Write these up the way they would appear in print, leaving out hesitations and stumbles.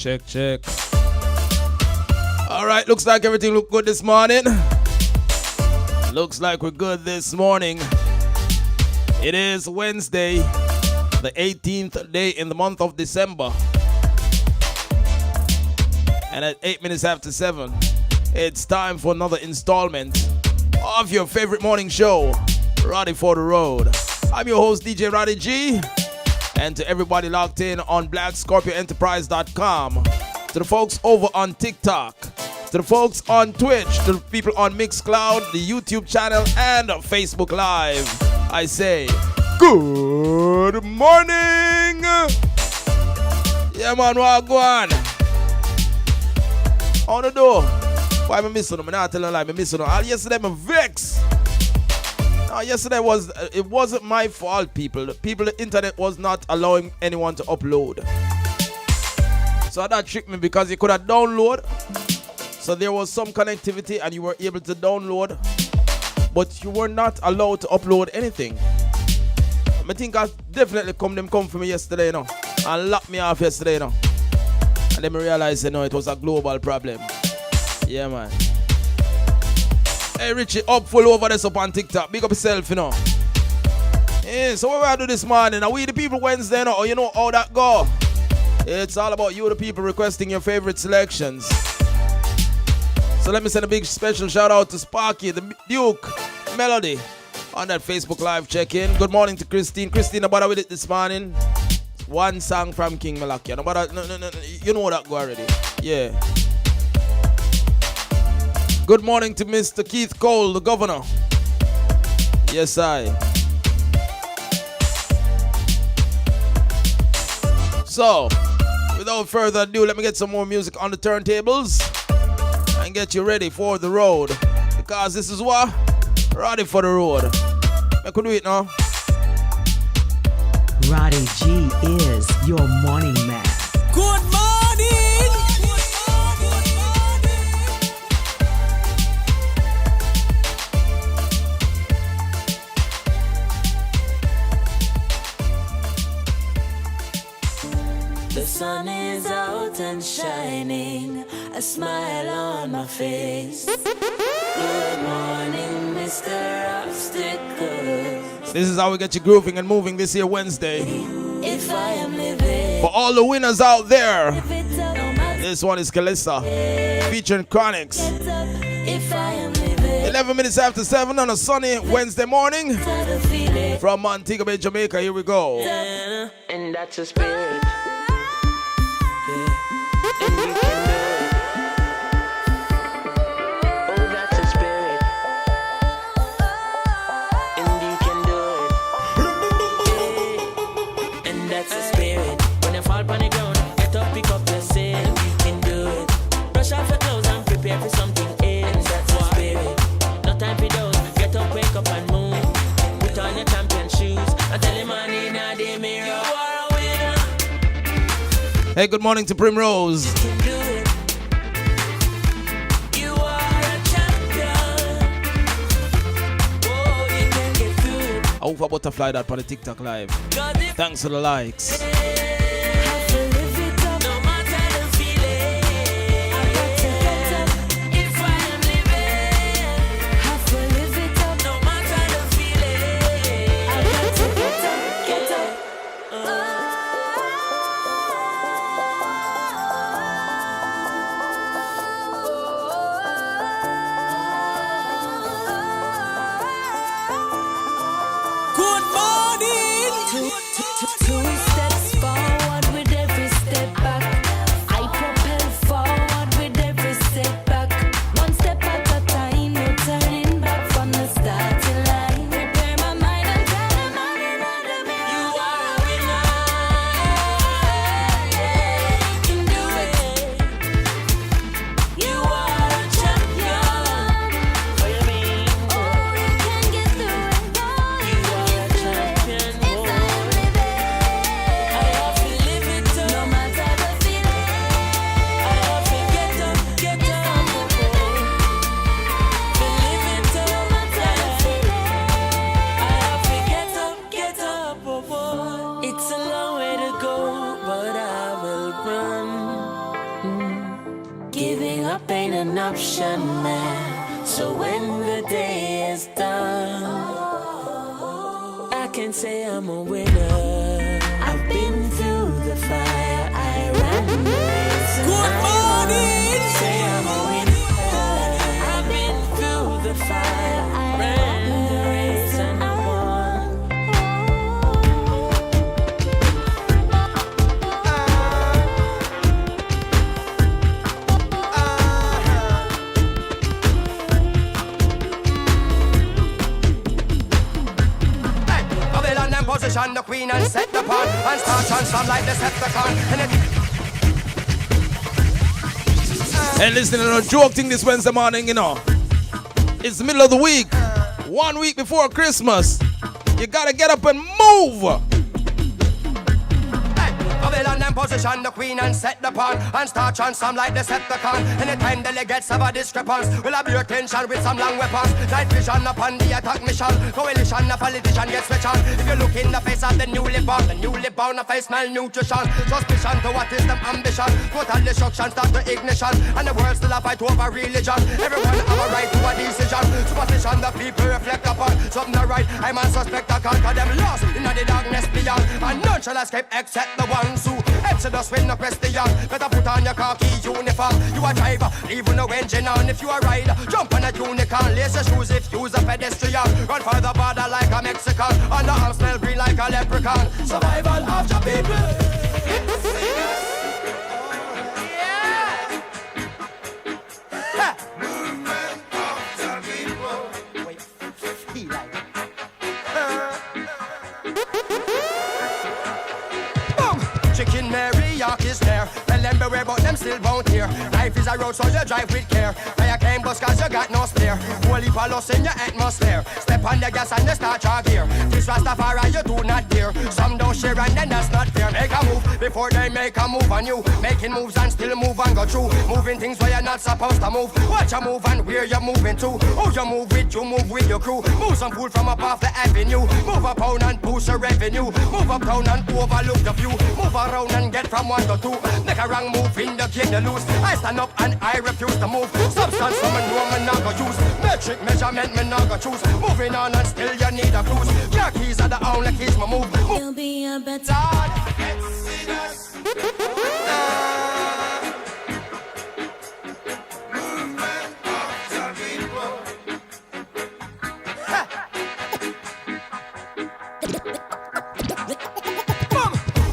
Check. All right, looks like everything looked good this morning. Looks like we're good this morning. It is Wednesday, the 18th day in the month of December. And at 8 minutes after 7, it's time for another installment of your favorite morning show, Roddy for the Road. I'm your host, DJ Roddy G. And to everybody locked in on BlackScorpionEnterprise.com, to the folks over on TikTok, to the folks on Twitch, to the people on Mixcloud, the YouTube channel, and Facebook Live, I say, good morning! Yeah, man, what go on? On the door. Why am I missing them? I'm not telling a lie, I'm missing them. Yesterday, I'm vexed. Yesterday it wasn't my fault, people. The internet was not allowing anyone to upload. So that tricked me because you could have download. So there was some connectivity and you were able to download, but you were not allowed to upload anything. I think I definitely come for me yesterday, you know, and locked me off yesterday, you know. And then I realized, you know, it was a global problem. Yeah, man. Hey, Richie, up full over this up on TikTok. Big up yourself, you know. Yeah, so what we do this morning? Are we the people Wednesday, you know? Or you know how that go? It's all about you, the people, requesting your favorite selections. So let me send a big special shout out to Sparky, the Duke, Melody, on that Facebook Live check-in. Good morning to Christine. Christine, about with it this morning. One song from King Malakia. No, you know that go already. Yeah. Good morning to Mr. Keith Cole, the governor. Yes, I. So, without further ado, let me get some more music on the turntables and get you ready for the road. Because this is what? Roddy for the road. I could do it now. Roddy G is your morning man. Good morning! The sun is out and shining, a smile on my face. Good morning, Mr. Obstacles. This is how we get you grooving and moving this here Wednesday. If I am living, for all the winners out there, this one is Kalissa, featuring Chronix. If I am living, 11 minutes after 7 on a sunny Wednesday morning from Montego Bay, Jamaica. Here we go. And that's a spirit. Hey, good morning to Primrose. I hope for butterfly that on the TikTok live. Thanks for the likes. Two steps forward with every step back. I propel forward with every step back. One step at a time, no turning back from the starting line. Prepare my mind and tell them I'm in the mirror. You are a winner. You can do it. You are a champion. What do you mean? Oh, you can get through it. Oh, you are a champion. option now. So when the day is done, I can say I'm a winner. I've been through the fire, I ran the race. Good morning! Say I'm a winner. I've been through the fire, I ran the race and I won. Babylon and position the queen and set the pawn and start transform like the Decepticon. And it Hey, listen, a joke thing this Wednesday morning, you know. It's the middle of the week. 1 week before Christmas. You gotta get up and move. Babylon and position the queen and set the pawn and start transform like the Decepticon. Anytime delegates have a discrepancy, we'll have your attention with some long weapons. Night vision upon the attack mission. Coalition, a politician gets switch on. If you look in the face of the newly born, a face malnutrition. Suspicion to what is them ambition. Total destruction, start the ignition. And the world still a fight over religion. Everyone have a right to a decision. Superstition the people reflect upon. Something not right, I'm a suspect. I conquer them lost in the darkness beyond. And none shall escape except the ones who Exodus with no question. Better put on your khaki uniform. You a driver, leave no engine on. If you a rider, jump on a unicorn. Lace your shoes if you's a pedestrian. Run for the border like a Mexican. On the arm smell green like a leprechaun. Survival of your people. Chicken Marriott is there. Tell them beware, but them still won't hear. Life is a road, so you drive with care. Fire came bus cause you got no spare. Holy palace in your atmosphere. Step on the gas and the start your gear. This Rastafari you do not dare. Some don't share and then that's not fair. Make a move before they make a move on you. Making moves and still move and go through. Moving things where you're not supposed to move. Watch you move and where you're moving to. Who you move with your crew. Move some food from up off the avenue. Move uptown and boost your revenue. Move uptown and overlook the view. Move around and get from 1 to 2. Make a wrong move in the game you lose. I stand up and I refuse to move. Substance from a know me not go use. Metric measurement me not go choose. Moving on and still you need a cruise. Your keys are the only keys me move. You'll be a better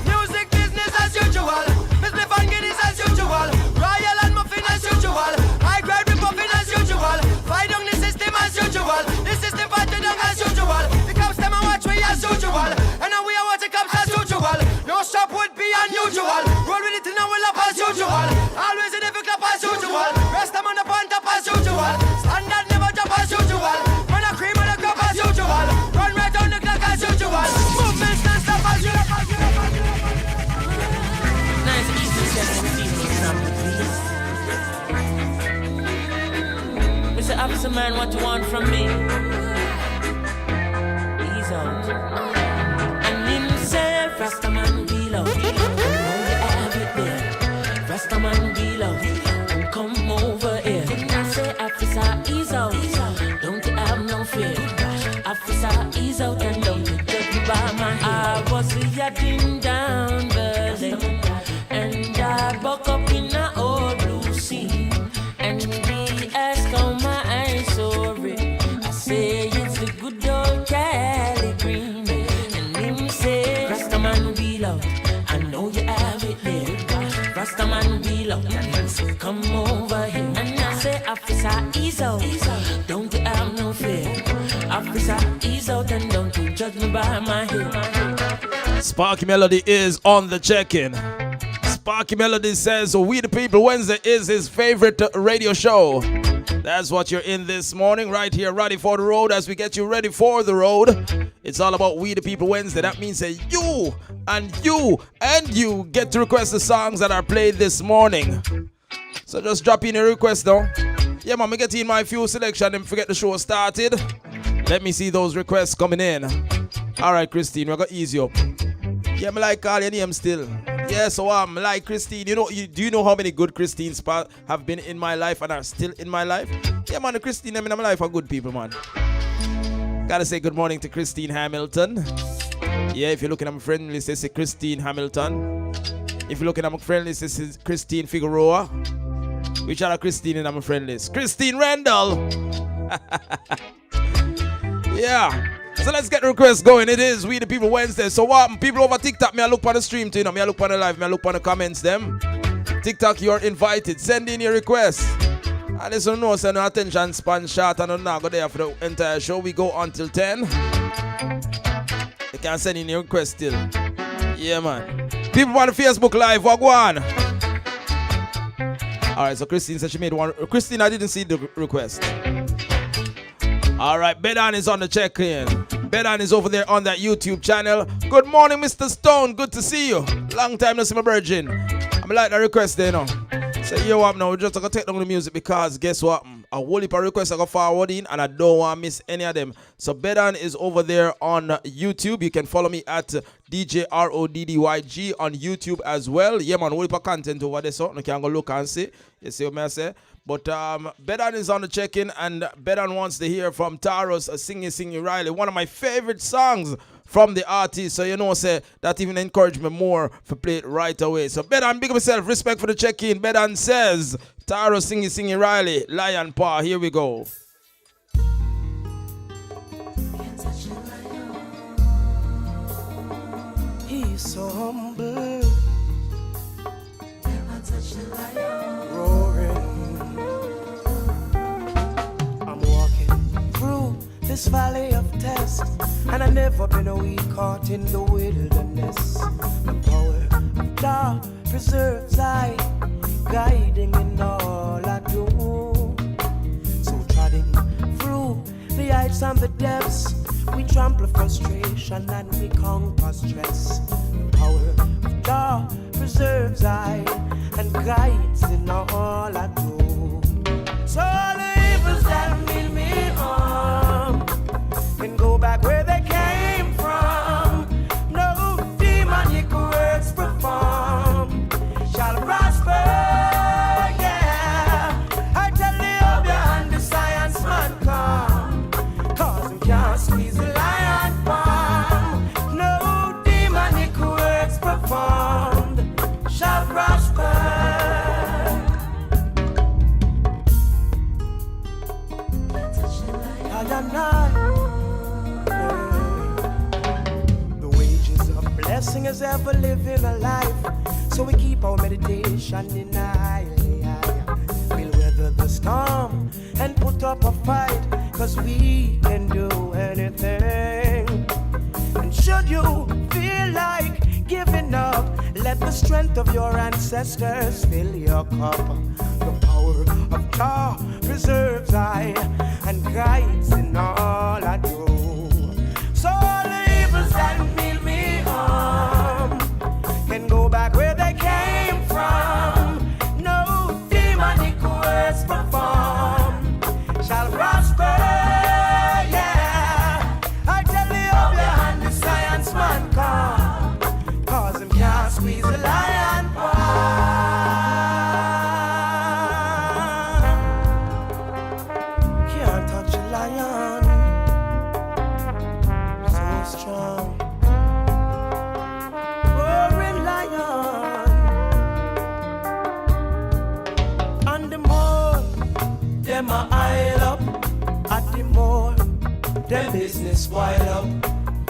Music business as usual. Miss Van Guinness as usual. Royal and muffin as usual. High grade with muffin as usual. Fight on the system as usual. The system fighting down as usual. The cops them and watch we as usual. And now we are watching cops as usual. No shop would be unusual. Roll with it and now we'll up as usual. Always in every club as usual. Rest them on the point up as usual. Standard never jump as usual. Run a cream on the cup as usual. Run right on the clock as usual. Movements non stop as usual. nice evening, Mr. Officer Man, what you want from me? He's out. And himself, Rastaman below. I know you have it there. Rastaman below. And come over here. I say, Officer, ease out. Don't you have no fear. Officer, ease out and don't you judge me by my hair. I was yachting down the lane. And I buck up in a old blue sea. And they ask how my eyes so red. I say it's the good old Cali green. And him say, Rastaman wheel out. I know you have it there. Rastaman wheel out. And I say, come over here. And I say, Officer, ease out. Don't you have no fear. Officer, ease out and don't you judge me by my hair. Sparky Melody is on the check-in. Sparky Melody says We the People Wednesday is his favorite radio show. That's what you're in this morning, right here, ready for the road. As we get you ready for the road, it's all about We the People Wednesday. That means that you and you and you get to request the songs that are played this morning. So just drop in your request though. Yeah, man, me get in my few selection and forget the show started. Let me see those requests coming in. All right, Christine, we're gonna ease you up. Yeah, me like call your name still. Yeah, so like Christine, do you know how many good Christines have been in my life and are still in my life? Yeah, man, the Christine in my life are good people, man. Gotta say good morning to Christine Hamilton. Yeah, if you're looking at my friend list, it's Christine Hamilton. If you're looking at my friend list, this is Christine Figueroa. Which other Christine in my friend list? Christine Randall. Yeah. So let's get the requests going. It is We the People Wednesday. So what people over TikTok, me I look on the stream too, me I look on the live, me I look on the comments them. TikTok, you're invited. Send in your requests. And listen, no, send no attention span short and not go there for the entire show. We go until 10. You can send in your request still. Yeah, man. People on the Facebook Live, what go on? Alright, so Christine said she made one. Christine, I didn't see the request. Alright, Bedan is on the check-in. Bedan is over there on that YouTube channel. Good morning, Mr. Stone. Good to see you. Long time no see my virgin. I'm like the request there, So you what now? We just gonna take down the music because guess what? A whole heap of requests I got forward in and I don't want to miss any of them. So Bedan is over there on YouTube. You can follow me at DJ RODDYG on YouTube as well. Yeah, man, whole heap of content over there, so you can go look and see. You see what I say? But Bedan is on the check-in and Bedan wants to hear from Taros, Singy Riley, one of my favorite songs from the artist. So say that even encouraged me more to play it right away. So Bedan, big up yourself, respect for the check-in. Bedan says, Taros, Singy Riley, Lion Paw, here we go. He's so humble, roaring. I'm walking through this valley of tests, and I've never been a week caught in the wilderness. The power of God preserves I, guiding in all I do. So treading through the heights and the depths, we trample frustration and we conquer stress. The power of God preserves I and guides in all I do. So all the evils that mean me harm can go back where they came from. No demonic works performed shall prosper. Yeah, I tell the Obia and the science man come, 'cause we can't squeeze the lion palm. No demonic works performed shall prosper. The wages of blessing is ever living a life, so we keep our meditation in high. We'll weather the storm and put up a fight, 'cause we can do anything. And should you feel like giving up, let the strength of your ancestors fill your cup. The power of God preserves I and guides in all I do. So all the evils that mean me harm can go back where they came from. No demonic works performed shall prosper. Yeah, I tell the Obia and the science man come, 'cause him can't squeeze the lion paw. Can't touch a lion, so strong. Roaring lion. And the more them a aisle up, at the more them business wild up.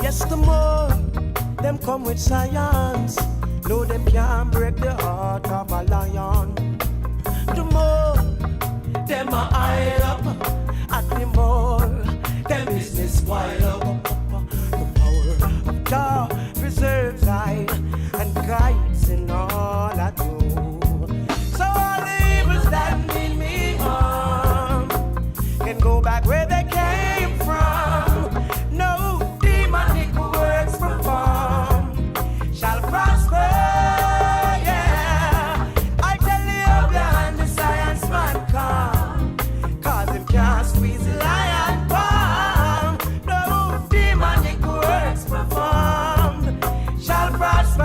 Yes, the more them come with science, no them can't break the heart of a lion. The more them a aisle up, at the more them business wild up. The power of God preserves I and guides in all I do. So all the evils that mean me harm can go back where they came from. No demonic works performed shall prosper. Yeah, I tell the Obia and the science man come, 'cause him can't squeeze the lion palm. No demonic works performed shall prosper.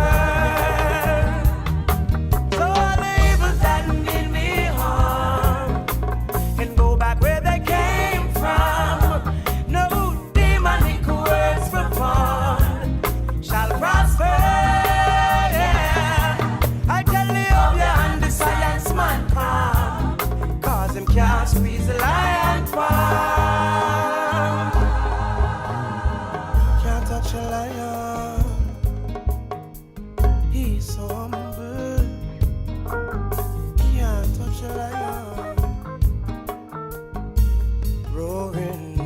lion. He's so humble. Can't touch a lion. Roaring.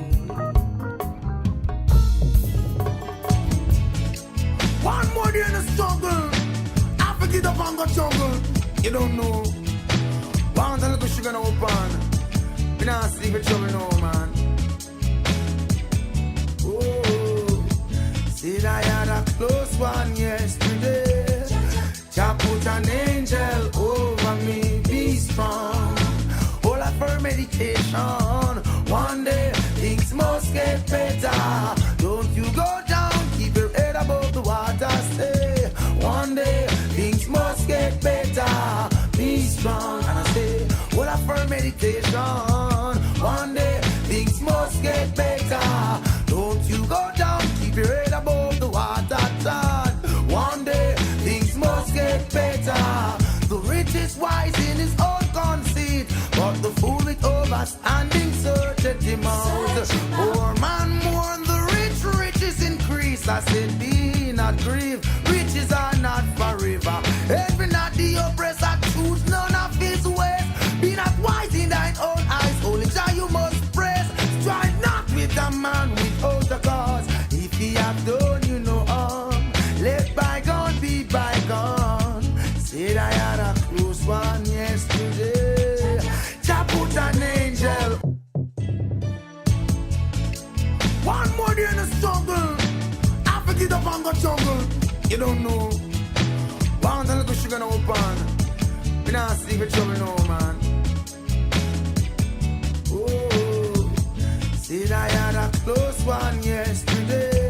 One more day in the struggle. I forget up on the jungle. You don't know. One a little sugar no pan. Me not sleep with trouble no man. Oh, see I had a close one yesterday. Jah put an angel over me. Be strong. All up for meditation. One day things must get better. Don't you go down. Keep your head above the water. Stay. One day things must get better. Be strong. And I say, all up for meditation. One day things must get better. Don't you go down. Keep your head above the water. One day things must get better. The rich is wise in his own conceit, but the fool with overstanding searcheth him out. Poor man mourn the rich, riches increase. I said, be not grieved, riches are not forever. Envy not the oppressor, choose none of his ways. Be not wise in thine own eyes, only Jah you must praise. Strive not with a man without a cause. If he have done you no harm, let bygone be bygone. Said I had a close one yesterday. Jah put an angel. One more day in the struggle. I forget up on the jungle. You don't know. One a little sugar no pan. Me not sleep with trouble no man. Oh, said I had a close one yesterday.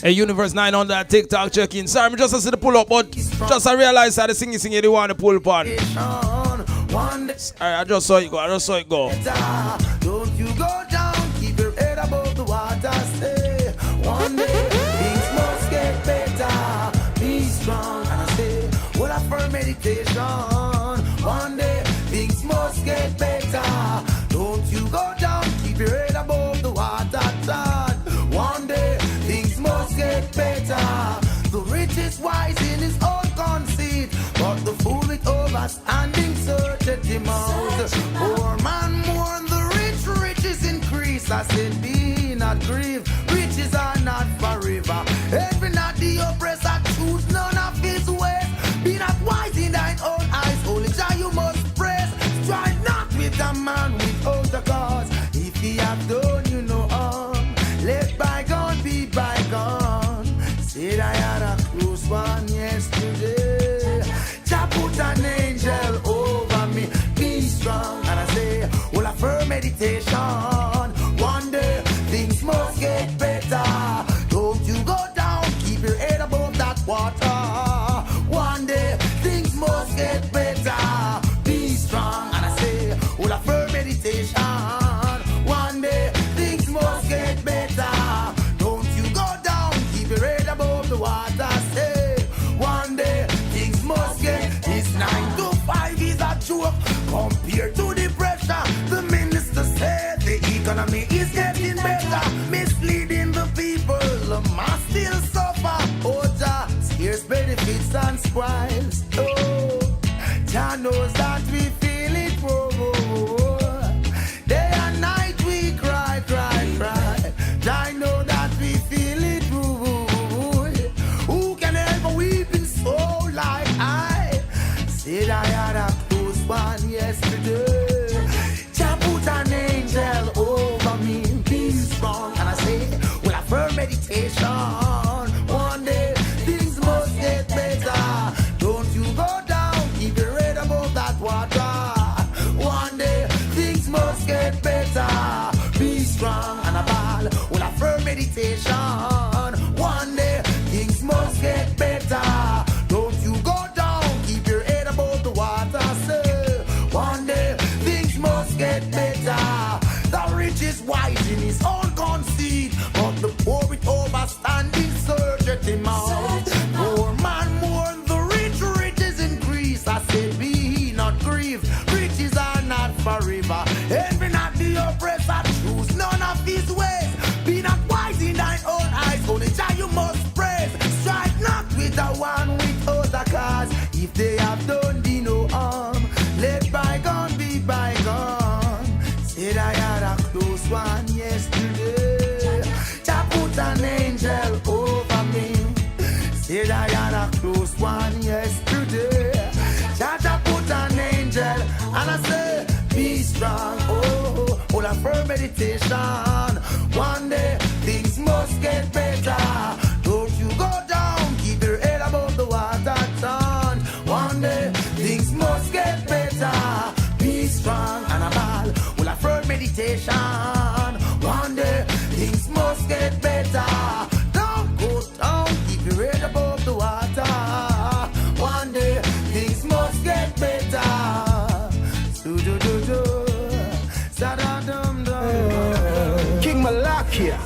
Hey, Universe 9 on that TikTok check-in. Sorry, I just see the pull up, but just I realized that the singing they want to pull upon. I just saw it go. Don't you go down, keep your head above the water. Stay. One day things must get better. Be strong, and I say, well, I for meditation. One day things must get better. Don't you go down, keep your head above the water. One day things must get better. The rich is wise in his own conceit, but the fool with overstanding searcheth him out. Poor man mourn the rich, riches increase. I said, be not grieved, riches are not forever. Envy not the oppressor, choose none of his ways. Be not wise in thine own eyes, only Jah you must praise. Strive not with a man without a cause. If he have done you no harm, let bygone be bygone. Said I had a close one yesterday. Jah put an angel over me. Be strong, and I say, well, I for meditation. One day things must get better. Don't you go down, keep your head above that water. One day things must get better. Be strong, and I say, well, I for meditation. One day things must get better. Don't you go down, keep your head above the water. Say, one day things must get. It's 9 to 5 is a joke compared to the pressure. The minister said the economy is getting better, misleading the people. The mass still suffer. Oh, Jah scarce benefits and spoils. Oh, Jah knows that we feel it. Whoa, whoa, whoa. Day and night we cry, cry, cry. Jah know that we feel it. Whoa, whoa, whoa. Who can help a weeping soul like I? Said I had a close one yesterday. Jah put an angel over me. Be strong, and I say, well, I for meditation. One day things must get better. Don't you go down, keep your head above that water. One day things must get better. Be strong, and I ball. Well, I for meditation. One day things must get better. Don't you go down, keep your head above the water. Say, one day things must get better. The rich is wise in his own conceit, but the poor with overstanding searcheth him out. Poor man mourn the rich, riches increase. I said, be not grieved, riches are not forever. Envy not the oppressor, choose none of his ways. Be not wise in thine own eyes, only Jah you must Say Diana close one yesterday. Jaja put an angel, and I say, be strong. Oh, all a firm meditation. One day things must get better. Don't you go down, keep your head above the water, son. One day things must get better. Be strong and a ball, all a firm meditation. One day things must get better. Don't go down, keep your head above the water. One day things must get better. King Malakia.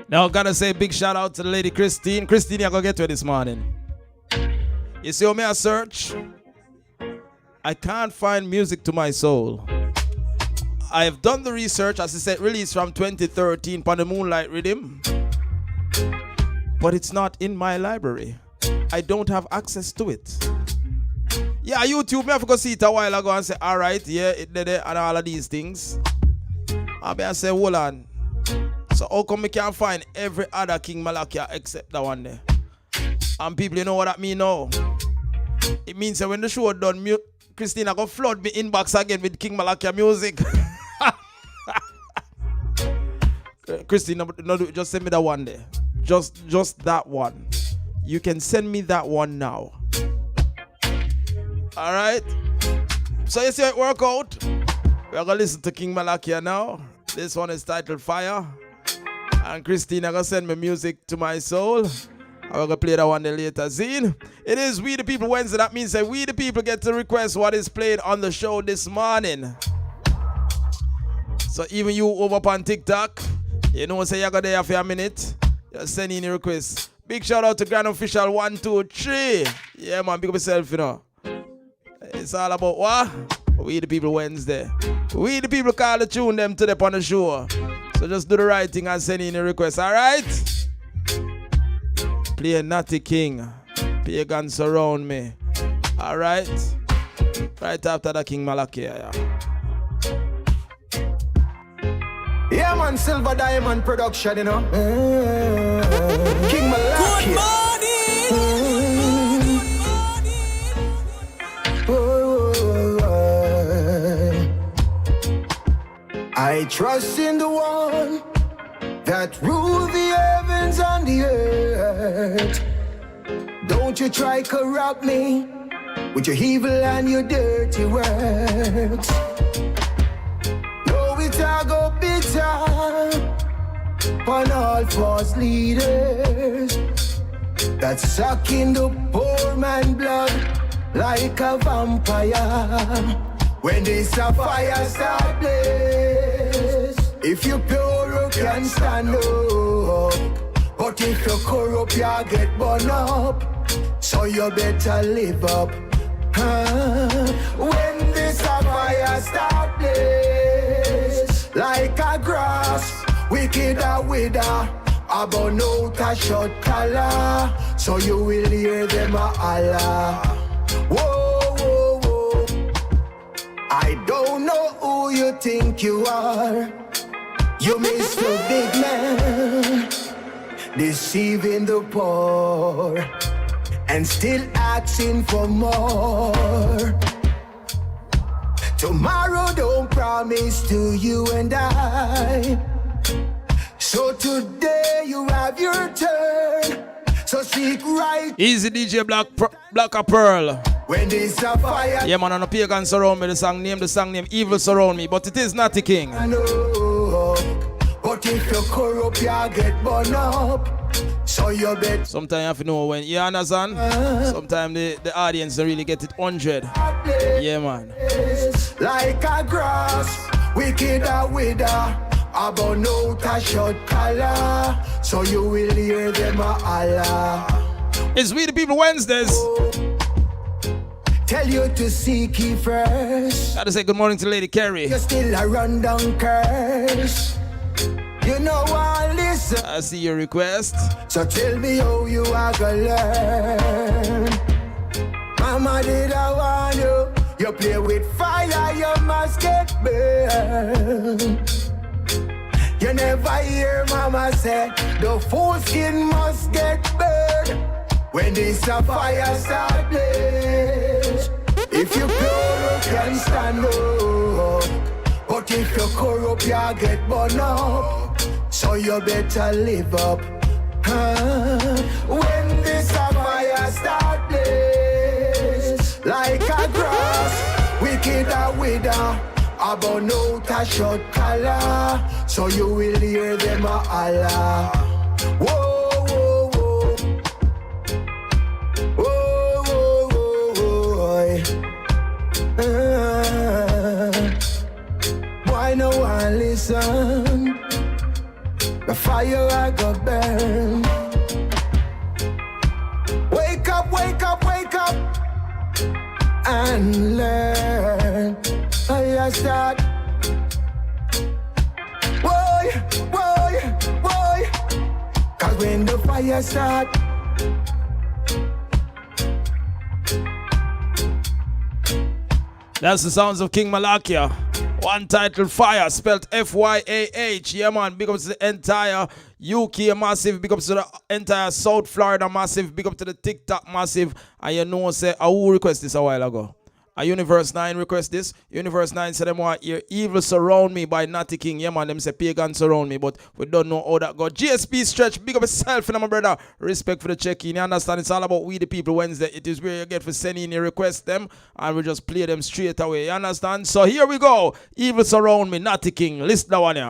Now, gotta say big shout out to the lady Christine. Christine, I gonna get to it this morning. You see how me I search? I can't find music to my soul. I have done the research, as I said, released from 2013 on the Moonlight Rhythm. But it's not in my library. I don't have access to it. Yeah, YouTube, me have to go see it a while ago and say, alright, yeah, it did it, and all of these things. I say, hold on. So how come we can't find every other King Malakia except that one there? And people, you know what that mean now? It means that when the show done, Christina go flood me inbox again with King Malakia music. Christina, no, just send me that one there. Just that one. You can send me that one now. Alright? So you see how it work out? We're gonna listen to King Malakia now. This one is titled Fire. And Christina gonna send me music to my soul. I'm gonna play that one later. Zine. It is We the People Wednesday. That means that we the people get to request what is played on the show this morning. So even you over on TikTok, you know, say you're gonna there for a minute. Just send in your request. Big shout out to Grand Official 123. Yeah, man, big up yourself, you know. It's all about what? We the People Wednesday. We the people call the tune them to the on the show. So just do the right thing and send in your request, alright? Play Natty King. Pagans Surround Me. Alright? Right after the King Malakia, yeah. Yeah, man, Silver Diamond production, you know. King Malakia. Good morning. I trust in the one that rules the heavens and the earth. Don't you try corrupt me with your evil and your dirty words. I go bitter on all false leaders that sucking the poor man blood like a vampire. When this a fire start blaze, if you pure you can stand up, but if you corrupt you get burned up. So you better live up. When this a fire start blaze, like a grass, wicked a wither, about no a short color, so you will hear them a holler. Whoa, whoa, whoa. I don't know who you think you are. You Mr. Big Man, deceiving the poor and still asking for more. Tomorrow don't promise to you and I. So today you have your turn. So seek right. Easy DJ Black a Pearl. When there's a fire. Yeah, man, on a Pagan Surround Me. The song name Evil Surround Me. But it is not the King. I know. But if you corrupt, you get burned up. So you bet. Sometimes you have to know when you understand. Sometimes the audience don't really get it 100. Yeah, man. Like a grass, wicked a wither, about no a short color, so you will hear them a holler. It's We the People Wednesdays. Tell you to seek ye first. Gotta say good morning to Lady Carrie. You're still a rundown curse. You know I listen. I see your request. So tell me how you are gonna learn. Mama did I want you. You play with fire, you must get burned. You never hear mama say, the full skin must get burned. When this a fire start blaze. If you pure, you can stand up. But if you corrupt, you get burned up. So you better live up. When this a fire start blaze. Like a grass, wicked a wither. About no ta short color. So you will hear them a holler. Whoa, whoa, whoa. Whoa, whoa, whoa, whoa. Why no one listen? The fire I go burn. Wake up, wake up, wake up. And learn. I start. Boy, boy, boy. Cause when the fire start. That's the sounds of King Malakia. One title, Fire, spelled F-Y-A-H. Yeah, man. Big up to the entire UK massive. Big up to the entire South Florida massive. Big up to the TikTok massive. And you know, say, who requested this a while ago? A Universe 9 request this. Universe 9 said them want hear Evil Surround Me by Natty King. Yeah, man, them say Pagan Surround Me, but we don't know how that go. GSP Stretch, big up yourself, my brother. Respect for the check-in. You understand? It's all about We the People Wednesday. It is where you get for sending your request them, and we just play them straight away. You understand? So here we go. Evil Surround Me, Natty King. Listen that one here.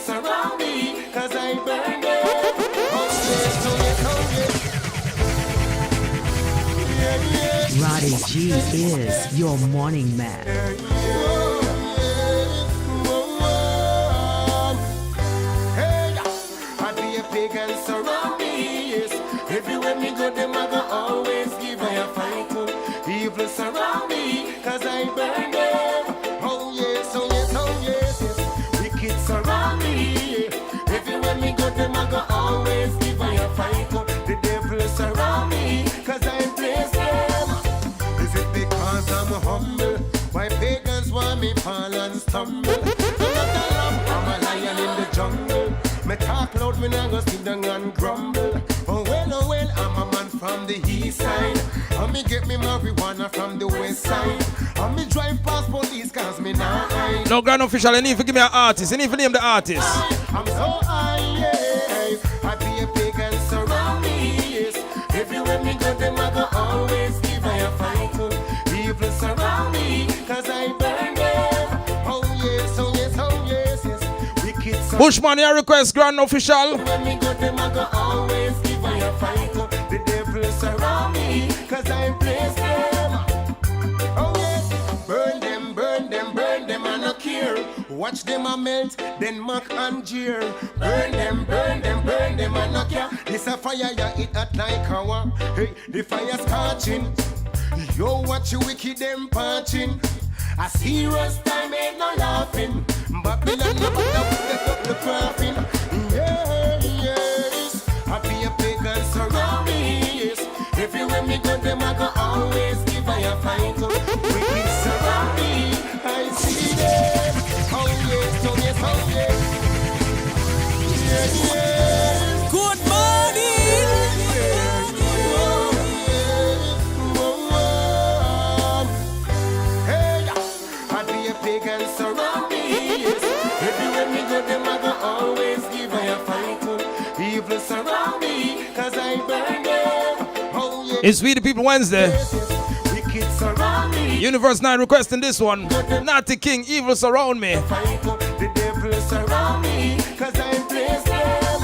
Surround me, cause I burn it. Roddy G is your morning man. Hey, I be a pagan surround me, yes. Everywhere me go, them I go always give me a fight. Evil surround me, cause I burn them. Oh yes, oh yes, oh yes, yes. Wicked surround me. Everywhere me go, them I go always give me a fight. The devil surround me, cause I bless them. Is it because I'm humble? Why pagans want me fall and stumble? I'm not a lamb, I'm a lion in the jungle. Me talk loud, me nah go sit down and grumble. Oh well, I'm a man from the east side. And me get me marijuana from the west side. And me drive past police cause me nah hide. No grand official, you need to give me an artist. You need to name the artist. I'm so high, yes. I be a pagan surround me, yes. Everywhere me go, them I go always give me a fight. Evil surround me, cause I burn them. Oh yes, oh yes, oh yes, yes. Wicked surround me. Bushman, your request, grand official. When me go, them I go always give me a fight. The devil surround me, cause I bless them. Oh yes, burn them, burn them, burn them, I no care. Watch them a melt, then mock and jeer. Burn them, burn them, burn them, I no care. This a fire, ya it at like our. Hey, the fire scorching. Yo, watch you wicked them punching. A serious time ain't no laughing. Babylon no matter get up the coffin. Yeah, yes. I be a pagan surround me, yes. Everywhere me go, them I go always give I a fight. Wicked surround me, I see them. Oh yes, oh yes, oh yes. Yeah, yeah. Good morning. Hey, I be a pagan surround me, yes. Everywhere me go, them I go always give I a fight. Evil surround me, cause I burn them. Oh yes. It's We the People Wednesday. Wicked surround me. Universe 9 requesting this one. Natty King, Evil Surround Me. The devil surround me, cause I bless them.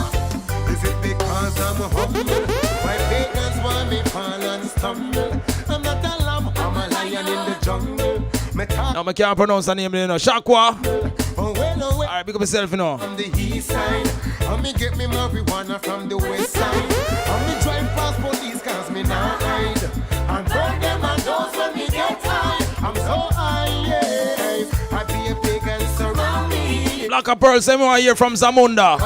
Is it because I'm humble? Why pagans want me fall and stumble? I'm not a lamb, I'm a lion in the jungle. Now I can't pronounce the name, you know. Shakwa. Oh well, Alright, pick up yourself, you know. from the east side. And me get me marijuana from the west side. And me drive past police cause me not hide. Black Pearl, say me want to hear from Zamunda.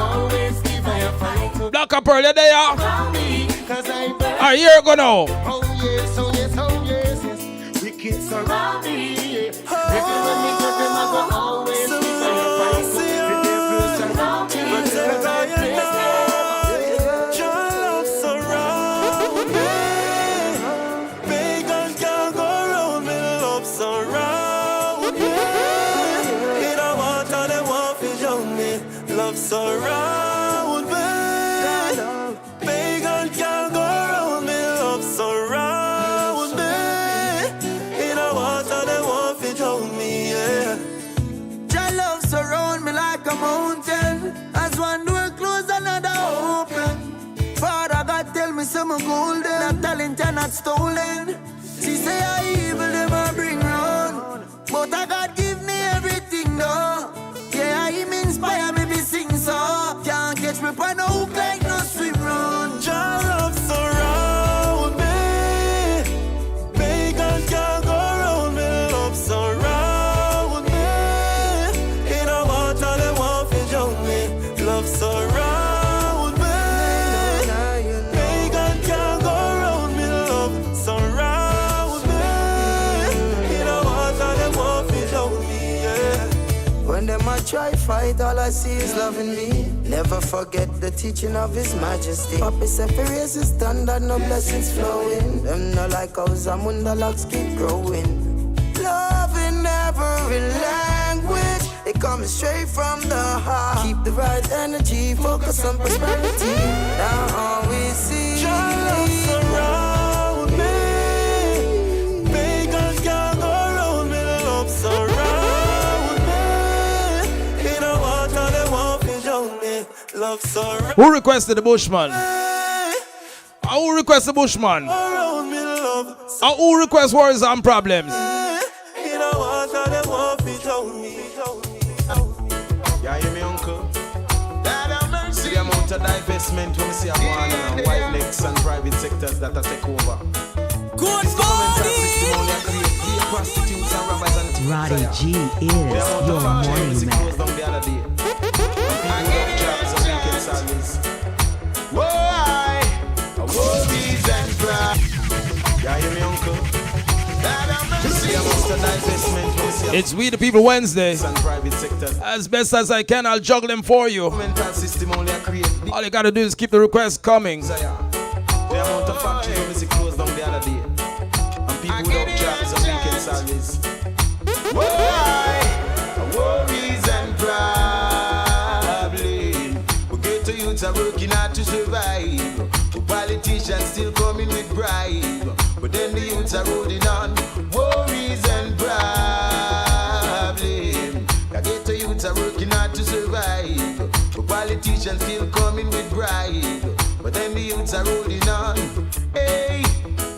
Black Pearl, you there? Alright, here you go now. Oh yes, oh yes, oh yes, yes. Wicked surround me. Everywhere me go, them I go always be by your fight. The devil surround me. Your love surround me. Pagan can't go round me. Love surround me. In a water they want to drown me. Love surround me. Pagan can't go round me. Love surround me. In a water they want to drown me. Yeah. Your love surround me like a mountain. As one door close, another open. Father God tell me some golden. That talent are not stolen. She say I evil them I bring round. But I God give me everything though. Yeah, him inspire me to sing so. Can't catch me by no hook like no swim round. Your love surround me. Pagan can't go round me. Love surround me. In a water they want to drown me. Love surround me. Pagan can't go round me. Love surround me. In a water they want to drown me. Yeah. When them a try fight, all I see is loving me. Never forget the teaching of His Majesty. Papa said for raise his standard, no blessings flowing. Them no like how Zamunda locks keep growing. Love in every language, it comes straight from the heart. Keep the right energy, focus on prosperity. Now all we see. Your love surround me. Pagans can't go round me. Love surround me. In a water they want to drown me. Love surround Who requested the Bushman? Who requested the Bushman? me. Love Who requests Worries and Problems? in a water they want to drown me. Yeah, hear me, uncle? Lord have mercy. The amount of divestment when we see a man and white necks and private sectors that are take over. Good This governmental system only create gay prostitutes and robbers and thieves. Roddy G is The amount your of factories morning closed man. down the other day. And people without jobs and weekend salaries. Why? Worries and pride. Yeah, hear me, uncle? Lord have mercy. The amount of divestment when we see a It's We the People Wednesday. and private sectors. As best as I can, I'll juggle them for you. Governmental system only create the All you gotta do is keep the requests coming. desire. The amount of factories when we see closed down the other day. And people without jobs and weekend salaries. Why? Worries and problems. We get to youths are working hard to survive. The politicians still coming with bribe. But then the youths are holding on. Worries and problems. I get to youths are working hard to survive. The politicians still coming with bribe. But then the youths are holding on. Hey,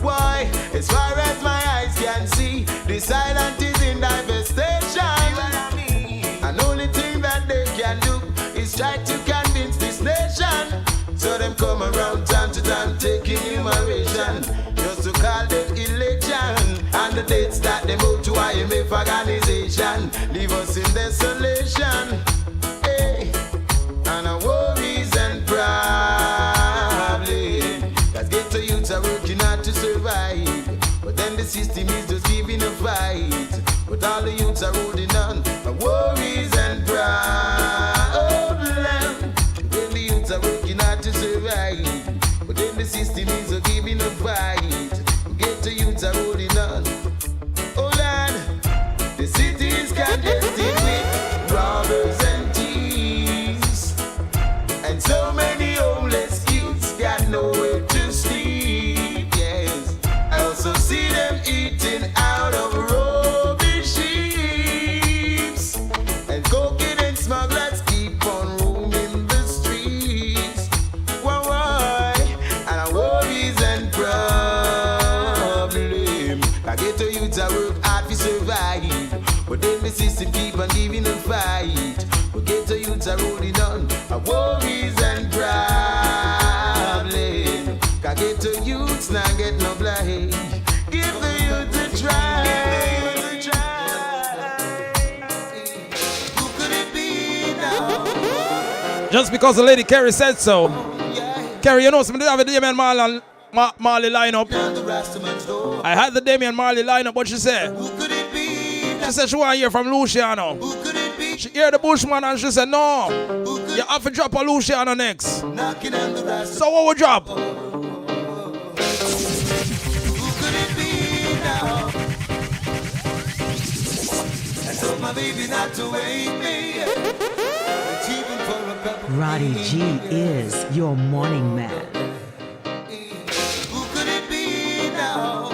why? As far as my eyes can see, the silent is in devastation. And only thing that they can do is try to convince this nation. So them come around time to time taking humoration, just to call them election. And the dates that they move to IMF organization leave us in desolation. Hey, and our worries and problems. Cause ghetto youths are working hard to survive. But then the system is just giving a fight. But all the youths are holding on. Our worries and problems. Then the youths are working hard to survive. But then the system is just giving a fight. Ghetto youths are holding on. Hold on. The city is congested with robbers and thieves. And so many homeless kids got nowhere to sleep, yes. I also see them eating out of rubbish heaps. And cocaine and smugglers keep on roaming the streets. Why? And our worries and problems. I get to youths I work hard to survive. But then the system keep on giving a fight. But get to youths are holding on. Our worries and problems. I get to youths now get no blind. Give the youth a try. Who could it be now? Just because the lady Carrie said so. Carrie, you know, somebody have a Damian Marley lineup. I had the Damian Marley lineup, what she said? She said she want to hear from Luciano. She hear the Bushman and she said, no, you have to drop a Luciano next. So what we drop? Roddy G is your morning man. Who could it be now?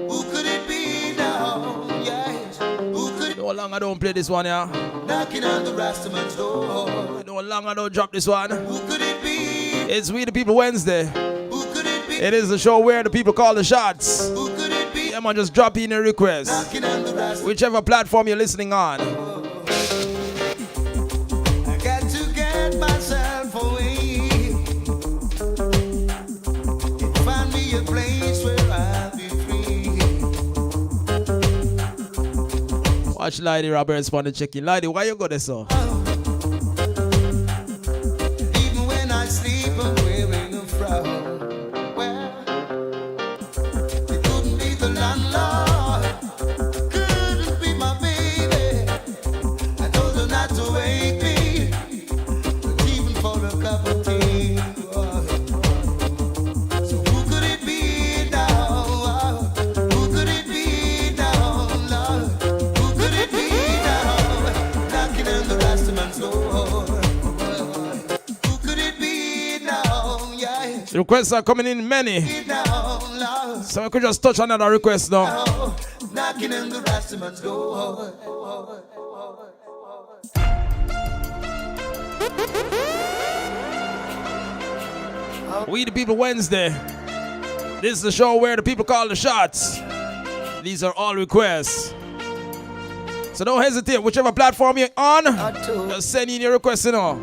Who could it be now? Yes. Who could it No longer don't play this one, yeah. knocking on the Rastaman's door? No longer don't drop this one. Who could it be? It's We the People Wednesday. Who could it be? It is the show where the people call the shots. Who could it be? Yeah, man, just drop in a request. Knocking on the Rastaman's Whichever platform you're listening on. I got to get myself away. Find me a place where I'll be free. Watch Lady Roberts on the check-in. Lady, why you go there, so? Even when I sleep, I'm wearing a frown. Well, it couldn't be the landlord, couldn't be my baby. I told her not to wake me, not even for a cup of tea. So who could it be now? Who could it be now, Lord? Who could it be now? Knocking on the Rastaman's door. Who could it be now? Yeah. The requests are coming in many. Now, Lord. So we could just touch another request now. Knocking on the Rastaman's door. We the People Wednesday. This is the show where the people call the shots. These are all requests. So don't hesitate. Whichever platform you're on, just send in your requests, you know.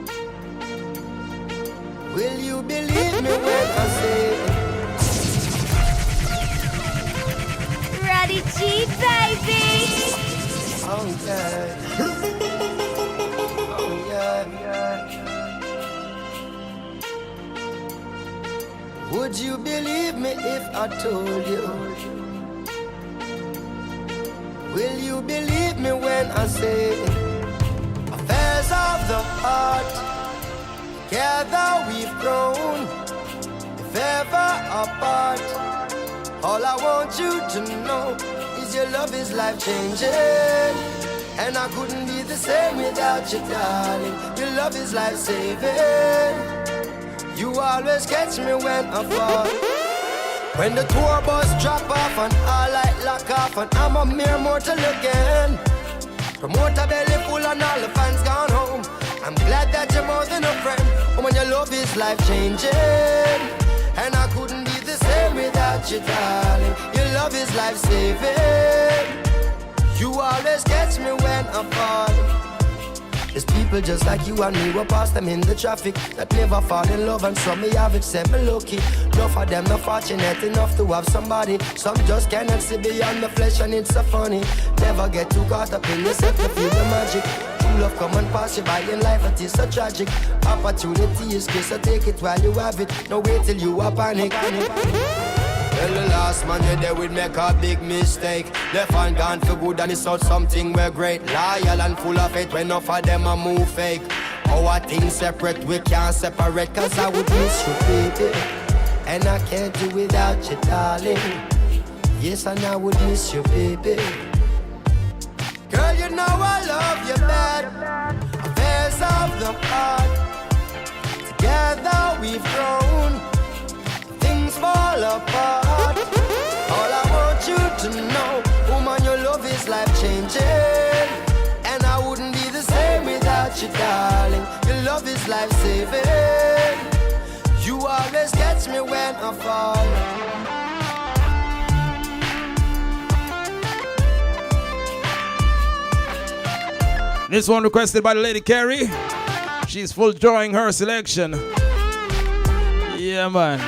Will you believe me when I say Roddy G, baby. oh yeah, oh yeah, Would you believe me if I told you? Will you believe me when I say affairs of the heart? Together we've grown, if ever apart. All I want you to know is your love is life-changing, and I couldn't be the same without you, darling. Your love is life-saving. You always catch me when I fall. When the tour bus drop off and all light lock off, and I'm a mere mortal again. Promoter belly full and all the fans gone home. I'm glad that you're more than a friend. When your love is life-changing, and I couldn't be the same without you, darling. Your love is life-saving. You always catch me when I fall. There's people just like you and me, we pass them in the traffic, that never fall in love, and some may have it, said me lucky. Enough of them not fortunate enough to have somebody. Some just cannot see beyond the flesh, and it's so funny. Never get too caught up in yourself to feel the magic. True love come and pass you by in life, it is so tragic. Opportunity is good, so take it while you have it. No wait till you are panic. Well, the last man you there would make a big mistake. Left and gone for good and it's out something we're great. Loyal and full of it when enough of them a move fake. Our things separate, we can't separate, cause I would miss you, baby. And I can't do without you, darling. Yes, and I would miss you, baby. Girl, you know I love you bad. Affairs of the heart. Together we've grown. Things fall apart. All I want you to know, woman, your love is life-changing, and I wouldn't be the same without you, darling. Your love is life-saving. You always catch me when I fall. This one requested by the lady Carrie. She's full drawing her selection. Yeah, man.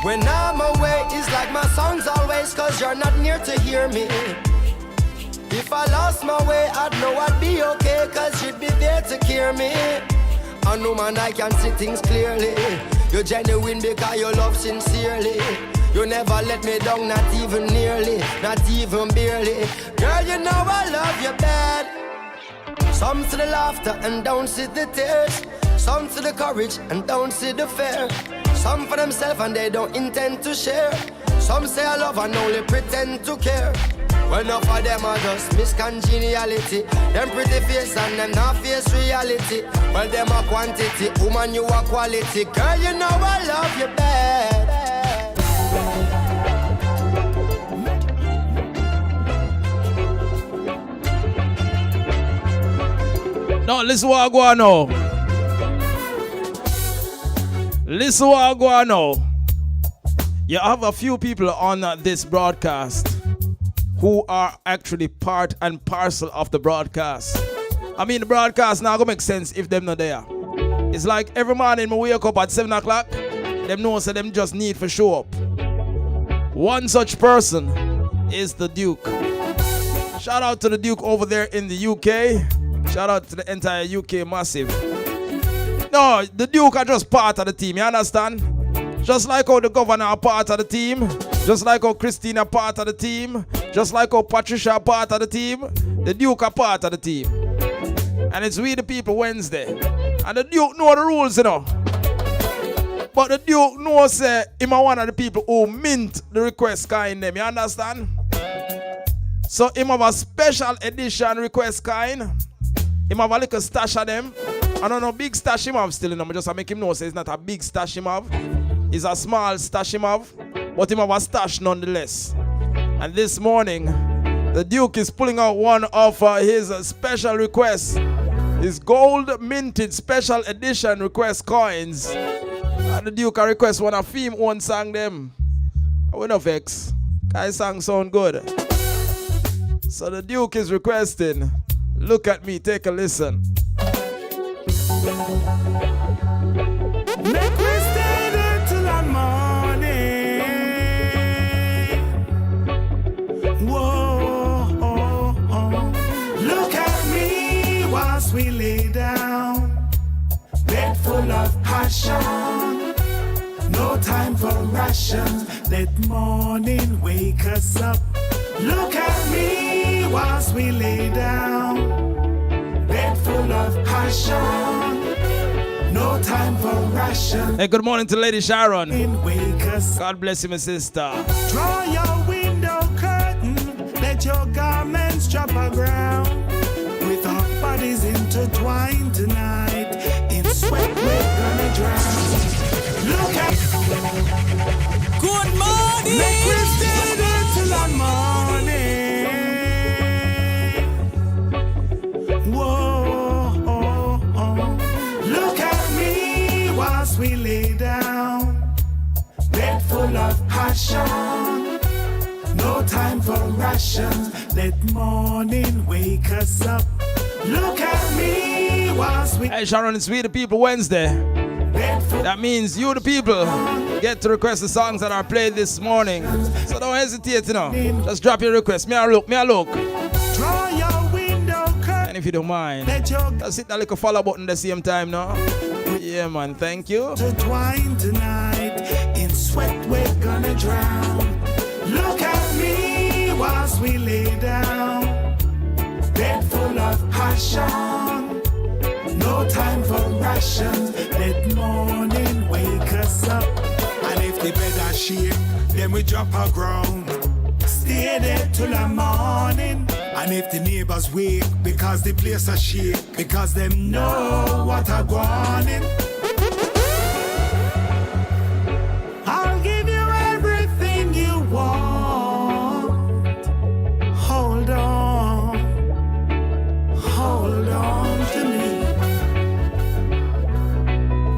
When I'm away, it's like my song voice, cause you're not near to hear me. If I lost my way, I'd know I'd be okay, cause you'd be there to cure me. I know, man, I can see things clearly. You're genuine because you love sincerely. You never let me down, not even nearly, not even barely. Girl, you know I love you bad. Some to the laughter and don't see the tears. Some to the courage and don't see the fear. Some for themselves and they don't intend to share. Some say I love and only pretend to care. Well, enough of them are just miscongeniality. Them pretty face and them not face reality. Well, them a quantity, woman you a quality. Girl, you know I love you bad. No, listen what I go on now. Listen what I go on now. You have a few people on this broadcast who are actually part and parcel of the broadcast. I mean, the broadcast now gonna make sense if them not there. It's like every morning we wake up at 7 o'clock, them know so them just need for show up. One such person is the Duke. Shout out to the Duke over there in the UK. Shout out to the entire UK massive. No, the Duke are just part of the team, you understand? Just like how the governor are part of the team, just like how Christina are part of the team, just like how Patricia are part of the team, the Duke are part of the team. And it's We the People Wednesday. And the Duke know the rules, you know. But the Duke knows him one of the people who mint the request kind them, you understand? So him have a special edition request kind. Him have a little stash of them. I don't know, big stash him have still in them. Just to make him know, say it's not a big stash him have. It's a small stash him have. But him have a stash nonetheless. And this morning, the Duke is pulling out one of his special requests. His gold minted special edition request coins. And the Duke can request one of him one song them. I will not vex. His song sound good. So the Duke is requesting. Look at me, take a listen. Make we stay there till the morning. Whoa, look at me whilst we lay down. Bed full of passion. No time for rations. Let morning wake us up. Look at me whilst we lay down. Bed full of passion. No time for ration. Hey, good morning to Lady Sharon. Wake us. God bless you, my sister. Draw your window curtain. Let your garments drop aground. With our bodies intertwined tonight. In sweat we're gonna drown. Look at. Good morning. Make we stay there till the morning. Whoa, look at me whilst we lay down. Bed full of passion. No time for rations. Let morning wake us up. Look at me whilst we. Hey Sharon, it's We the People Wednesday. That means you the people get to request the songs that are played this morning. So don't hesitate, you know. Just drop your request. Me a look. Draw your window curtain. And if you don't mind, just hit that little follow button at the same time now. Yeah, man, thank you. Intertwined tonight. In sweat we're gonna drown. Look at me whilst we lay down. Bed full of passion. No time for rations. Let morning wake us up. And if the bed are shake, then we drop our ground. Stay there till the morning. And if the neighbors wake, because the place are shake, because them know what I want in. I'll give you everything you want. Hold on to me.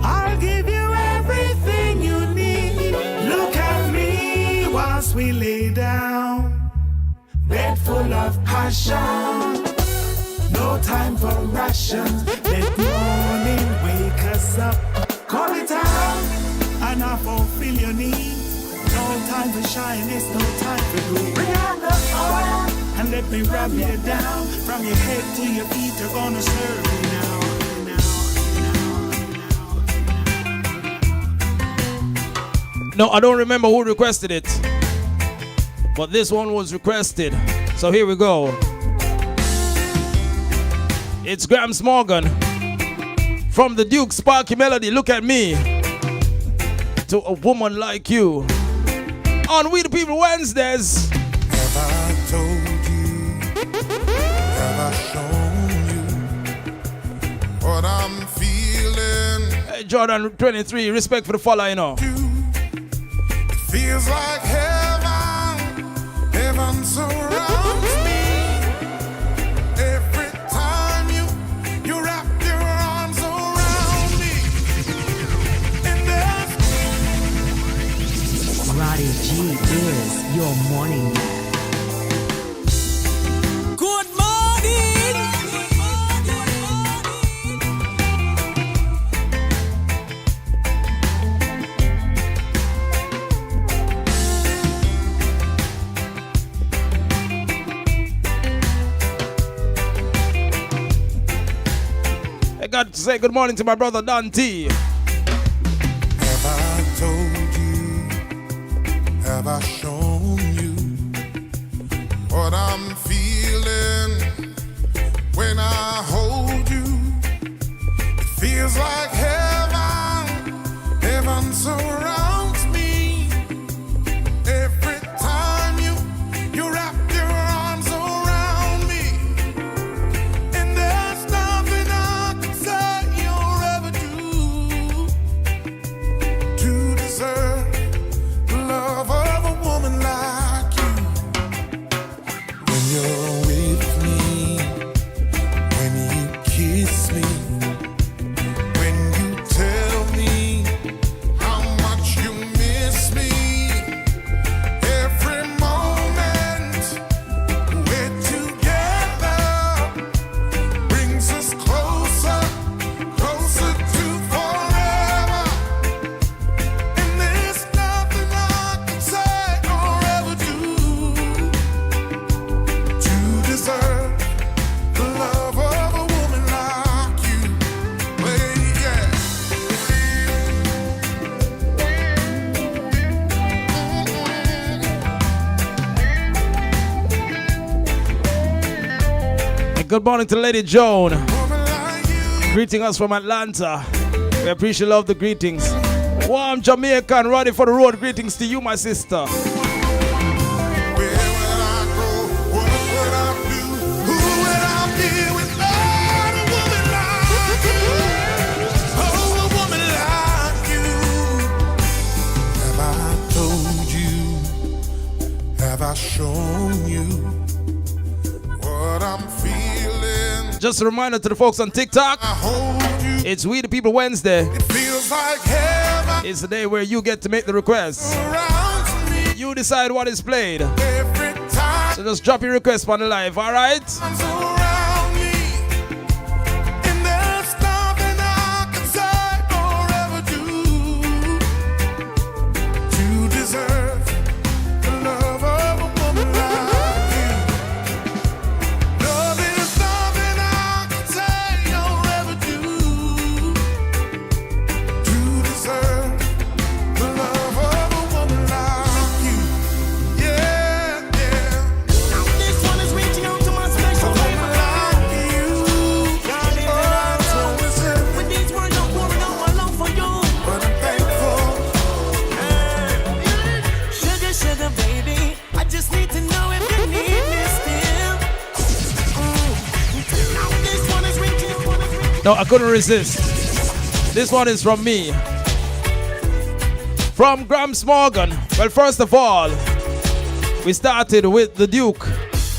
I'll give you everything you need. Look at me whilst we lay down. Bed full of passion. No time for rations. Let morning wake us up. Call it out and I fulfill your needs. No time for shine, it's no time for gloom. Bring out the oil and let me rub you down. From your head to your feet, are gonna serve you now. No, I don't remember who requested it, but this one was requested. So here we go. It's Grams Morgan from the Duke Sparky Melody. Look at me. To a woman like you. On We the People Wednesdays. Have I told you? Have I shown you what I'm feeling? Hey, Jordan 23, respect for the follow, you know. It feels like heaven, heaven surrounds me. Every time you wrap your arms around me. And there's Roddy G is your morning man. Good morning. I got to say good morning to my brother Don T. have I told you? Have I shown you what I'm feeling when I hold you? It feels like heaven, heaven surrounds me. Every time you wrap your arms around me, and there's nothing I can say or ever do to deserve the love of a woman like you. When you're with me, when you kiss me, when you tell me how much you miss me, every moment we're together brings us closer, closer to forever. And there's nothing I can say or ever do to deserve the love of a woman like you. Well, yeah. And good morning to Lady Joan. Woman like you. Greeting us from Atlanta. We appreciate love the greetings. Warm Jamaican, ready for the road. Greetings to you, my sister. Where would I go? What would I do? Who would I be without a woman like you? Oh, a woman like you. Have I told you? Have I shown you what I'm feeling? Just a reminder to the folks on TikTok. I hold you. It's We the People Wednesday. It feels like heaven It's the day where you get to make the requests. surrounds me You decide what is played. every time. So just drop your request on the live, alright? Arms around me, and there's nothing I can say or ever do to deserve the love of a woman like you. No, there's nothing I can say or ever do to deserve the love of a woman like you. Yeah, yeah. This one is reaching out to my special Woman like you. darling. Oh, I don't deserve With these words, I'm pouring out my love for you. but I'm thankful. Sugar, sugar, baby. I just need to know if you need me still. Now this one is reaching. No, I couldn't resist. This one is from me. From Grams Morgan. Well, first of all, we started with the Duke.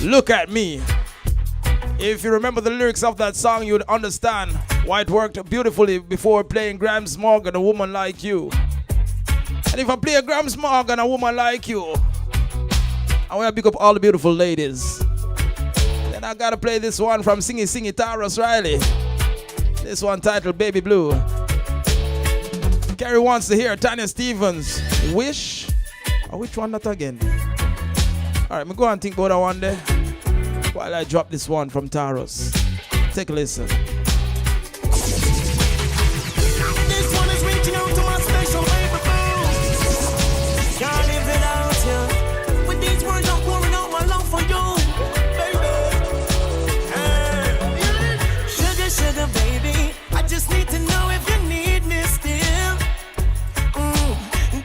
Look at me. If you remember the lyrics of that song, you'd understand why it worked beautifully before playing Grams Morgan, A Woman Like You. And if I play a Grams Morgan, A Woman Like You, I want to pick up all the beautiful ladies. Then I gotta play this one from Singy Taurus Riley. This one titled Baby Blue. Carrie wants to hear Tanya Stevens, Wish. Oh, which one that again? Alright, me go and think about that one there while I drop this one from Taros. Take a listen. This one is reaching out to my special baby boo. Can't live without you. With these words I'm pouring out my love for you, baby. Sugar, sugar, baby. I just need to know if you need me still.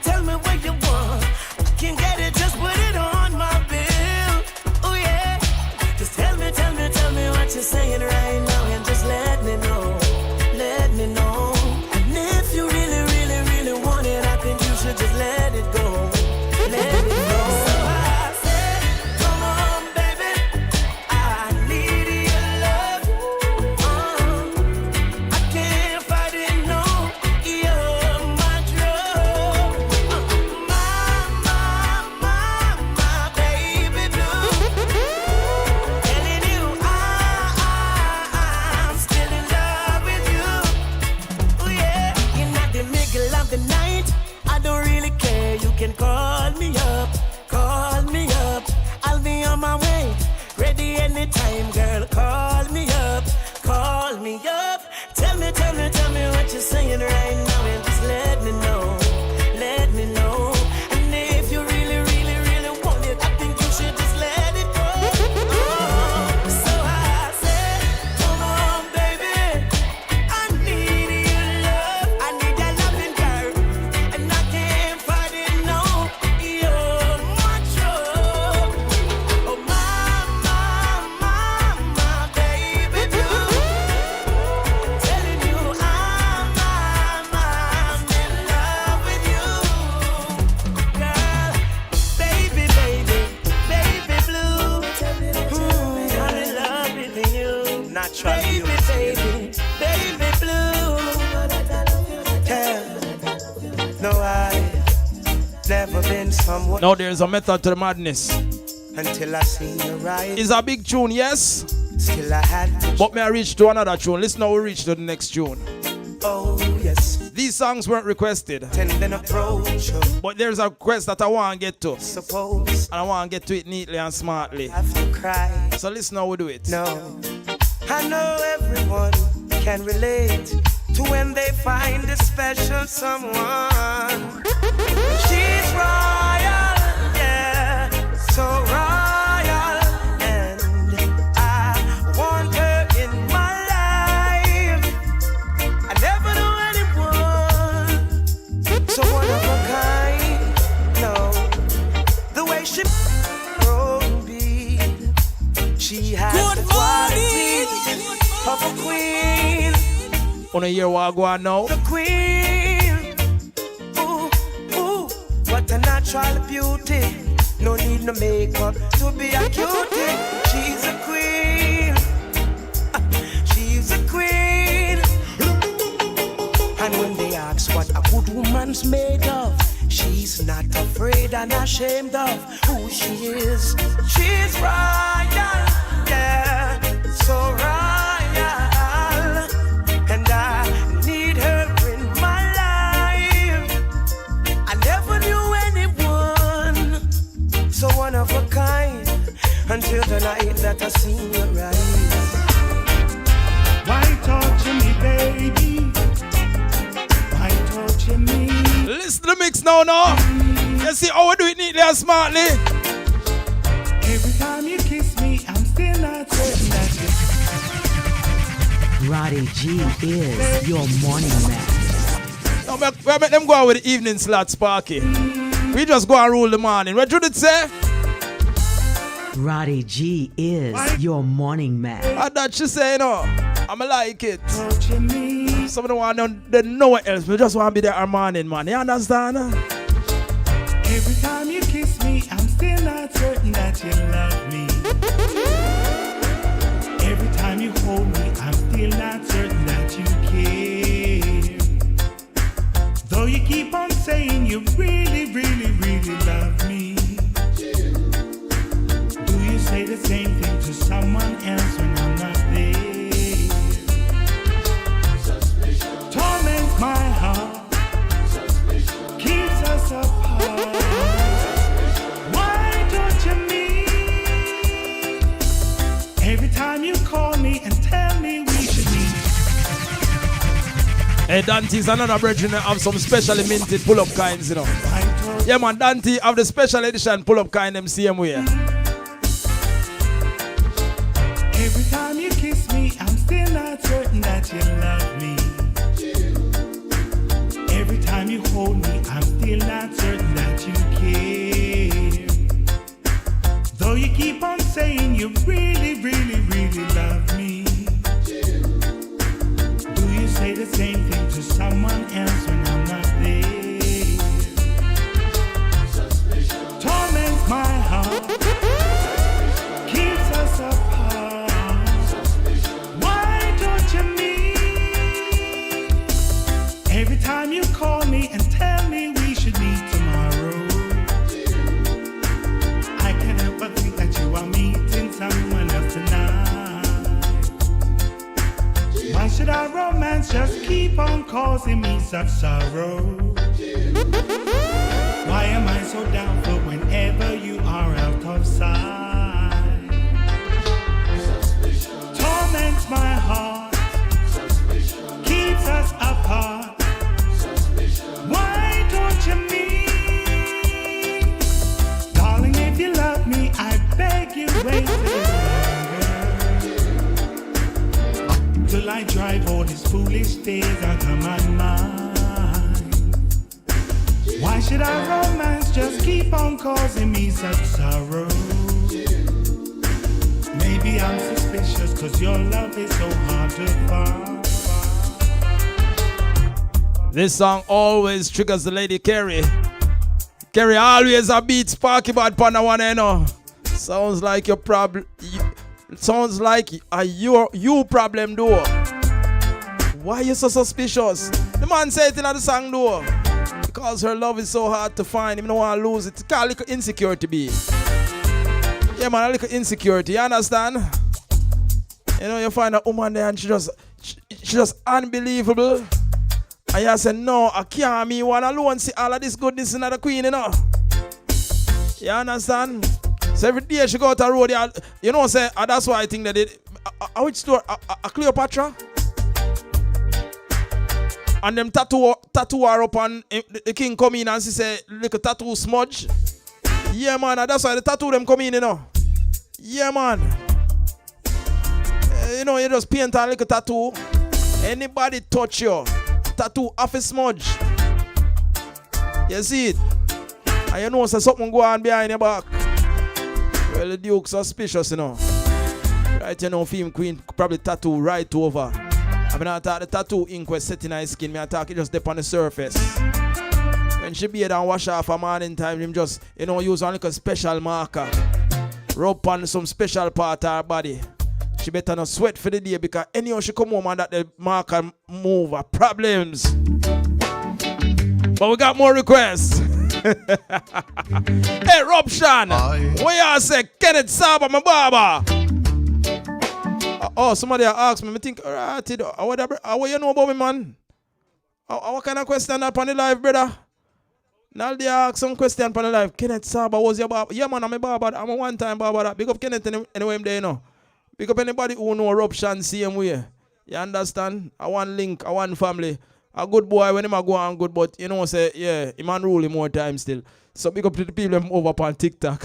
Tell me what you want. I can get it, just put it on my bill. Oh yeah. Just tell me what you're saying right now and just let me know. Let me know. And if you really, really, really want it, I think you should just let it go. Let it go. So I said, come on, baby. I need your love. I can't fight it, no. You're my drug. My baby blue. Telling you I'm still in love with you. Oh yeah, you're not the middle of the night. I don't really care. You can call me up, call me up. I'll be on my way, ready anytime, girl. Call me up, call me up. Tell me what you're saying right now and just let me know, let me know. And if you really, really, really want it, I think you should just let it go. So I said, come on, baby. I need your love. I need that loving, girl. And I can't fight it, no. You're my drug. Oh, my baby blue. Telling you I'm in love with you, girl. Baby, baby blue. I'm in love with you. Not baby, baby blue. No, I've never been someone Now there's a method to the madness. until I seen you right. It's a big tune, yes? Still I had to. But may I reach to another tune. Listen how we reach to the next tune. Oh yes, These songs weren't requested, tending approach. but there's a request that I want to get to. Suppose And I want to get to it neatly and smartly. I have to cry. So listen how we do it. No, I know everyone can relate to when they find a special someone. She's royal, yeah, so royal, and I want her in my life. I never knew anyone so one of a kind. No, the way she rolled me, she has the quality of a queen. On a year what I go on now. The queen, ooh, ooh, what a natural beauty. No need no makeup to be a cutie. She's a queen, she's a queen. And when they ask what a good woman's made of, she's not afraid and ashamed of who she is. She's royal, yeah, so royal. And I need her in my life. I never knew anyone so one of a kind until the night that I seen you rise. Why torture me, baby? Why torture me? Listen to the mix now. You see how we do it neatly and smartly. Every time you kiss me, I'm still not certain that you. Roddy G is your morning man. Now, we make them go out with the evening slot, Sparky. We just go and rule the morning. What did it say? Roddy G is your morning man. And that she say, no. I'ma like it. Torture me. Some of them want to know what else. We just want to be there our morning, man. You understand? Every time you kiss me, I'm still not certain that you love me. Every time you hold me, I'm still not certain that you care. Though you keep on saying you really, really, really love me. Do you say the same thing to someone else when I'm not there? Torments my heart, keeps us apart. Hey, Dante's another brethren that have some specially minted pull-up kinds, you know. Yeah, man, Dante have the special edition pull-up kind them same way. Every time you kiss me, I'm still not certain that you love me. Every time you hold me, I'm still not certain that you care. Though you keep on saying you really, really, really love me. Do you say the same thing to someone else when I'm not there? Torments my heart, keeps us apart. Why don't you mean? Every time you call me and tell me we should meet tomorrow, I can't help but think that you are meeting someone else tonight. Why should our romance just keep on causing me such sorrow? Why am I so doubtful whenever you are out of sight? Torments my heart, keeps us apart. Why don't you mean? Darling, if you love me, I beg you wait till I drive all these foolish days out of my mind. Why should our romance just keep on causing me such sorrow? Maybe I'm suspicious cause your love is so hard to find. This song always triggers the lady Carrie. Carrie always a beat sparky bad pon the one, you know. Sounds like your problem. Sounds like a you problem though. Why you so suspicious? The man said it in the song though. Because her love is so hard to find, him don't want to lose it. It's called a little insecurity be. Yeah man, a little insecurity, you understand? You know, you find a woman there and she just unbelievable. And you say, no, I can't me one alone see all of this goodness in the queen, you know. You understand? So every day she go out the road, you know, say, that's why I think that it, which store, a Cleopatra? And them tattoo her up and the king come in and she say, look a tattoo smudge. Yeah man, that's why the tattoo them come in, you know. Yeah man. You know, you just paint a little tattoo. Anybody touch you, tattoo off a smudge. You see it? And you know say something go on behind your back. Well, the Duke suspicious, you know. Right, you know, film queen probably tattoo right over. I mean, I thought the tattoo ink was set in her skin. I thought it just dip on the surface. When she bathe and wash off a morning time, him just, you know, use one like a special marker. Rub on some special part of her body. She better not sweat for the day because anyhow she come home and that the marker move her problems. But we got more requests. Hey, Rob Shan, what y'all say? Kenneth Saba, my barber. Oh, somebody asked me, I think, what you know about me, man? What kind of question that on the live, brother? Now they ask some question on the live. Kenneth Saba was your barber? Yeah, man, I'm a barber. I'm a one-time barber. Big up Kenneth anyway, I'm there, you know. Big up anybody who know Rob Shan same way. You understand? I want link, I want family. A good boy when him a go on good, but you know say, yeah, he man rule him more time still. So big up to the people over on TikTok.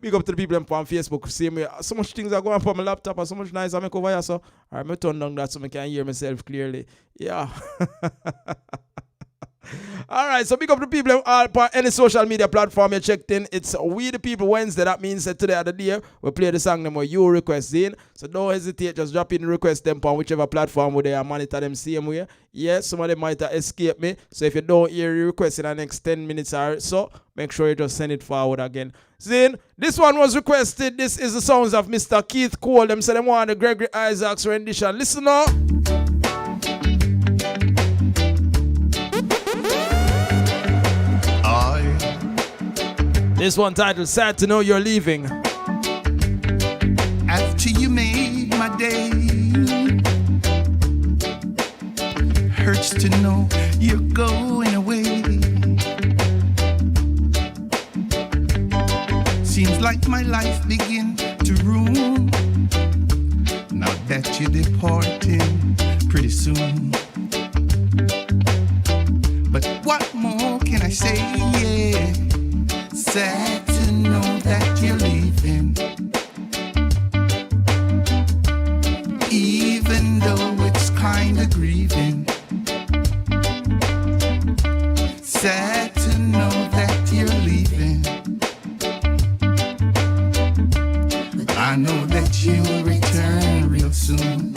Big up to the people on Facebook. Same way. So much things are going on my laptop and so much nice I make over here. So alright, I turn down that so I can hear myself clearly. Yeah. Alright, so big up to people on any social media platform you checked in. It's We the People Wednesday. That means that today at the day we play the song them where you request in. So don't hesitate, just drop in the request them on whichever platform where they are monitor them same way. Yes, some of them might escape me. So if you don't hear your request in the next 10 minutes or so, make sure you just send it forward again. Zin, this one was requested. This is the sounds of Mr. Keith Cole. Them say them want the Gregory Isaacs rendition. Listen now. This one titled Sad to Know You're Leaving. After you made my day, hurts to know you're going away. Seems like my life begin to ruin now that you're departing pretty soon. Sad to know that you're leaving, even though it's kinda grieving. Sad to know that you're leaving, but I know that you'll return real soon.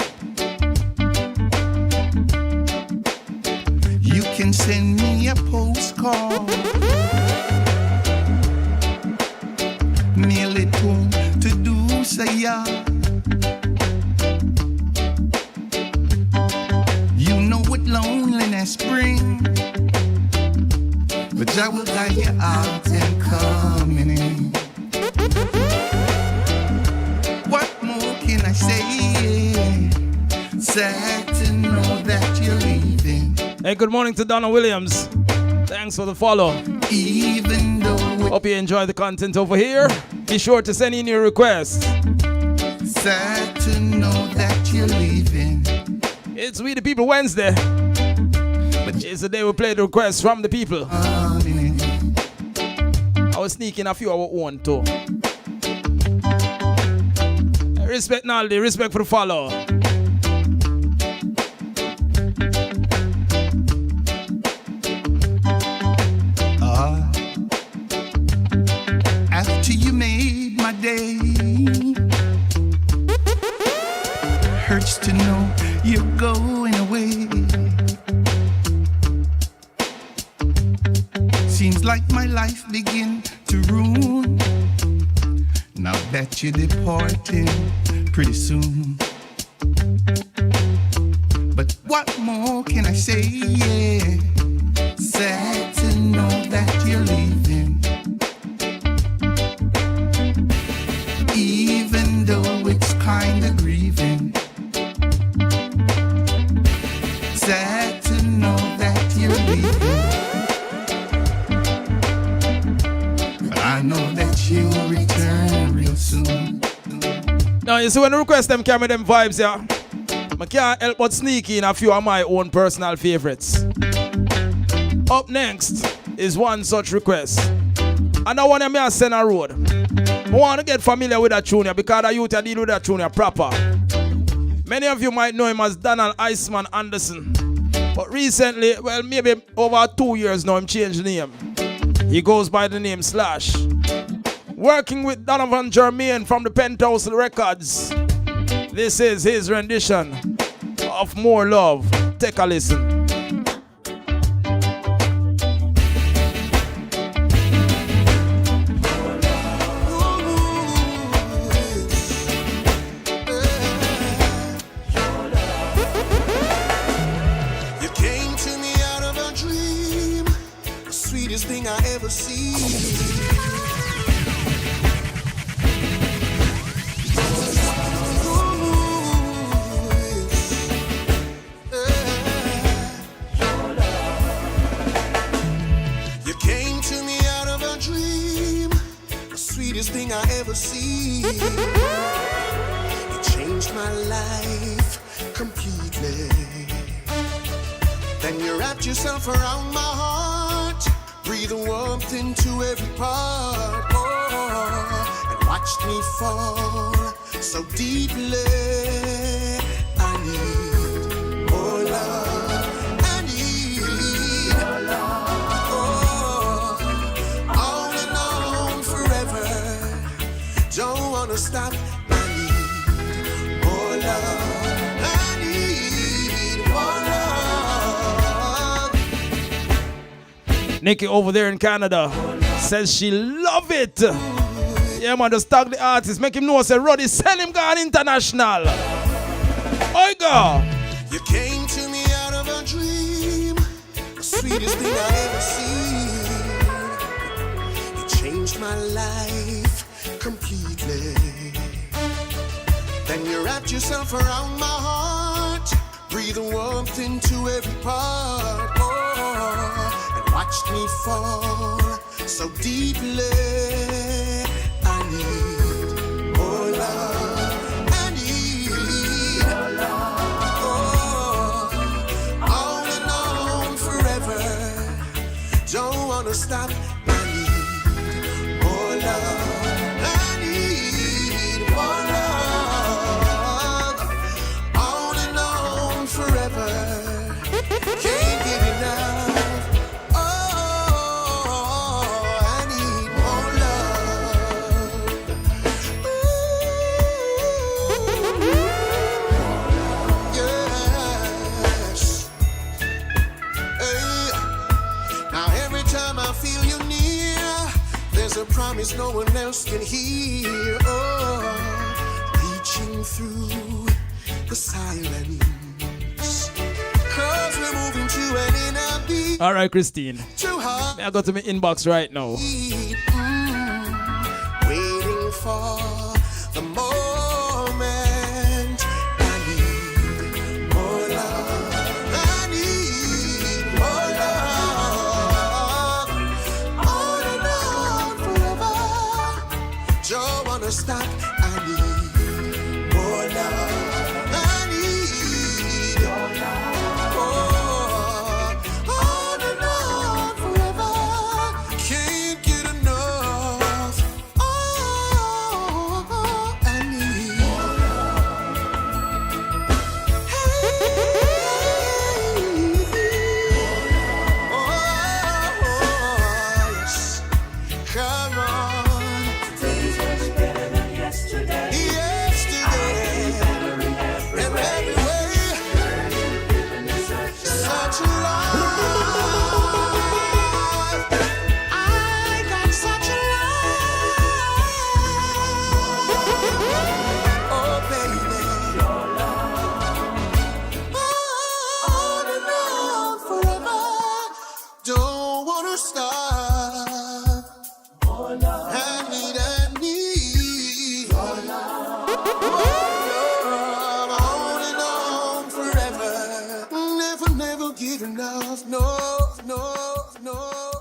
You can send me a postcard, mail it home to do say ya. You know what loneliness brings, but I will guide you out and coming in. What more can I say? Sad to know that you're leaving. Hey, good morning to Donna Williams. Thanks for the follow. Even though hope you enjoy the content over here. Be sure to send in your requests. Sad to know that you're leaving. It's We the People Wednesday. But it's the day we play the requests from the people. I was sneaking a few of our own too. Respect Naldi, respect for the follow. After you made my day, hurts to know you're going away. Seems like my life begin to ruin now that you're departing pretty soon. But what more can I say? Yeah. Sad to know that you're leaving, even though it's kinda grieving. Sad to know that you're leaving, but I know that you'll return real soon. Now you see when the request them carry them vibes, yeah. I can't help but sneak in a few of my own personal favorites. Up next is one such request. And I want to me send a road. I want to get familiar with that tune because I used to deal with that tune proper. Many of you might know him as Donald Iceman Anderson. But recently, well, maybe over 2 years now, him changed the name. He goes by the name Slash. Working with Donovan Jermaine from the Penthouse Records. This is his rendition of More Love. Take a listen. You came to me out of a dream, the sweetest thing I ever seen. Thing I ever see. It changed my life completely. Then you wrapped yourself around my heart, breathe warmth into every part, and watched me fall so deeply. I need more love. I need more love. All alone forever. Don't wanna stop. I need more love. I need more love. Nikki over there in Canada says she love it. Yeah, man, just tag the artist. Make him know, say, Roddy, sell him gone international. Oiga! You came to me out of a dream, the sweetest thing I ever seen. It changed my life completely. Then you wrapped yourself around my heart, breathe warmth into every part, and watched me fall so deeply. I need more love. I need more love. All alone forever. Don't wanna stop. I need Can't get enough. Oh, I need more love. Yes. Hey. Now every time I feel you near, there's a promise no one else can hear. Oh, reaching through the silence. Cause we're moving to an inner beat. All right, Christine. Too hard. I got to my inbox right now. Waiting for the moment. I need more love. I need more love. On and on forever. Don't wanna stop. I need more love. I need your love. Oh, on and on forever. Can't get enough. Oh, I need more love. Hey, oh, yes. Come on. Today's much better than yesterday. Yesterday, in every way, such a life. I got such a life. Oh, baby. On and on forever. Don't wanna stop. I need your love. On and on forever. Never get enough. No.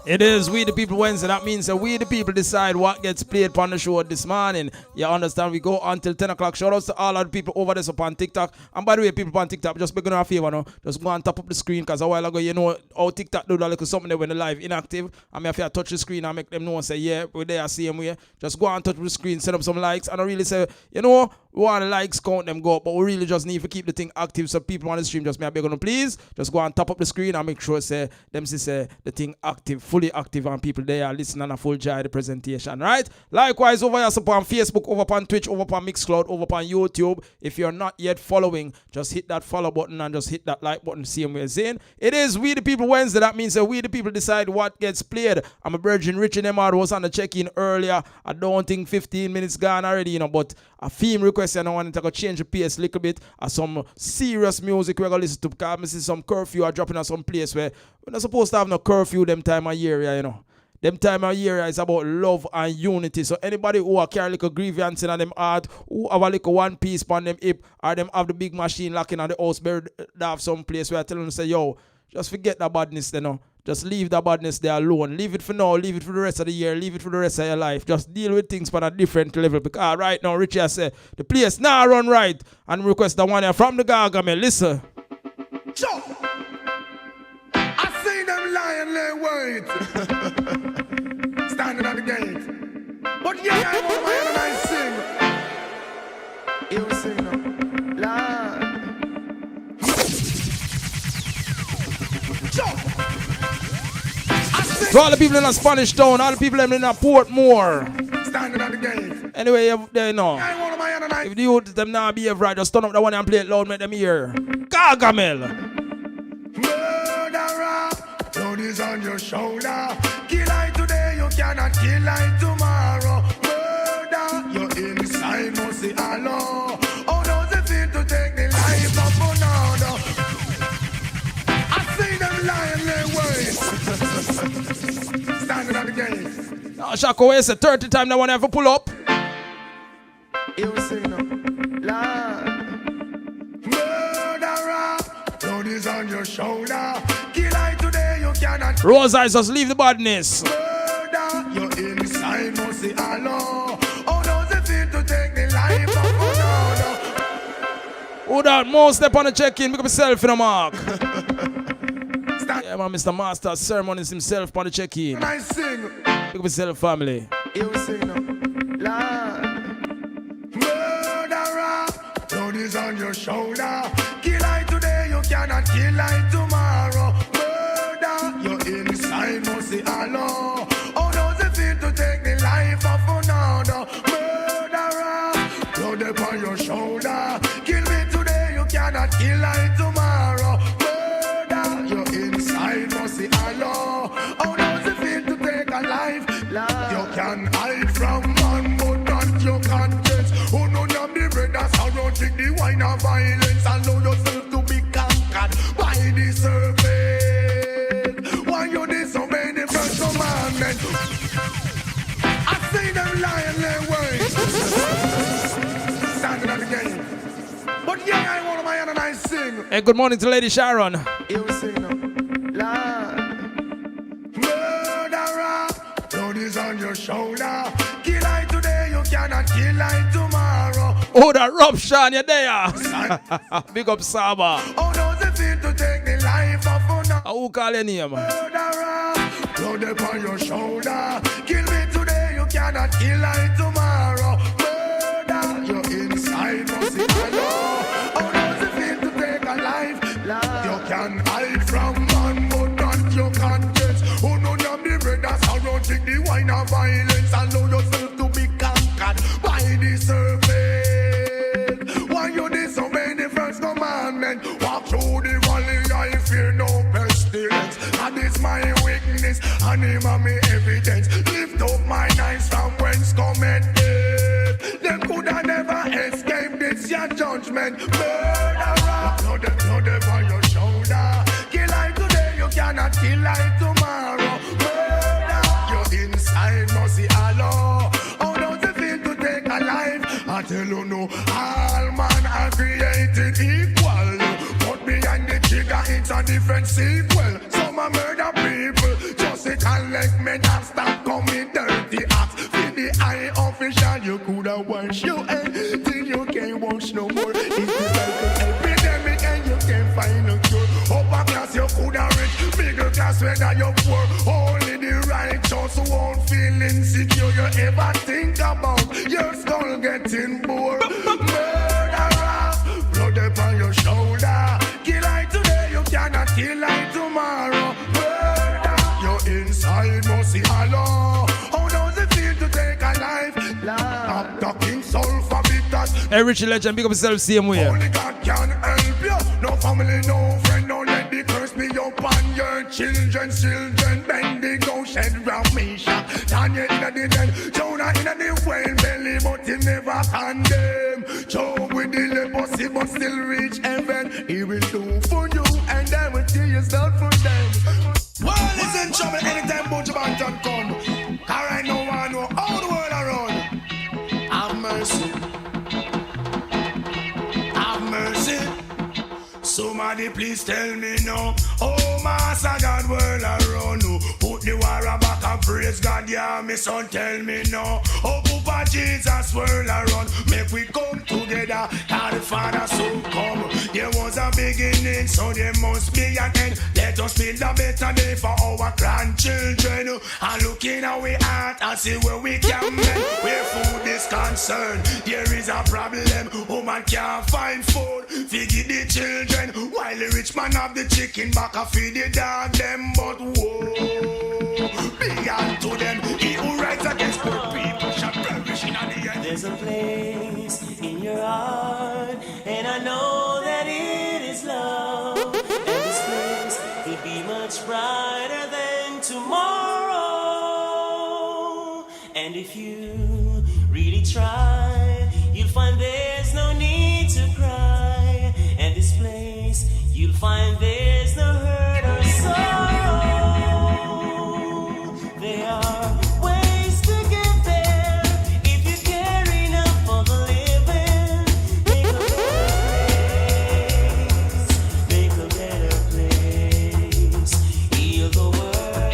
It is We the People Wednesday. That means that we the people decide what gets played on the show this morning. You understand? We go until 10 o'clock. Shout outs to all of the people over there upon TikTok. And by the way, people on TikTok, just begging a favor now. Just go and top up the screen, because a while ago, you know, how TikTok do that little something there when they're live inactive. I mean, if you touch the screen and make them know and say, yeah, we're there, same way. Just go and touch the screen, set up some likes. And I really say, you know, we want the likes count them go up, but we really just need to keep the thing active. So people on the stream, just me beg on them, please. Just go and top up the screen and make sure say them say the thing active, fully active, and people there listening and a full joy the presentation, right? Likewise, over here upon Facebook, over upon Twitch, over upon Mixcloud, over upon YouTube. If you're not yet following, just hit that follow button and just hit that like button, same way as in. It is We the People Wednesday. That means that we the people decide what gets played. I'm a Virgin Rich and MR was on the check-in earlier. I don't think 15 minutes gone already, you know, but a theme request and I want to change the pace a little bit. Some serious music we're going to listen to, because I see some curfew are dropping on some place where we're not supposed to have no curfew them time of year, you know. Them time of year is about love and unity. So anybody who carry a little grievance in them heart, who have a little one piece on them hip, or them have the big machine locking on the house, they have some place where I tell them, say, yo, just forget that badness, you know. Just leave the badness there alone. Leave it for now. Leave it for the rest of the year. Leave it for the rest of your life. Just deal with things on a different level. Because right now, Richie has said, the place now run right. And request the one here from the Gargamel. Listen. Joe, I see them lying there wait. Standing at the gate. But yeah, I want my head and I sing. You sing now. Lord. Joe. To all the people in a Spanish town, all the people in a Portmore. Standing at the gate. Anyway, you know. I want my head and I If the youth them now behave right, just turn up the one and play it loud, make them hear. Gargamel. Murderer, blood is on your shoulder. Kill I today, you cannot kill I tomorrow. Murder, your inside must say hello. How does it feel to take the life of another? I see them lying their ways. Standing at the gate. Now, Shako, it's a 30 time that one ever pull up. You sing now. Lord. Murderer, blood is on your shoulder. Kill I today, you cannot. Rose eyes, just leave the badness. Murder, your inside must say hello. How does it feel to take the life of another? Who that most step on the check-in, make up yourself in the mark. Yeah, man, Mr. Master Sermon is himself on the check-in. I sing. Make up yourself, family. You sing now. Lord. Murderer, blood is on your shoulder. Kill I today, you cannot kill I tomorrow. mercy, Allah. How does it feel to take the life of another murderer? Blood upon your shoulder. Kill me today, you cannot kill I tomorrow. Murder, your inside mercy, Allah. How does it feel to take a life? You can hide from man, but not your conscience. Oh no, no, the brothers around take the wine of violence. Allow yourself to be conquered by the serpent. Why you disobey the first commandment? I see them lying their ways. Standing at the game. But yeah, I want my hand and I sing. Hey, good morning to Lady Sharon. Here we sing now. Lord. Murderer, blood is on your shoulder. Kill I today, you cannot kill I tomorrow. Oh, that eruption, you're there. Big up Saba. How does it feel to take the life of another? Who call your name? Murderer, blood upon your shoulder. Kill me today, you cannot kill I tomorrow. Murder, your inside must be alone. How does it feel to take a life? You can hide from man, but not your conscience. Oh no, no, the brothers around take the wine of violence. Allow yourself to be conquered by the serpent. Why you disobey the first commandment? Walk through the valley, I fear no pestilence. And it's my weakness, and him and me evidence. Lift up my eyes from whence cometh death. Them coulda never escape this your judgment. Murderer, blood upon your shoulder. Kill I today, you cannot kill I tomorrow. Murder, your inside must see Allah. How does it feel to take a life? I tell you no, all man are created equal. But behind the trigger, it's a different sequel. Some are murder people, just to collect men and stop coming dirty acts. For the high official, you coulda wash your head till you can't wash no more. It's like an epidemic and you can't find a cure. Upper class, you coulda rich. Middle class, whether you're poor. Only the righteous who won't feel insecure. You ever think about your skull getting bored? Murderer, blood upon your shoulder. Kill I today, you cannot kill I tomorrow. Murder, your inside must see Allah. How does it feel to take a life? After King Sulfur bitters. Hey, Richie Legend, big up yourself, same way. Only God can help you. No family, no friend, no let the curse be upon your children. Bend the ghost shed round Misha. Daniel in the den, Jonah in the whale belly, but he never condemn. Job with the leprosy, but still reach heaven. He will do for you, and I will tell you start for them. Well, listen, trouble anytime Butch Banton come. Cause right now I know all the world around. Have mercy. Have mercy. Somebody please tell me no. Oh, Master God, world around no. Put the war back and praise God, yeah, me son, tell me no. Oh, Papa Jesus, world around. Make we come together, cause the Father soon come. There was a beginning, so there must be an end. Let us build a better day for our grandchildren. And look in our heart and see where we can make. Where food is concerned, there is a problem. Woman can't find food, feed the children. While the rich man have the chicken back, I feed the dog them. But whoa, be unto them. He who rides against poor people shall perish in the end. There's a place in your heart, and I know that it is love. And this place could be much brighter than tomorrow. And if you really try, you'll find there's no need to cry. And this place, you'll find there's no hurt or sorrow. There are ways to get there if you care enough for the living. Make a better place, heal the world.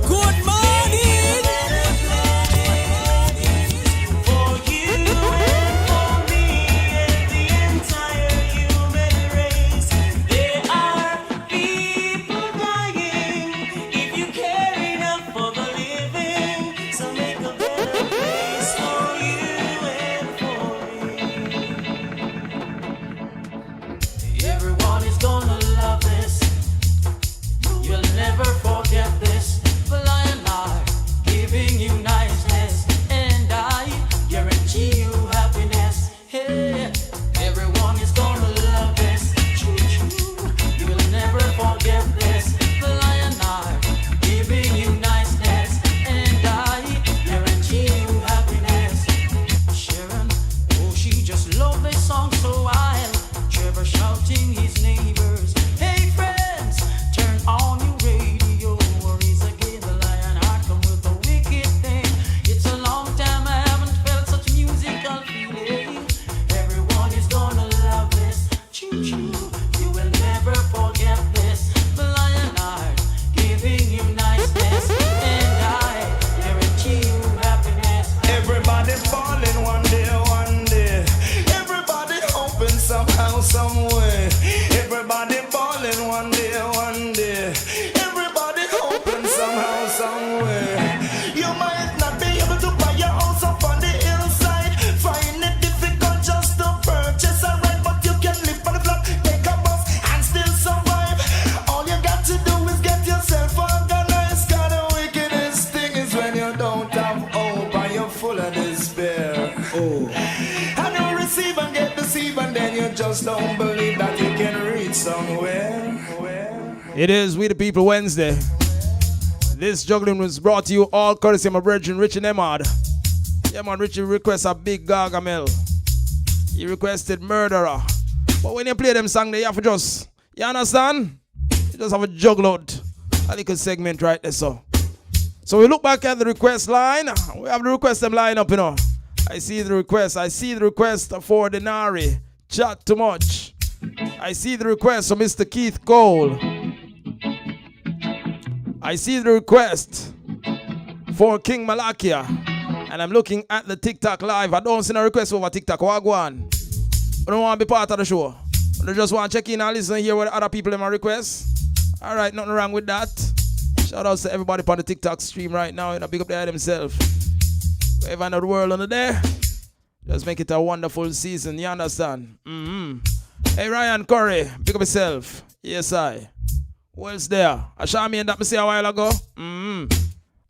Good morning! For you and for me and the entire human race. There darling, one day, everybody hoping somehow, somewhere, you might not be able to buy your house up on the hillside. Find it difficult just to purchase a rent, but you can live on the block, take a bus, and still survive. All you got to do is get yourself organized. Cause the wickedest thing is when you don't have hope and you're full of despair. Oh. And you receive and get deceived, and then you just don't believe that you can reach somewhere. It is We the People Wednesday. This juggling was brought to you all courtesy of my brethren Richie Nemad. Yeah man, Richie requests a big Gargamel. He requested Murderer. But when you play them song, they have to just, you understand? You just have a juggle out a little segment right there, so we look back at the request line. We have the request them line up, you know. I see the request for Denari. Chat too much. I see the request from Mr. Keith Cole. I see the request for King Malakia. And I'm looking at the TikTok live. I don't see no request over TikTok. Wagwan. I don't want to be part of the show. I just want to check in and listen and hear what other people in my request. Alright, nothing wrong with that. Shout out to everybody on the TikTok stream right now. You know, big up there themselves. Wherever in the world under there. Just make it a wonderful season. You understand? Hey, Ryan Curry. Big up yourself. Yes, I. Who else there? I saw me and that me say a while ago.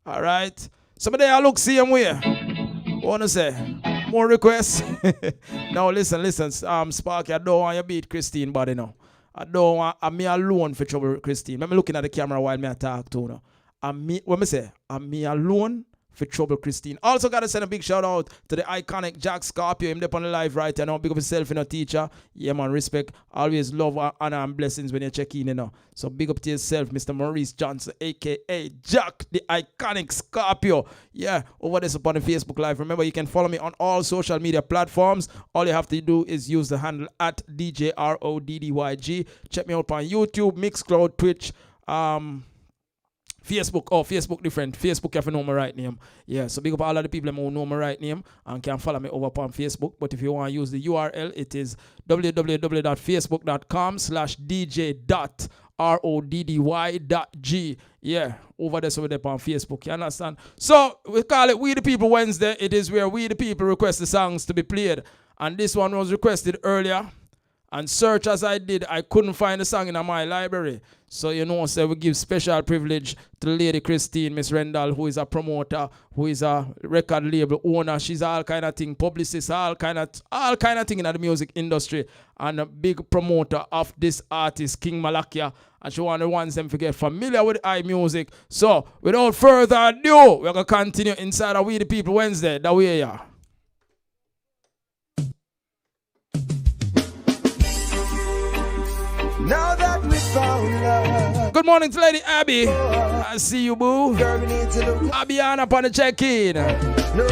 Alright. Somebody I look same way. What wanna say? More requests? No, listen. Sparky, I don't want you beat Christine body now. I don't want me alone for trouble with Christine. I'm looking at the camera while me talk to her. I'm me alone for trouble Christine. Also gotta send a big shout out to the iconic Jack Scorpio. Him up on the live right now. Big up yourself, you know, teacher. Yeah man, respect. Always love, honor and blessings when you check in, you know. So big up to yourself, Mr. Maurice Johnson, aka Jack, the iconic Scorpio. Yeah, over there upon the Facebook live. Remember, you can follow me on all social media platforms. All you have to do is use the handle at DJRODDYG. Check me out on YouTube, Mixcloud, Twitch, Facebook. Oh, Facebook different. Facebook, you have to know my right name. Yeah, so big up all of the people who know my right name and can follow me over on Facebook. But if you want to use the URL, it is www.facebook.com/dj.roddy.g. Yeah, over there, so there on Facebook. You understand? So we call it We the People Wednesday. It is where we the people request the songs to be played. And this one was requested earlier. And search as I did, I couldn't find the song in my library. So, you know, so we give special privilege to the lady Christine, Miss Rendell, who is a promoter, who is a record label owner. She's all kind of thing, publicist, all kind of thing in the music industry. And a big promoter of this artist, King Malakia. And she wants them to get familiar with iMusic. So, without further ado, we're going to continue inside of We the People Wednesday. That way, yeah. Now that we found love. Good morning to Lady Abby. I see you, boo. Abby on up on the check-in. No,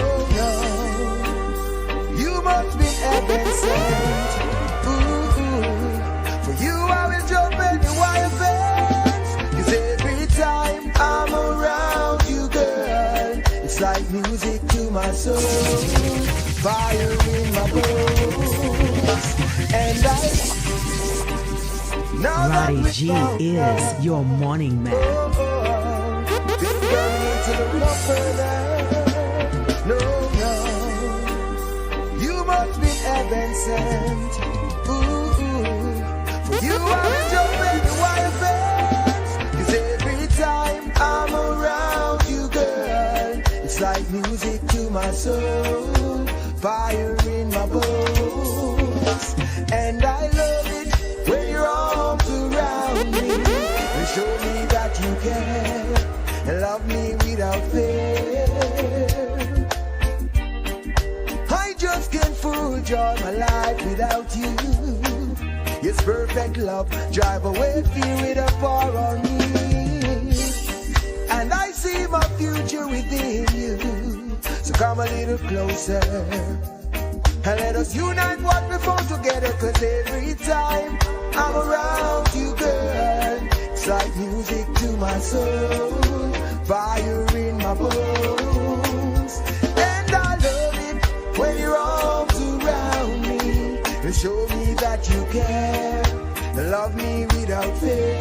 you must be heaven sent. For you I will jump anywhere fence. 'Cause every time I'm around you, girl, it's like music to my soul. Fire in my bones. And Roddy G is your morning man. No, you must be heaven sent. For you I'm jumping the wild fence. 'Cause every time I'm around you, girl, it's like music to my soul. Fire in my bones. And I love it when your arms around me and show me that you care and love me without fear. I just can't enjoy my life without you. Yes, perfect love drive away fear with a far on me. And I see my future within you. So come a little closer and let us unite what we found together. 'Cause every time I'm around you, girl, it's like music to my soul, fire in my bones. And I love it when your arms around me and show me that you care, love me without fear.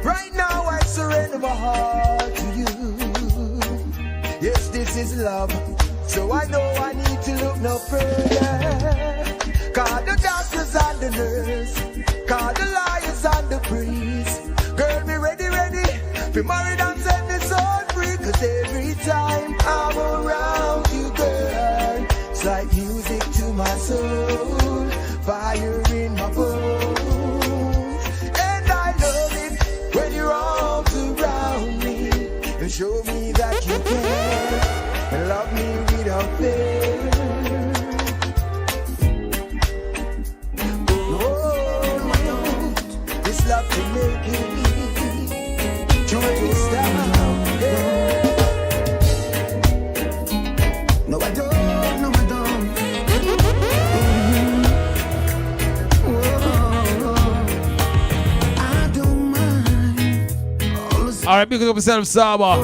Right now I surrender my heart to you. Yes, this is love, so I know I need to look no further. Call the doctors and the nurse, call the lawyers and the priest. Girl, me ready, be married and set me soul free. Cause every time I'm around you, girl, it's like music to my soul, fire in my bones. And I love it when your arms around me and show me that you care and love me without fear. Oh, this love to make it to waste time. Yeah. No, I don't. All right, pick up yourself, Saba.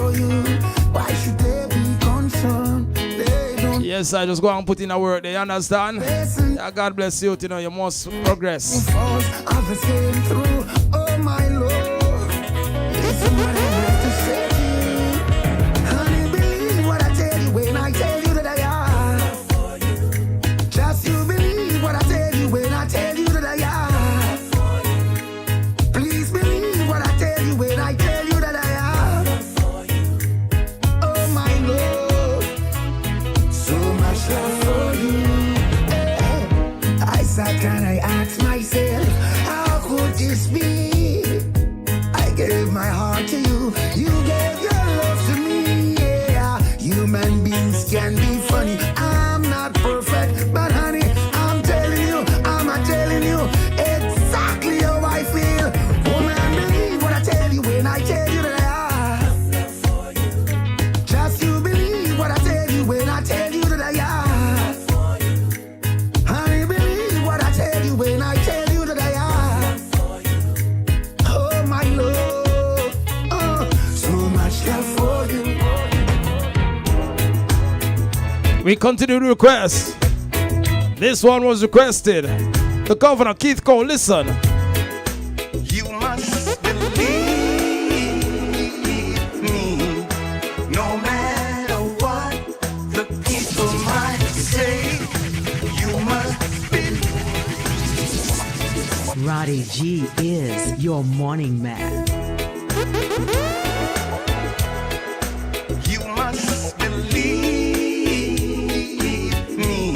Why should they be concerned? They don't Yes, I just go and put in a word. They understand? Yeah, God bless you. You know, you must progress. falls, others came through. Oh my Lord, listen what I have to say to you. Honey, believe what I tell you when I tell you that I am. Just you believe what I tell you when I tell you that I am. Please believe what I tell you when I tell you that I am. Oh my Lord, so much love for you. I sat and I asked myself, how could this be? I gave my heart to you, you gave your love to me. Yeah, human beings can be funny. I'm not perfect, but honey, I'm telling you exactly how I feel. Woman, believe what I tell you when I tell you that I am. Just you believe what I tell you when I tell you that I am. Honey, believe what I tell you when I tell you that I am. Oh my Lord, so much love for you. We continue to request. This one was requested. The Governor, Keith Cole, listen. You must believe me, no matter what the people might say. You must believe. Roddy G is your morning man. You must believe me,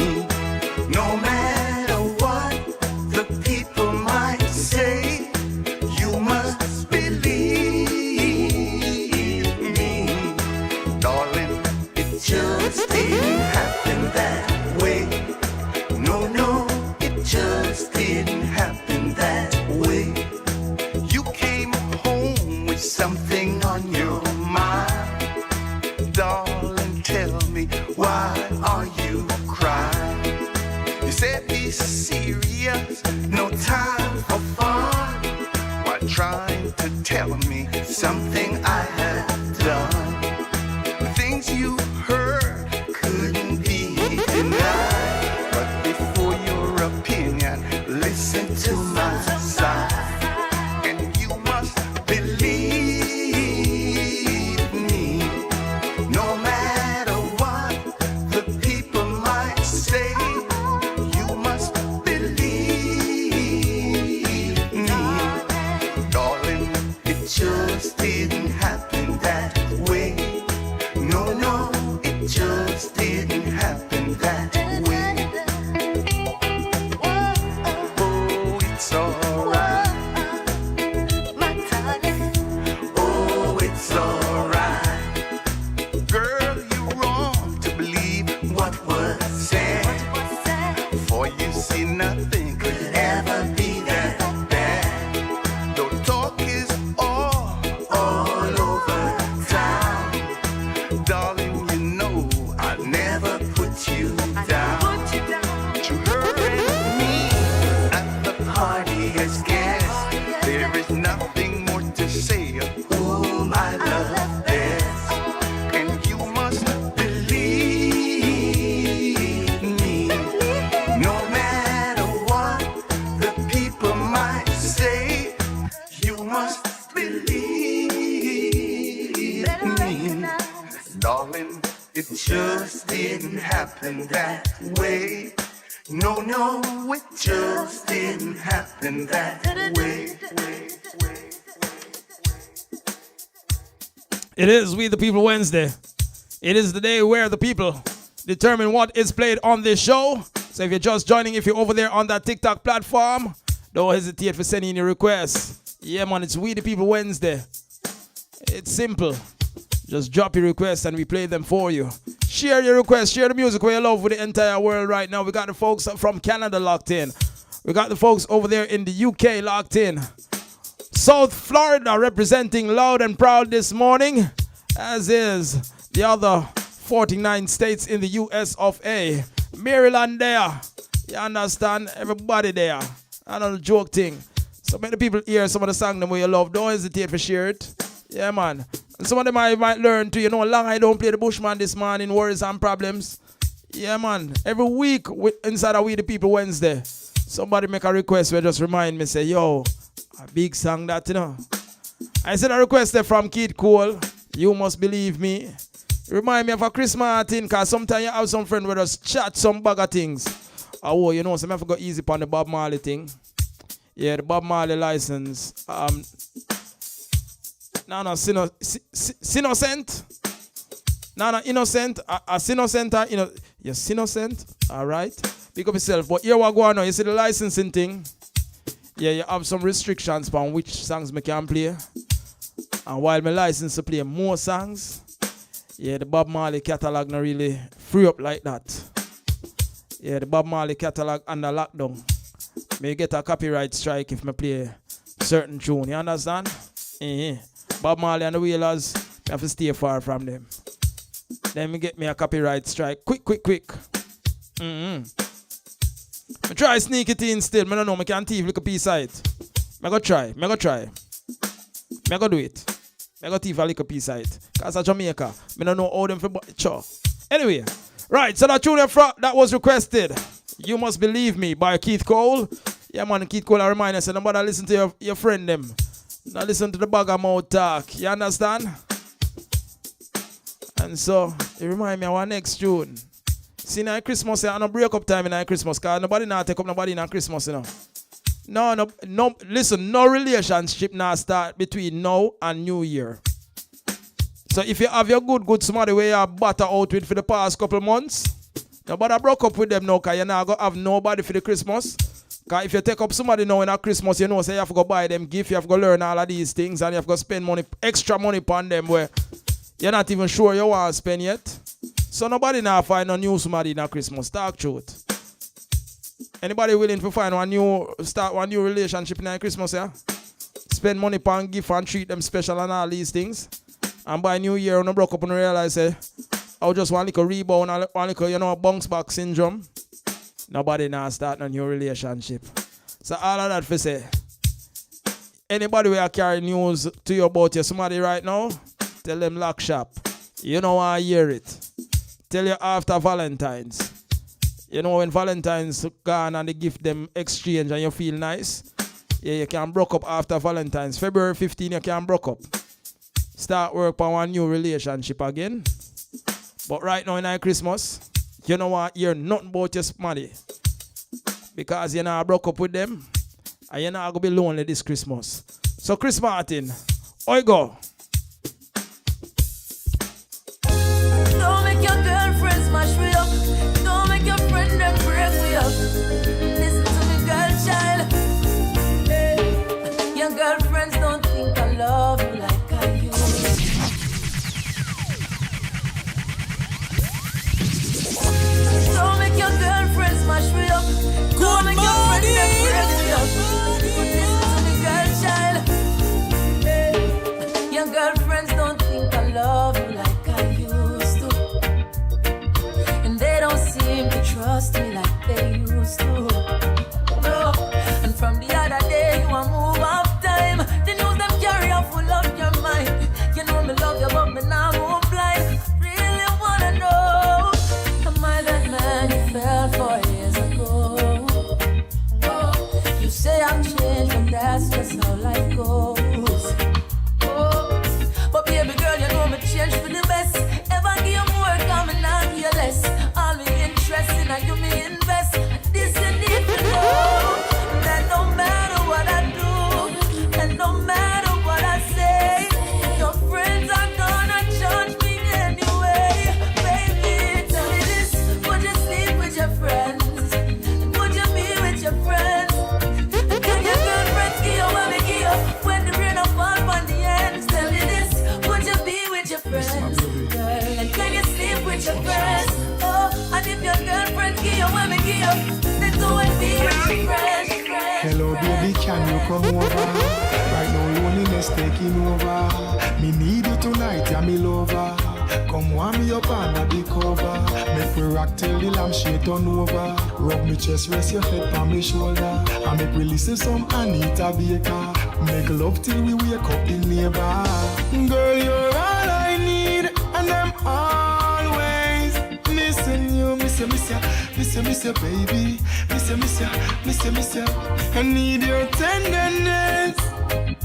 no matter what the people might say. You must believe me, darling. It just didn't happen that way. No, it just didn't happen that way. You came home with something on your mind, darling. Tell me, why are you crying? You said be serious, no time for fun, while trying to tell me something I have done. The things you heard couldn't be denied, but before your opinion, listen to my side. And you must believe me, no matter what the people might say. You must believe me, darling. It just didn't happen that way. No, it just didn't happen that way. Oh, it's alright. just didn't happen that way. No, no, it just didn't happen that way. It is We the People Wednesday. It is the day where the people determine what is played on this show. So if you're just joining, if you're over there on that TikTok platform, don't hesitate for sending your requests. Yeah, man, it's We the People Wednesday. It's simple. Just drop your requests and we play them for you. Share your requests, share the music where you love with the entire world right now. We got the folks from Canada locked in. We got the folks over there in the UK locked in. South Florida representing loud and proud this morning, as is the other 49 states in the US of A. Maryland there. You understand? Everybody there. I know the joke thing. So many people hear some of the songs them where you love. Don't hesitate to share it. Yeah, man. And some of them I might learn to, long I don't play the Bushman this morning, worries and problems. Yeah, man. Every week inside of We the People Wednesday, somebody make a request where just remind me, say, yo, a big song that, I said a request there from Kid Cole, You Must Believe Me. Remind me of a Chris Martin, because sometimes you have some friend where just chat some bag of things. Oh, so I have to go easy upon the Bob Marley thing. Yeah, the Bob Marley license. No, Innocent. No, Innocent. Innocent. Yes, Innocent. All right. Pick up yourself. But here we go now. You see the licensing thing. Yeah, you have some restrictions on which songs I can play. And while my license to play more songs, yeah, the Bob Marley catalog not really free up like that. Yeah, the Bob Marley catalog under lockdown. May get a copyright strike if I play certain tune. You understand? Bob Marley and the Wailers, I have to stay far from them. Then me get me a copyright strike. Quick. I try sneak it in still. I don't know, I can't thief like a piece of it. I go try. I go do it. I go thief a little piece of it. Because of Jamaica. I don't know how them for sure. Anyway. Right, so that tune that was requested. You Must Believe Me by Keith Cole. Yeah, man, Keith Cole, I remind us, nobody listen to your friend them. Now listen to the bag of mouth talk. You understand? And so, it remind me of our next tune. See, now Christmas, I don't break up time in Christmas, because nobody now take up nobody in Christmas, No, listen, no relationship now start between now and New Year. So if you have your good somebody where you butter out with for the past couple months, nobody broke up with them now, because you're not going to have nobody for the Christmas. Because if you take up somebody now in a Christmas, say you have to go buy them gift, you have to go learn all of these things, and you have to go spend extra money upon them where you're not even sure you want to spend yet. So nobody now find a new somebody in a Christmas. Talk truth. Anybody willing to start one new relationship in a Christmas, yeah? Spend money upon gift and treat them special and all these things. And by New Year, when I broke up and realize, I just want a rebound, one little, bounce back syndrome. Nobody now start a new relationship. So all of that for say, anybody who carry news to you about your somebody right now, tell them lock shop. You know I hear it. Tell you after Valentine's. You know when Valentine's gone and they give them exchange and you feel nice. Yeah, you can broke up after Valentine's. February 15 you can broke up. Start work on one new relationship again. But right now in Christmas, you know what? You're nothing about your money. Because you're not broke up with them. And you're not going to be lonely this Christmas. So Chris Martin, oi go. Don't make your girlfriend smash me up. Don't make your friend them break me up. Listen to me, girl child. Hey. Your girlfriends don't think I love you like I used. Don't make your girlfriend smash me up. Don't make your friend them break me up. Listen to me, girl child. Hey. Your girlfriends don't think I love you like I used to. And they don't seem to trust me like they used to. No. And from the other day, you a move off time. The news them carry on full of your mind. You know me love you, but me now move blind. Really wanna know, am I that man you fell 4 years ago? Oh, you say I'm changed, but that's just how life goes. Oh, but baby girl, you know me change for the best. Ever give more coming baby, can you come over? Right now loneliness taking over. Me need you tonight, yeah, me lover. Come warm me up under the cover. Make we rock till the lampshade turn over. Rub me chest, rest your head on me shoulder. And make we listen some Anita Baker. Make love till we wake up in neighbor. Girl, you're all I need, and I'm always missing you. Miss you, baby. Miss you. I need your tenderness.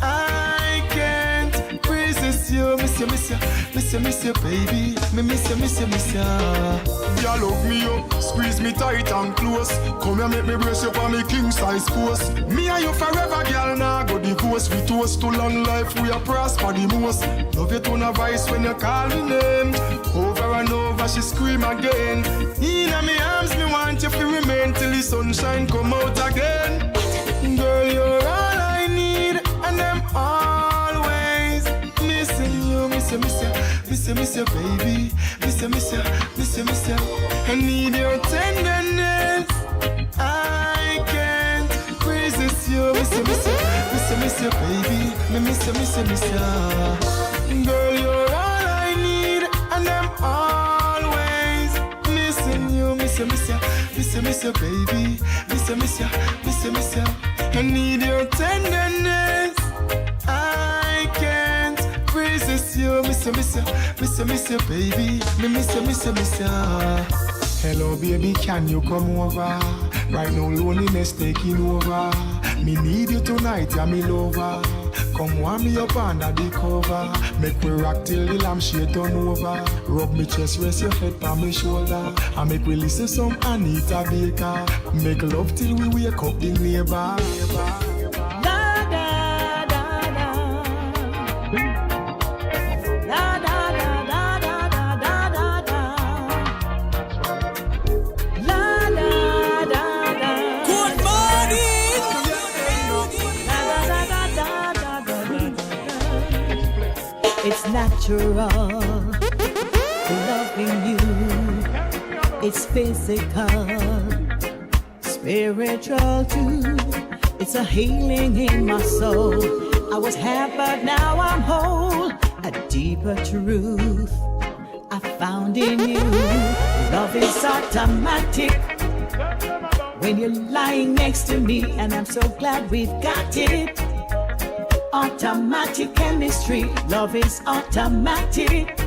I can't resist you. Miss you, baby. Me miss you. Y'all love me up, squeeze me tight and close. Come here, make me brace you for me king size post. Me and you forever, girl, now go divorce. We toast to long life, we are prosper the most. Love you to no voice when you call me name. Over and over, she scream again. In my arms, me want you to remain till the sunshine come out again. Girl, you're all I need, and I'm always missing you. Miss you, baby. Miss you. I need your tenderness. I can't resist you. Miss you, baby. Miss you. Girl, you're all I need, and I'm always missing you. Miss you, baby. Miss you. I need your tenderness. I can't resist you. Miss you, baby. Miss you. Hello baby, can you come over? Right now loneliness taking over. Me need you tonight, yeah, me lover. Come warm me up under the cover. Make we rock till the lampshade turn over. Rub me chest, rest your head on my shoulder. And make we listen some Anita Baker. Make love till we wake up in neighbor. It's natural, loving you. It's physical, spiritual too. It's a healing in my soul. I was half, but now I'm whole. A deeper truth I found in you. Love is automatic when you're lying next to me, and I'm so glad we've got it. Automatic chemistry, love is automatic.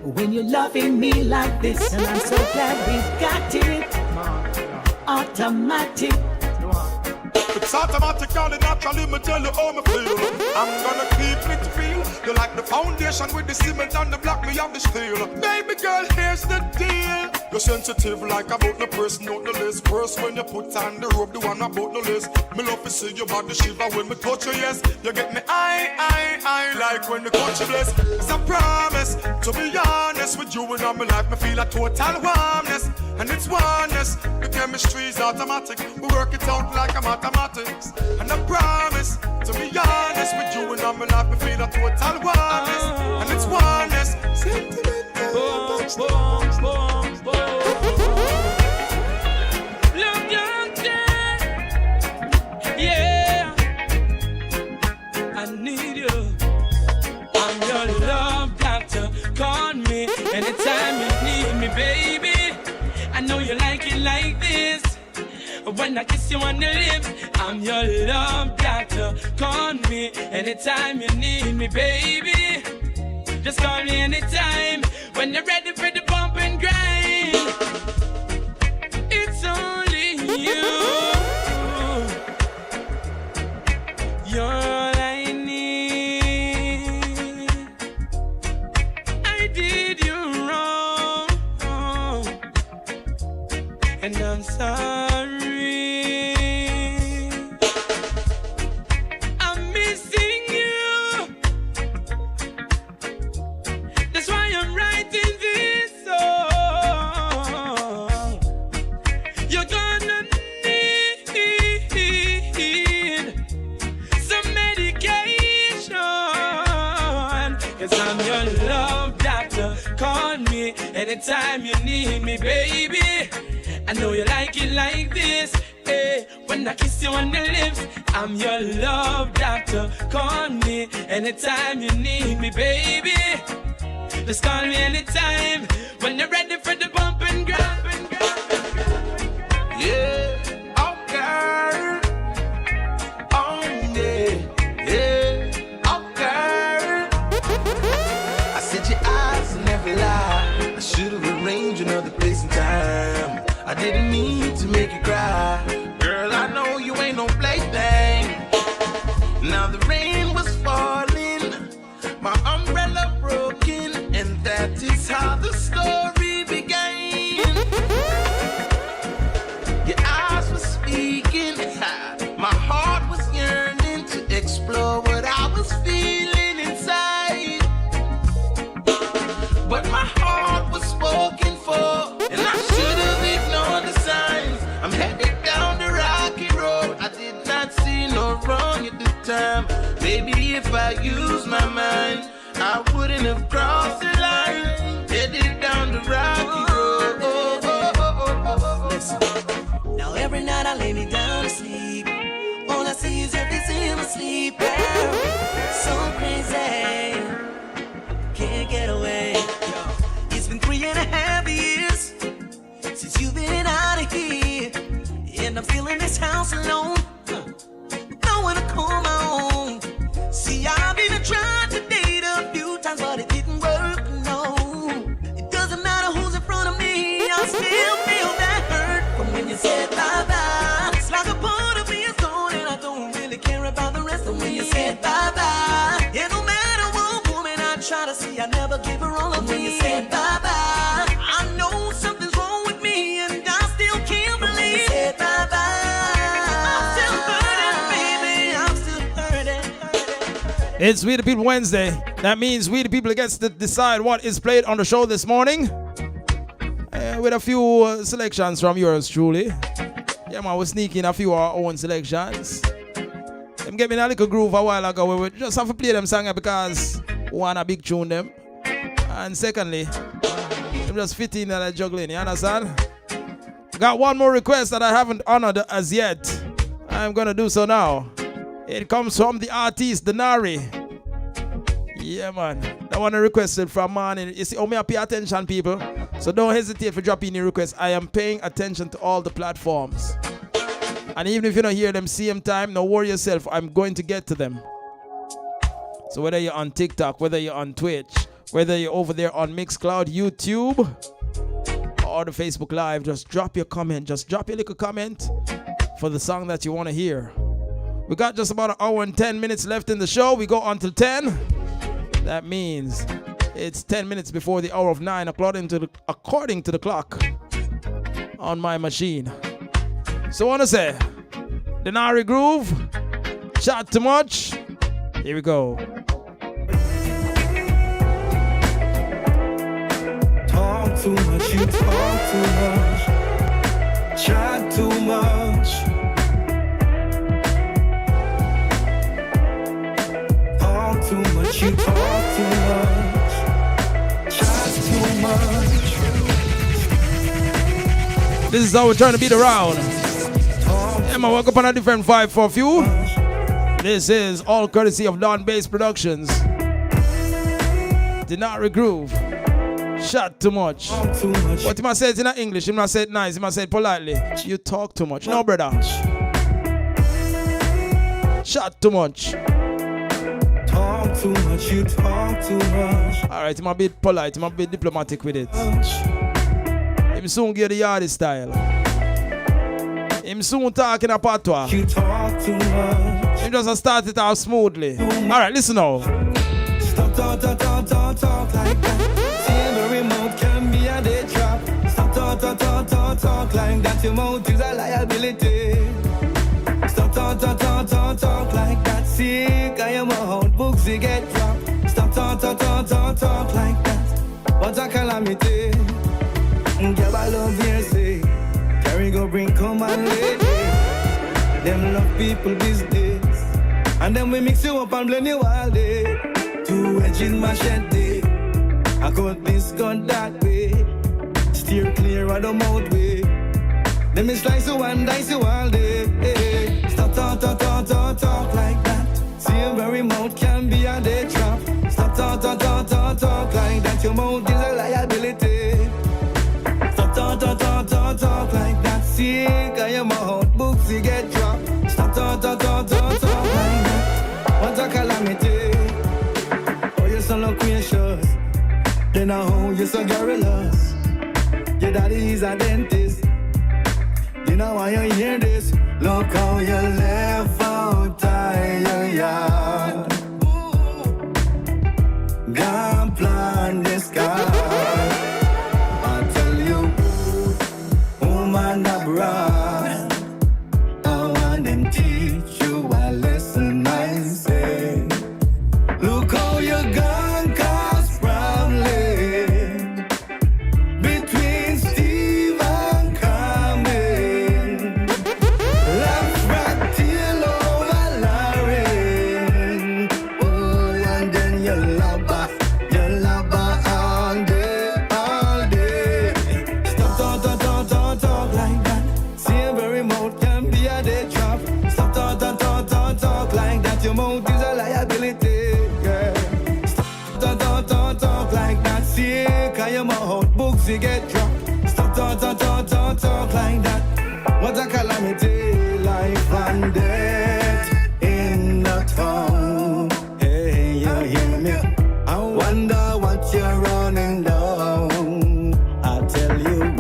When you're loving me like this, and I'm so glad we've got it. Automatic. It's automatically, naturally, me tell you how me feel. I'm gonna keep it real. You like the foundation with the cement and the block, me have the steel. Baby girl, here's the deal. You're sensitive like about the person on the list. First when you put on the rope, the one about the list. Me love to see your body shiver when me touch you, yes. You get me I like when you touch you, bless. It's a promise, to be honest with you and all my life. Me feel a total warmness, and it's oneness. The chemistry's automatic, we work it out like a mathematics. And I promise, to be honest with you and all my life. Me feel a total warmness, and it's oneness. Sentimental, touch the yeah, I need you. I'm your love doctor. Call me anytime you need me, baby. I know you like it like this. When I kiss you on the lips, I'm your love doctor. Call me anytime you need me, baby. Just call me anytime when you're ready for the bump and grind. It's only you. You're all I need. I did you wrong, and I'm sorry. I'm missing you. That's why I'm writing this song. You're gonna need some medication, 'cause I'm your love doctor. Call me anytime you need me, baby. I know you like it like this. Hey, when I kiss you on the lips, I'm your love doctor. Call me anytime you need me, baby. Just call me anytime when you're ready for the bump and grab. Yeah, oh girl, oh yeah, oh girl. I said your eyes never lie. I should have arranged another place and time. I didn't mean to make you cry. Girl, I know you ain't no plaything. Now the rain was falling, my umbrella broken, and that is how the story began. Your eyes were speaking, my heart was yearning to explore what I was feeling inside. But my heart was spoken for, and I should have ignored the signs. I'm headed down the rocky road. I did not see no wrong at the time. Maybe if I used my mind, I wouldn't have crossed the line. Headed down the rocky road. Listen. Now every night I lay me down to sleep. All I see is everything in my sleep. So crazy, can't get away. It's been 3.5 years since you've been out of here, and I'm feeling this house alone. No one to call my own. See, I've even tried to date a few times, but it didn't work. No, it doesn't matter who's in front of me. I still feel that hurt from when you said bye bye. It's like a part of me is gone, and I don't really care about the rest of when you said bye bye. And no matter what woman I try to see, I never give her all of me. When you said bye bye, I know something's wrong with me, and I still can't believe. When you said bye bye, I'm still hurting, baby. I'm still hurting. It's We the People Wednesday. That means we the people gets to decide what is played on the show this morning. With a few selections from yours truly. Yeah, man, we're sneaking a few of our own selections. Them get me in a little groove a while ago where we just have to play them songs because one, a big tune them. And secondly, them just fit in that juggling, you understand? Got one more request that I haven't honored as yet. I'm gonna do so now. It comes from the artist, Denari. Yeah, man. That one I requested from morning. You see, me I pay attention, people. So don't hesitate for dropping your requests. I am paying attention to all the platforms. And even if you don't hear them same time, no worry yourself. I'm going to get to them. So whether you're on TikTok, whether you're on Twitch, whether you're over there on Mixcloud, YouTube, or the Facebook Live, just drop your comment. Just drop your little comment for the song that you want to hear. We got just about 1 hour and 10 minutes left in the show. We go until 10. That means it's 10 minutes before the hour of 9 according to the clock on my machine. So I want to say, Denari Groove, chat too much. Here we go. Talk too much, you talk too much. Chat too much. Talk too much, you talk too much. Chat too much. This is how we're trying to beat around. Yeah, man, welcome on a different vibe for a few. This is all courtesy of Don Bass Productions. Denari Groove. Chat too much. What he must say it in English, he must say it nice, he must say it politely. You talk too much. No, brother. Chat too much. Talk too much, you talk too much. Alright, he must be polite, he must be diplomatic with it. Him soon get the yardie style. Him soon talk in a patois. You talk too much. Him just start it off smoothly. Alright, listen now. Stop talk like that. See the remote can be a day trap. Stop talk like that. Your mouth is a liability. Stop talk like that. Sick I am out, books you get dropped. Stop talk like that. What a calamity. Girl, I love you, say. Carry go bring come and lady. Them love people business. And then we mix you up and blend you all day. Two edges machete. I got this, got that way. Steer clear of the mouth way. Let me slice you and dice you all day. Hey, stop, talk like that. See your very mouth can be a dead trap. Stop, talk like that. Your mouth is a liability. Stop, talk like that. See, cause your mouth books you get dropped. Stop, talk like that. What a calamity. Oh, you're so loquacious. Then I hold you so garrulous. Your daddy is a dentist. You know why you hear this? Look how you left out your yard. God plan this guy. I tell you, woman abroad, I want them teach you a lesson I say. Look how you gone cause problem between Steve and Carmen. Left right till over Lauren. Oh, and then you love her all day. Stop, talk like that. See your very mouth can be a dead trap. Stop, talk like that. Your mouth is a liability. Yeah. Stop, talk like that. See, cause your mouth books you get dropped. Stop, talk like that. What a calamity, life and death in the town. Hey, you hear me? I wonder what you're running down. I tell you,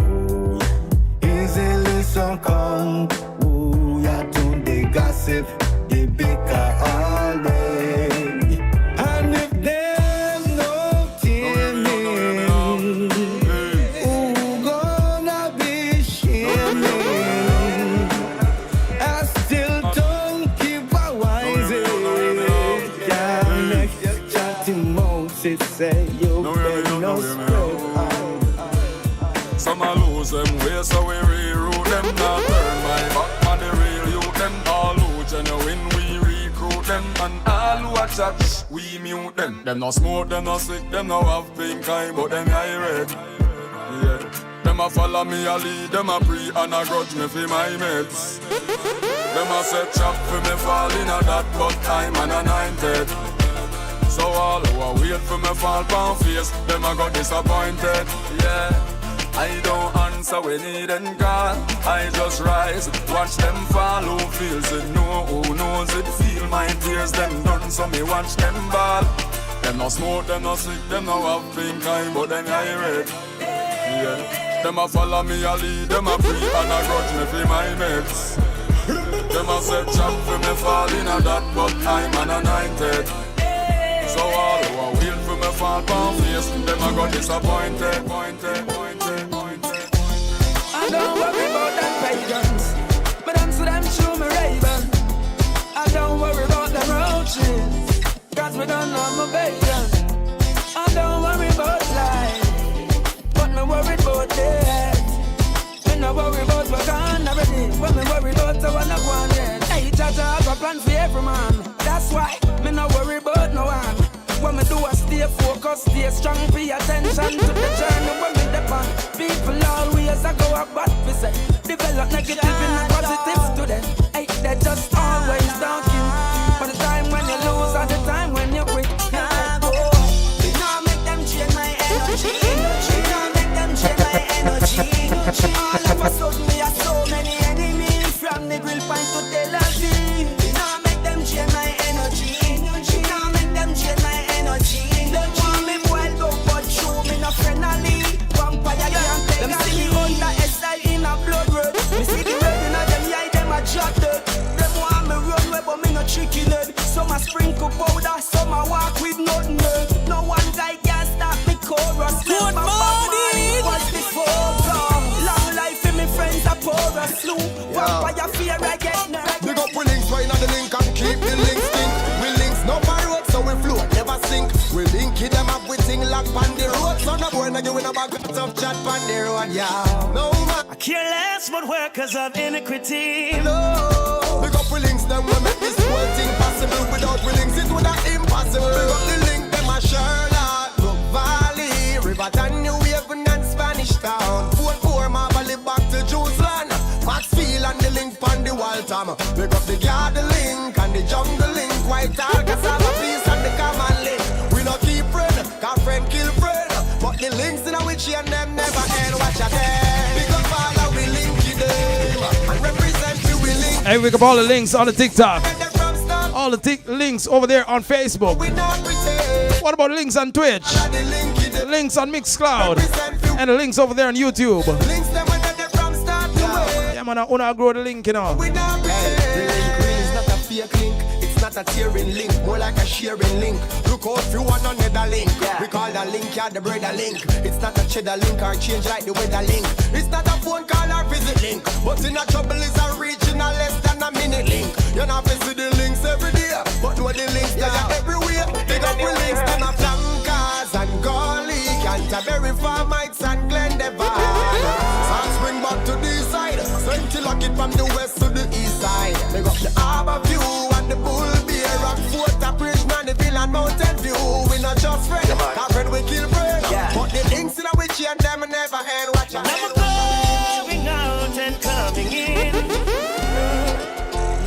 easily so come. Ooh, yeah, to the gossip, the bicker all day. And if there's no taming, who gonna be shaming? I still don't keep a wise. Can't make chatting Moses say you better no spread. Some a lose them way, so we reroute them. Now turn my back on the real youth. Them all who genuine, we recruit them. And all who a chat, we mute them. Them no smoke, them no sick, them no have pink eye, but them eye red. Yeah. Them a follow me a lead, them a pre and a grudge me for my mates. Them a set trap for me fall in a that, but I'm an anointed. So all who a wait for me fall pound face, them a got disappointed. Yeah. I don't answer when need and call. I just rise, watch them fall. Who feels it, know who knows it. Feel my tears, them done, so me watch them ball. Them no smoke, them no sick, them no have pink eye, but them eye red. Yeah. Them a follow me a lead, them a pre and a grudge me for my mates. Them a set trap for me fall in a that, but I'm an anointed. So all who a wait for me fall pound face, them a got disappointed. I don't worry about them pagans, but dance to them through my Ray-Ban. I don't worry about them roaches, cause we don't know my bacon. I don't worry about life, but me worried about death. Me no worry about what gone already, but me worry about the one I want yet. Hey, Jaja, I got plan for every man. That's why me no worry about no one. What me do I stay focused, stay strong, pay attention to the journey when me depend. People always I go up, but we say develop negative and positive to them. Hey, they just always talking. For the time when you lose or the time when you quit. You know make them change my energy. You know make them change my energy. All of a sudden we have so many enemies, from the grill point to Tel Aviv. You know make them change my energy. You know make them change my energy. Don't want me wild up, but show me no friendly. Vampire can't take them see me under SI in a blood red. Me see the red in a them eye, them a drop dead. Them want me run away, but me no chicken head. Some a sprinkle powder, some a walk with nothing. No one guy can stop me chorus. Good morning. What's before God? Long life for me friends a pour a slew. Vampire fear I get now. Big up we links right on the link and keep the links stink. We links no parrot, so we float, never sink. We link it them up with thing lock on the road. So no boy not giving a bag of chat on the road, yeah. No man. I care less but workers of iniquity. No. Big up we links them, we make this whole thing possible. Without we links it would have impossible. Big up the link them a Charlotte, Brook Valley, Riverton, New Haven and Spanish Town. Fort Moore, Marley back to Jerusalem. vital. Cassava peace and the common link. We no keep friend, cause friend kill friend. But the links in which and them never end. Watch a day. Because all of we link them and represent you we link. Hey, we got all the links on the TikTok. All the links over there on Facebook. What about links on Twitch? The links on Mixcloud. And the links over there on YouTube. Yeah, man, I wanna grow the link, you know. Hey, the link really is not a fake link. It's not a tearing link, more like a sharing link. Look out if you want another link. We call the link, yeah, the brother link. It's not a cheddar link or change like the weather link. It's not a phone call or visit link. But in a trouble is a reaching a less than a minute link. You're not see the links every day, but know the links that are everywhere. They got the links them a flankers and Gully, Canterbury, Farmites and Glendevine. Sans spring back to the side, St. Killock from the west to the east side. They got the Harbour View and the Bull Bear, Rockfort, Bridge, Nannyville and Mountain View. We not just friends, our friend we kill friends. But the links in a witch and them never end. Watch out. Never going out and coming in.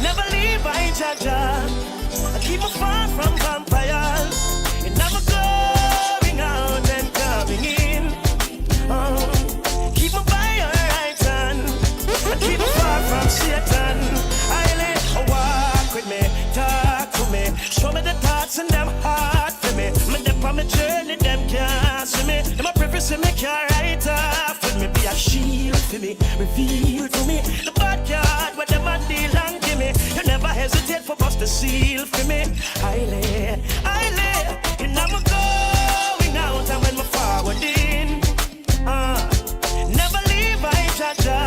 Never leave by Jaja. I keep me far from vampires. And never going out and coming in. Keep me by your right hand. And keep me far from Satan. I let her walk with me, talk to me, show me the thoughts and them hard for me. Me dip on my journey, them can't see me. Them a preface me can't write off with me. Be a shield for me, reveal to me the bad card where them a deal and give me. You never hesitate for bust the seal for me. I lay, you never going out and when me forward in. Never leave by Jaja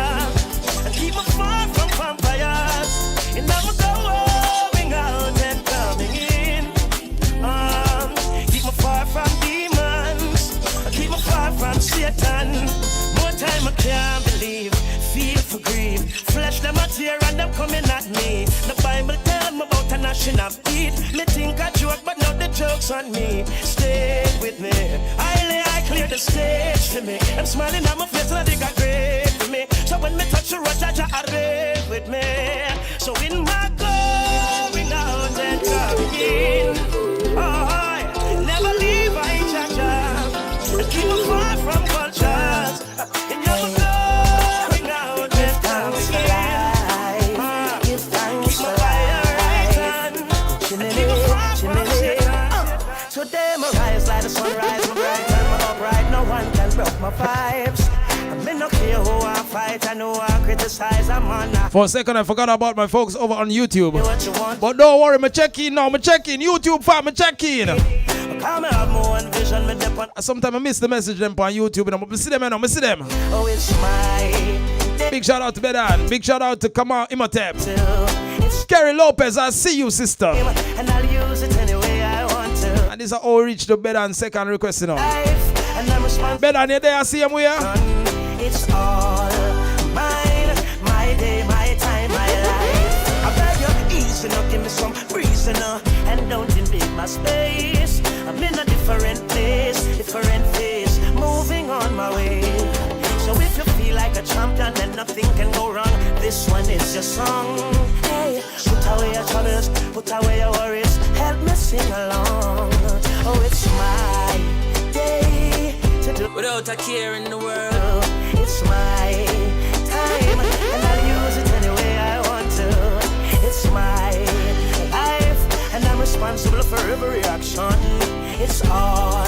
and keep me far from vampires. You never going out and coming in. Keep me far from demons. Keep me far from Satan. More time I can't believe. Feel for grief. Flesh them a tear and them coming at me. The Bible tell me about a nation of beat. Me think I joke but now the joke's on me. Stay with me. I clear the stage for me. I'm smiling at my face and I think I great for me. So when me touch the road, Jaja are with me. So in my going out and coming in, oh, never leave I Jaja and keep me far from vultures. And never going out and coming in. Give thanks for life. Keep me far from Satan. Today my rise like the sunrise, my bright and my upright. No one can broke my vibes. I no care who I fight, I know I criticize, I'm on that. For a second I forgot about my folks over on YouTube. But don't worry, me check in now, me check in. YouTube fam, me check in. Sometimes I miss the message them on YouTube and I see them now, I see them. Oh, it's my big shout out to Bedan, big shout out to Kamal Imhotep. Kerry Lopez, I see you sister. And I'll use it any way I want to. And this is all reach the Bedan second request now. Bedan, you there, I see him where? It's all mine, my day, my time, my life. I beg you, easy now, give me some reason now, and don't invade my space. I'm in a different place, different phase, moving on my way. So if you feel like a champion, then nothing can go wrong. This one is your song. Hey, put away your troubles, put away your worries, help me sing along. Oh, it's my day to do without a care in the world. It's my time, and I'll use it any way I want to. It's my life, and I'm responsible for every action. It's all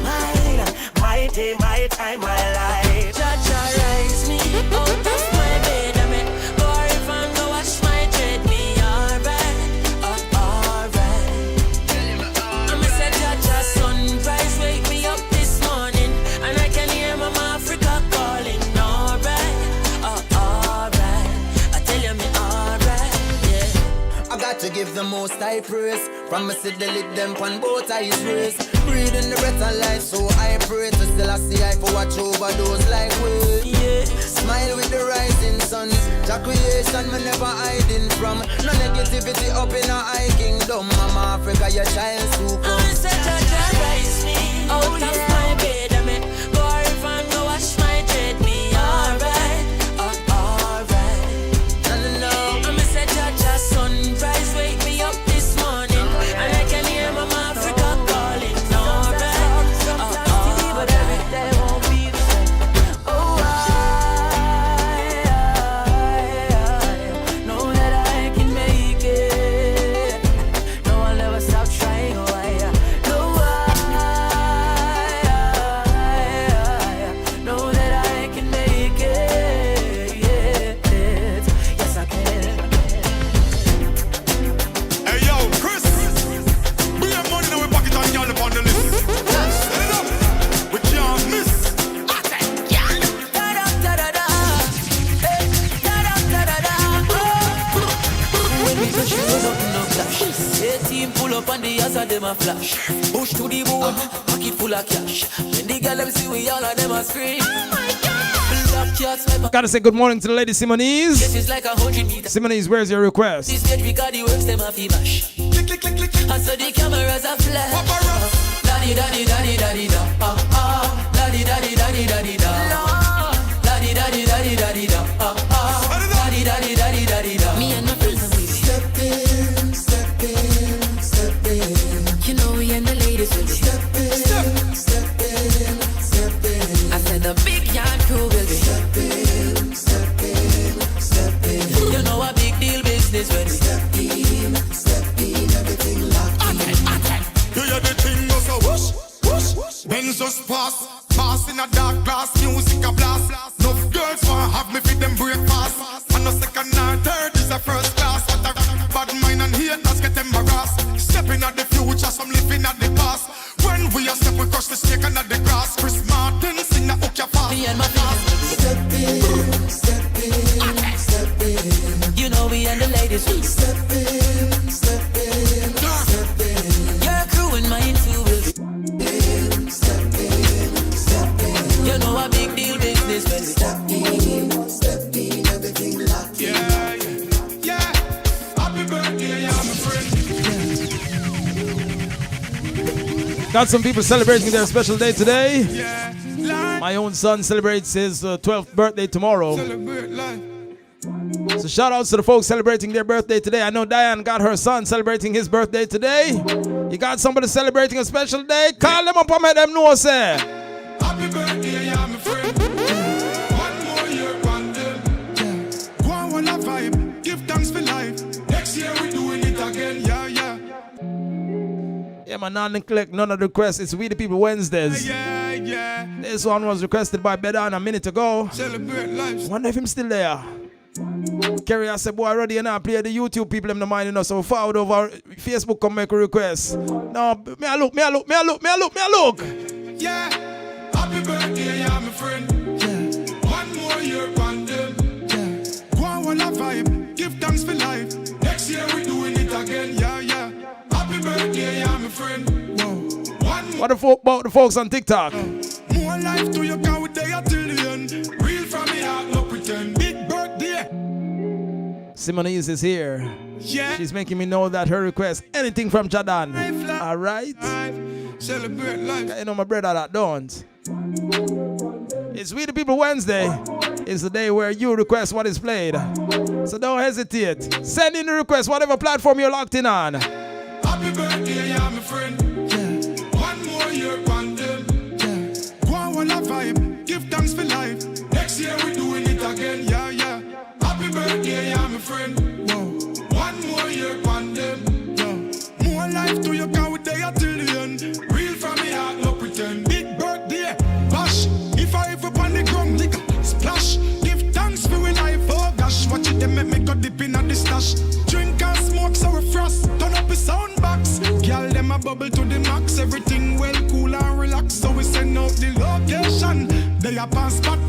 mine, my day, my time, my life. Jaja rise me out of my bed, I make go if and go wash my dread. Me alright, alright. I'ma say Jaja sunrise wake me up this morning, and I can hear Mama Africa calling. Alright, alright. I tell you me alright, yeah. I got to give the most high praise. Promise it, the lid them on both eyes raised. Breathing the breath of life, so I pray to still I see I for watch over those like we. Yeah. Smile with the rising sun. Jah creation me never hiding from. No negativity up in our kingdom. Mama Africa, your child super. I said Jaja rise me out of my bed, I make go if and go wash my dread. Me alright, alright. No. I'ma say Jaja sunrise wake me up this morning, pull up on the ass of them a flash. Push to the bone, pocket full of cash. When the girl them see we all of them a scream. Oh my God. Gotta say good morning to the lady Simonese. This is like 100 meters. Simonese, where's your request? This stage because the works them a fi mash. Click, click, click, click. And so the cameras are flash. Daddy, daddy, daddy, daddy, da. Daddy, daddy, daddy, daddy, da. Daddy, daddy, daddy, daddy, da. Daddy, daddy, daddy, daddy, da. Me and my friends are with step in, step in, step in. You know we and the ladies will be step in, step in, step in. I said the big yard crew will be step in, step in, step in. You know a big deal business when we step in, everything locked in. You hear the thing goes so whoosh, whoosh, whoosh. Benz just pass in a dark glass, music a blast. Enough girls want have me fit them breakfast. And no second nor third is a first class. But a bad mind and haters get embarrassed. Stepping at the future, some living at the past. When we are step, we crush the snake under the grass. Chris Martin sing a hook your fast. Me and my friends step in, step in, step in. You know we and the ladies will step in, step in, step in. Your crew and mine too will be step in, step in. You know a big deal business when we step in, everything locked in. Yeah, yeah, yeah. Happy birthday, yeah, my friend. Got some people celebrating their special day today. Yeah, life. My own son celebrates his 12th birthday tomorrow. Celebrate life. So shout outs to the folks celebrating their birthday today. I know Diane got her son celebrating his birthday today. You got somebody celebrating a special day? Call them up and make them know, sir. Happy birthday, yeah, my friend. One more year, one day. Go on a vibe, give thanks for life. Next year we doing it again, yeah, yeah. Yeah, man, not neglect none of the requests. It's We the People Wednesdays. Yeah, yeah. This one was requested by Bedan a minute ago. Celebrate life. Wonder if him still there. Kerry, I said, boy, Roddy and I play the YouTube people in the mind, you know, so forward over Facebook come make a request. No, me I look. Yeah, happy birthday, yeah, my friend. Yeah, one more year, one day. Yeah, go on a vibe, give thanks for life. Next year we doing it again, yeah, yeah. Happy birthday, yeah, my friend. Whoa, one more. What about the folks on TikTok? More life to your cow day till the end. Real from the heart, no pretend. Big birthday. Simonese is here. Yeah. She's making me know that her request, anything from Jadan. All right. Celebrate life. You know my brother that don't. It's We the People Wednesday. It's the day where you request what is played. So don't hesitate. Send in the request, whatever platform you're locked in on. Happy birthday, yeah, my friend. Yeah. One more year, one day. Yeah. Go on a vibe, give thanks for life. Next year we doing it again, yeah, yeah. Happy birthday, yeah, my friend. Whoa. One more year, one day. Yeah. More life to your cow day till the end. Real from the heart, no pretend. Big birthday, bash. If I ever on the ground, liquor, splash. Give thanks for your life, oh gosh. Watch it, they make me go dip in at the stash. Drink and smoke so we frost. Turn up the sound box. Girl, them a bubble to the max. Everything well, cool and relax. So we send out the location. They a pass spot.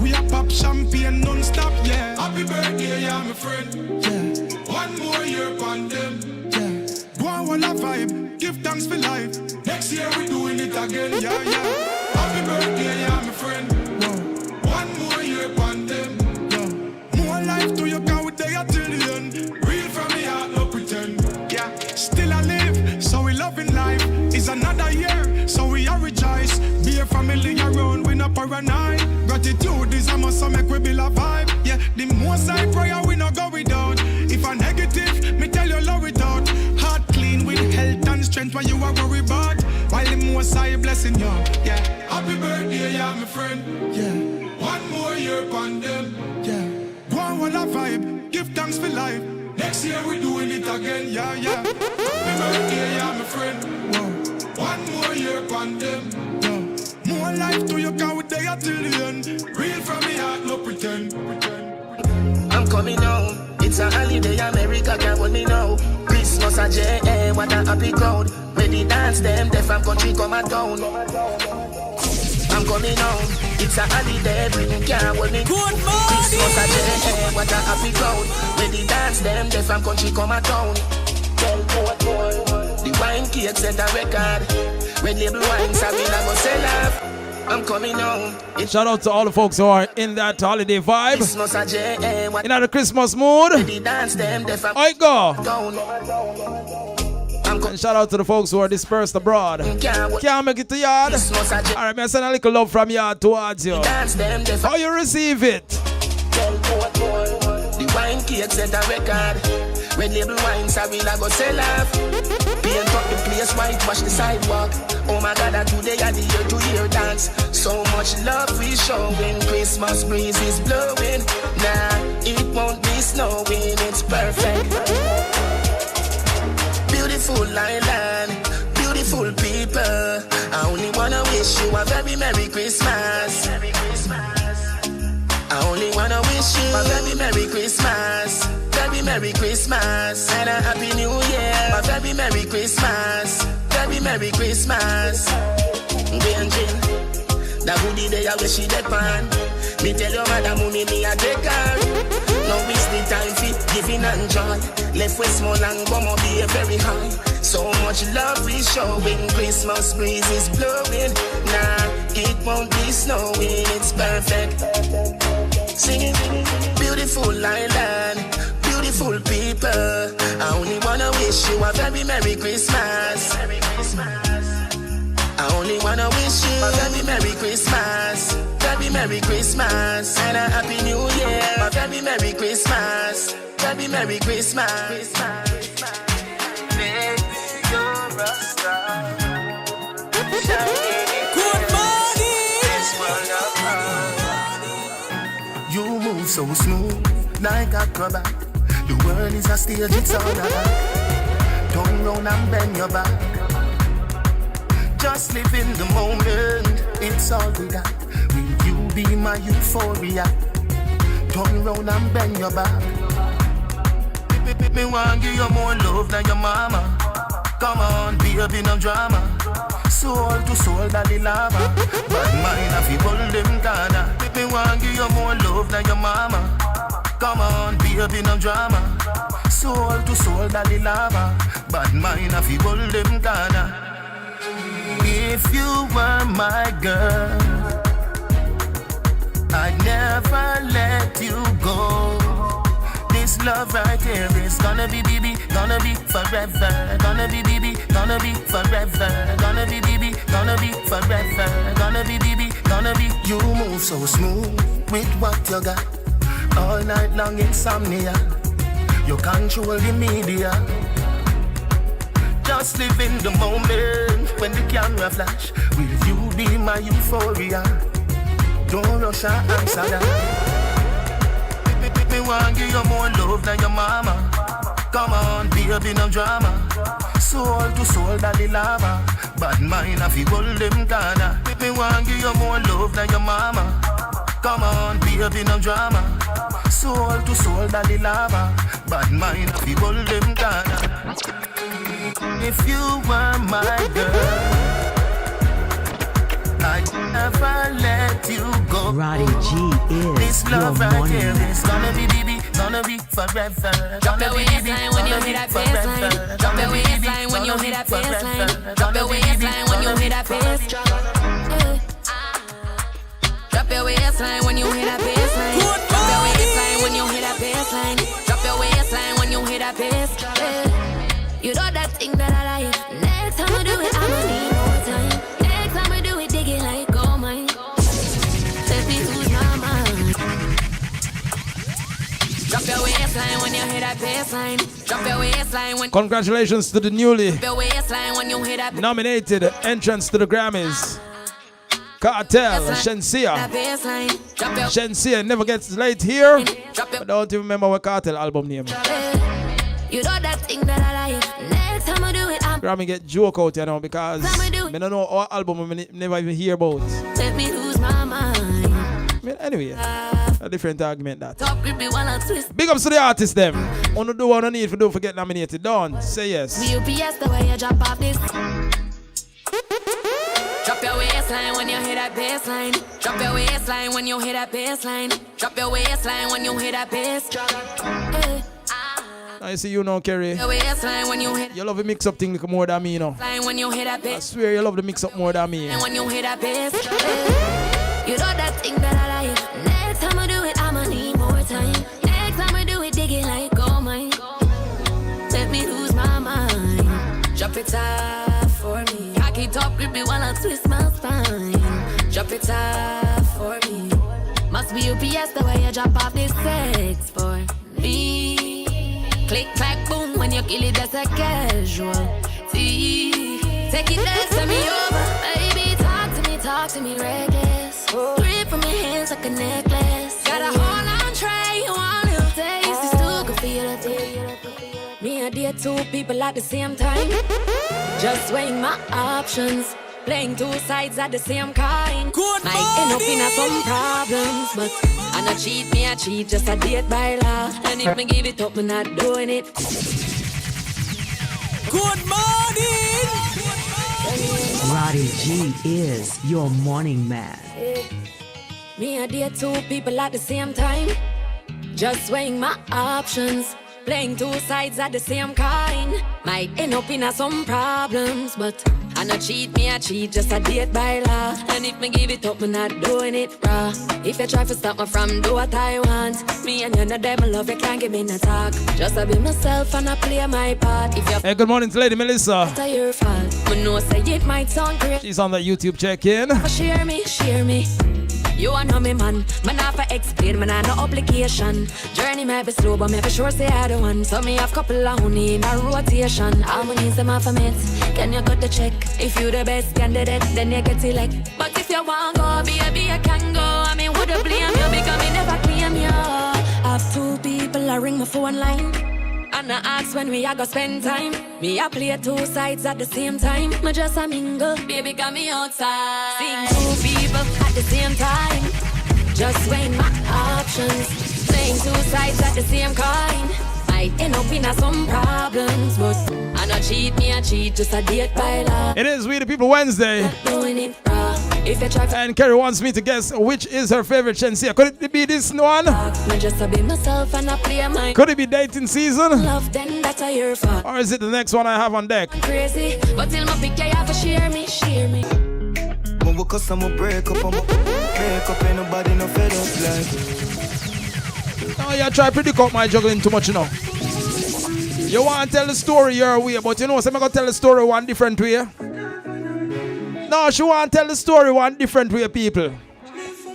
We a pop champagne non-stop, yeah. Happy birthday, yeah, my friend. Yeah. One more year, one day. Yeah. Go on a vibe, give thanks for life. Next year we doing it again, yeah, yeah. Happy birthday, yeah, my friend. Whoa. One more year, one day. Yeah. More life to your cow day till the end. Real from the heart, no pretend. Yeah. Still I live, so we loving life. It's another year, so we are rejoice. Be a family around, we not paranoid. Gratitude is a must, so make we build a vibe. Yeah, the most I prayer we not go without. If I'm negative, me tell you love it out. Heart clean with health and strength, what you are worried about. While the most I blessing you, yeah. Happy birthday, yeah, my friend. Yeah. One more year, pandem. Yeah. Go on a vibe, give thanks for life. Next year we doing it again, yeah, yeah. Happy birthday, yeah, my friend. Whoa. One more year, pandem. Yeah. More life to your cow day till the end. Real from the heart, no pretend. I'm coming home. It's a holiday, America can't hold me now. Christmas a J.A., what a happy crowd. When the dance them, they from country come a town. I'm coming home. It's a holiday, Britain can't hold me. Good morning. Christmas a J.A., what a happy crowd. When the dance them, they from country come a town. Tell cake set a record. Red label wine, Sabina go sell off. I'm coming home. Shout out to all the folks who are in that holiday vibe. In the Christmas mood. I go. And shout out to the folks who are dispersed abroad. Can't make it to yard. Alright, I send a little love from yard towards you. How you receive it? The wine cake set a record. Red label wine, Sabina go sell off. Paint up the place, whitewash the sidewalk. Oh my God, today are the year-to-year dance. So much love we showing. Christmas breeze is blowing. Nah, it won't be snowing. It's perfect. Beautiful island, beautiful people. I only wanna wish you a very Merry Christmas. I only wanna wish you a very Merry Christmas. Very Merry Christmas and a Happy New Year. A very Merry Christmas. Very Merry Christmas. Benjin, that goodie day I wish she dead pan. Me tell your mother money me a take her. No waste the time for giving and joy. Left with small and gonna be very high. So much love we showing. Christmas breeze is blowing. Nah, it won't be snowing. It's perfect. Singing, beautiful island, beautiful people. I only wanna wish you a very Merry Christmas. I only wanna wish you a very Merry Christmas. Very Merry Christmas and a Happy New Year. A very Merry Christmas. Very Merry Christmas. Baby, you're a star. Good morning. This world apart. You move so smooth, like acrobat. The world is a stage, it's all about. Turn round and bend your back. Just live in the moment, it's all we got. Will you be my euphoria? Turn round and bend your back. Me want give you more love than your mama. Come on, baby, no drama. Soul to soul, daddy lava. But mine, I feel hold them corner. Me want give you more love than your mama. Come on, baby, no drama. Soul to soul, daddy lava. But mine, I feel hold them corner. If you were my girl, I'd never let you go. This love right here is gonna be BB, gonna be forever. Gonna be BB, gonna be forever. Gonna be BB, gonna be forever. Gonna be BB, gonna be. You move so smooth with what you got. All night long insomnia. You control the media. Just live in the moment when the camera flash. Will you be my euphoria? Don't rush and answer that. Me want give you more love than your mama. Come on, baby, no drama. Soul to soul, daddy lava. But mine, I feel hold them corner. Me want give you more love than your mama. Come on, baby, no drama. Soul to soul, daddy lava. But mine, I feel hold them corner. If you were my girl, I'd never let you go. Roddy G is this love your right here morning. is gonna be BB, gonna be forever. Drop your Gonna be waistline when you gonna hit be that forever. baseline. Drop your waistline when you hit that baseline. Drop your waistline when you hit that baseline. Drop your waistline when you hit that baseline. Drop your waistline when you hit that baseline. Drop your waistline when you hit that baseline. You know that thing that I like. Next time I do it, I'ma need more time. Next time I do it, dig it like gold mine. Let me lose my mind. Drop your waistline when you hit that baseline. Drop your waistline when. Congratulations to the newly Drop your waistline when you hit that nominated entrance to the Grammys. Cartel, Shensia. Shensia never gets late here. I don't even remember what Cartel album name. You know that thing that I like. Next time I do it, I'm Grammy get joke out, you know, because I don't know our album I never even hear about. let me lose my mind. I mean, anyway, a different argument that. Top grip me while I twist. Big ups to the artists them. Wanna do what I need for don't forget nominated. Don't say yes. VUPS the way you drop off this. Drop your waistline when you hit that baseline. Drop your waistline when you hit that baseline. Drop your waistline when you hit that bass. I see you now, Kerry. You love the mix up thing like more than me, you know. When you hear that I bass, swear you love the mix up more than me. and when you hear that bass, you know that thing that I like. Next time I do it, I'ma need more time. Next time I do it, dig it like gold mine. Let me lose my mind. Drop it off for me. Cock it up, grip it while I twist my spine. Drop it off for me. Must be UPS the way you drop off this sex for me. Click, clack, boom, when you kill it, that's a casualty. Take it there, send me over. Baby, talk to me reckless. Grip from your hands like a necklace. Got a whole on tray, you want to taste. It's too good for you to take. Me and dear two people at the same time. Just weighing my options. Playing two sides at the same kind. Might end up in some problems, but I not cheat, me I cheat, just a date by law. And if me give it up, me not doing it. Good morning. Roddy G is your morning man. Me and dear two people at the same time. Just weighing my options. Playing two sides at the same kind. Might end up in some problems, but I not cheat, me I cheat, just a date by law. And if me give it up, me not doing it raw. If you try to stop me from do what I want, me and you know them love, you can't give me no talk. Just I be myself and I play my part. If you Hey, good morning to Lady Melissa. it's your fault, but no say it might sound great. She's on that YouTube check-in. Share me. You are know me man have to explain, man I no obligation. Journey may be slow, but me for sure say I the one. So me have couple of honey in a rotation. Harmonies them off a mate. Can you cut the check? If you the best candidate, then you get select. But if you want go, baby, you can go. I mean, would I blame you because me never claim you. Have two people, I ring my phone line. And I ask when we a go spend time. Me a play two sides at the same time. Me just a mingle, baby got me outside. Seeing two people at the same time. Just weighing my options. Playing two sides at the same kind. Might end up in some problems, but I not cheat, me I cheat, just a date by law. It is We the People Wednesday. Doing it raw. If you try And Kerry wants me to guess which is her favorite Shensia. Could it be this one? me just a be myself and I play my Could it be dating season? love, then that's a your fault. Or is it the next one I have on deck? Crazy, but till my pick you have to share me. When we cuss, I'ma break up, ain't nobody no fed up like. Oh, you try to predict out my juggling too much, you know. You want to tell the story your way, but you know, so I'm going to tell the story one different way. No, she want to tell the story one different way, people.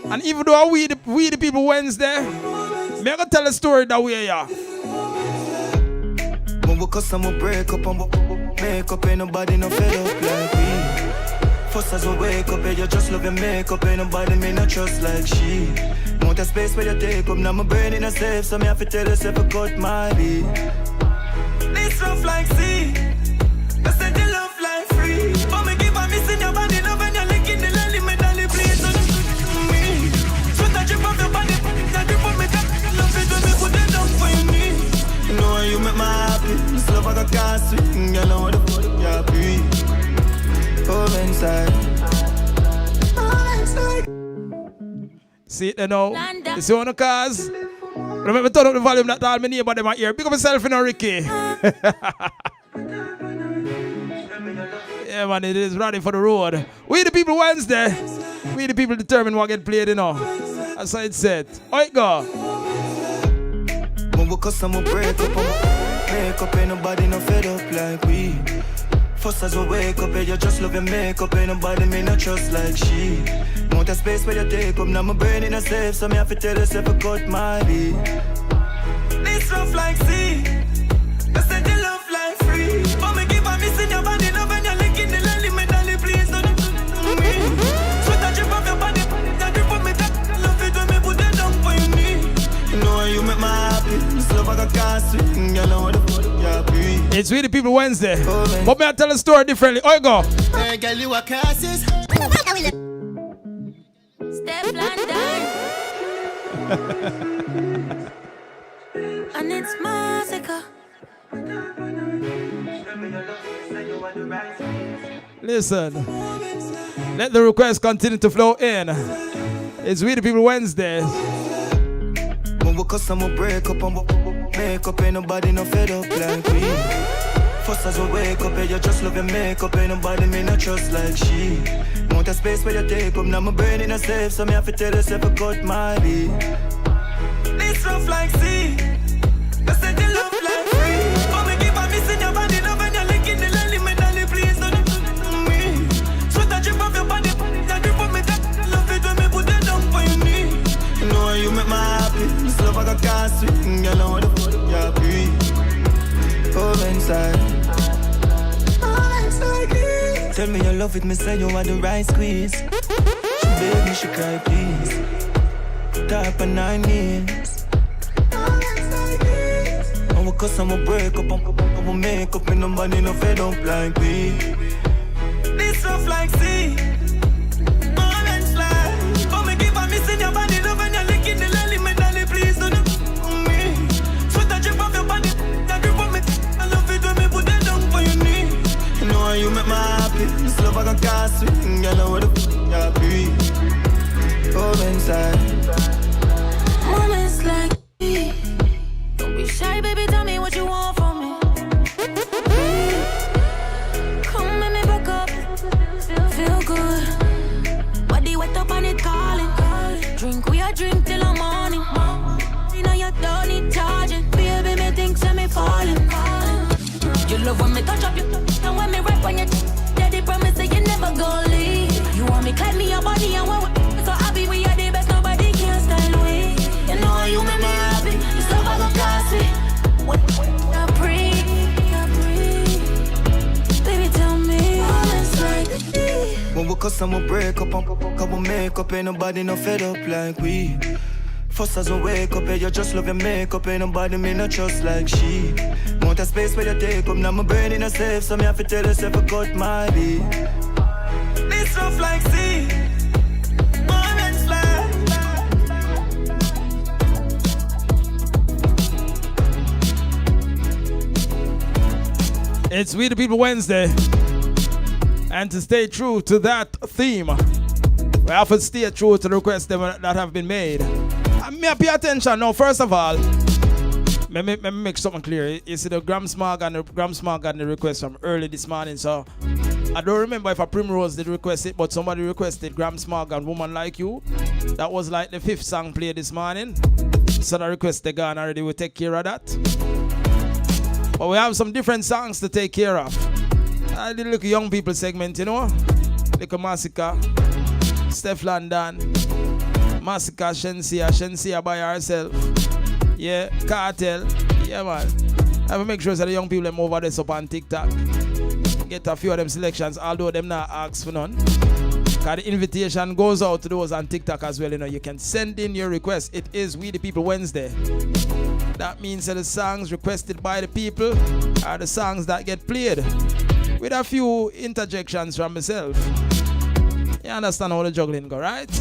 And even though we the People Wednesday, I'm going to tell the story that way, yeah. When we cuss, I'ma break up, ain't nobody no fed up like we. First as we wake up, you just love your makeup, ain't nobody me no trust like she. Want a space where you take up, now my brain in a safe, so me have to tell yourself I cut my beat. This rough like sea, I said you love like free. But me give a miss in your body, love when you're licking the lily, me dolly please don't me. Sweat a drip off your body, that drip on me, that love it when me put it down for your knee. You know how you make me happy, this love I can't swing, you know what the fuck you breathe. Come inside. See it there now. You see one of the cars? Remember, turn up the volume that all my neighbor them are here. Pick up yourself in a Ricky. Yeah, man, it is ready for the road. We the People Wednesday. We the people determine what get played, you know. That's how it's set. How it go? When we cuss, I'ma break up, make up, ain't nobody no fed up like we. First as we wake up, you just love your makeup, ain't nobody me no trust like she. Want a space where you take up, now my brain in a safe, so me have to tell yourself I cut my beat. This rough like sea, I said you love like free. But me give a miss in your body, love when you're licking the lily, me dolly please don't me. Sweat a drip off your body, that drip on me, that love it when me put it down for your knee. You know how you make me happy, this love I can't swing, you know what the fuck you breathe. It's We the People Wednesday. But me I tell a story differently. How it go? Hey, girl, you a cassis. Step London. And it's massacre. Listen. Let the request continue to flow in. It's We the People Wednesday. When we cuss, I'ma break up, makeup, ain't nobody no fed up like we. First as we wake up, you just love your makeup, ain't nobody me no trust like she. Want a space where you take up, now my brain in a safe, so me have to tell yourself I cut my beat. This rough like sea, I said the love like free. Oh, me keep on missing your body, love when you're licking the lily, me darling, please don't do me. Sweat that drip off your body, that drip on me, that love it when me put it down for your knee. You know you make me happy, this love I can't swing, you know what the fuck you breathe. Come inside. Tell me you love it, me say you want the right squeeze. She beg me, she cry please. Top of 9 years. I will cuss, I will break up, I will make up, and nobody no fed up like me. This rough like sea. Orange slide. Oh, me keep on missing your body, love when you're licking the lily, me darling, please don't do me. Sweat that drip off your body, that drip on me. I love it when me put that down for your knee. You know you make me happy. This love I can't swing. You know what the f*** you breathe. Come inside. Moments like me. Don't be shy, baby. Tell me what you want from me. Come make me back up. Feel good. Body wet up and it calling. Drink we a drink till the morning. You know you don't need charging. Baby, me think say me falling. You love when me touch up you, and when me rap on your daddy promise that you never gon' leave. You want me climb me your body and when we so happy we are the best, nobody can style we. You know how you make me happy, this love I gon' cost me. What I breathe, baby tell me all it's like. When we cuss and we break up, and we make up, ain't nobody no fed up like we. First as we wake up, you just love your makeup, ain't nobody me no trust like she. Want a space where you take up, now my brain in a safe, so me have to tell yourself I cut my beat. This rough like sea, orange slide. It's We the People Wednesday, and to stay true to that theme, we have to stay true to the requests that have been made. And me pay attention now. First of all, let me make something clear. You see the Grams Mark and the request from early this morning. So I don't remember if a Primrose did request it, but somebody requested Grams Mark and Woman Like You. That was like the 5th song played this morning. So the request they gone already. We'll take care of that. But we have some different songs to take care of. I did look at young people segment, you know. Little Massacre, Steph London, Massacre, Shensia by herself. Yeah, Cartel. Yeah, man. I will make sure that the young people them over this up on TikTok. Get a few of them selections, although them not ask for none. Because the invitation goes out to those on TikTok as well. You know, you can send in your request. It is We the People Wednesday. That means that the songs requested by the people are the songs that get played, with a few interjections from myself. You understand how the juggling go, right?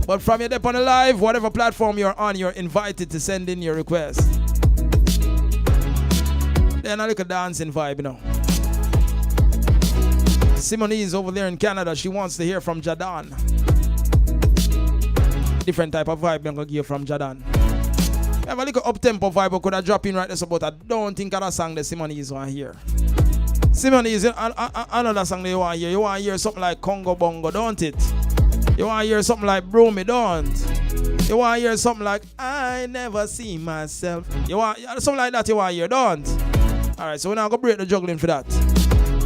But from your dep on the live, whatever platform you're on, you're invited to send in your request. Then I look at dancing vibe, you know. Simonee's over there in Canada. She wants to hear from Jadan. Different type of vibe I'm gonna give from Jadan. Have a little up-tempo vibe I could have dropped in right there, but I don't think other song that Simonee's want to hear. Simonee's another song that you want to hear. You want to hear something like Congo Bongo, don't it? You want to hear something like Bro Me, don't? You want to hear something like I Never See Myself. You want something like that you want to hear, don't? Alright, so we're now going to break the juggling for that.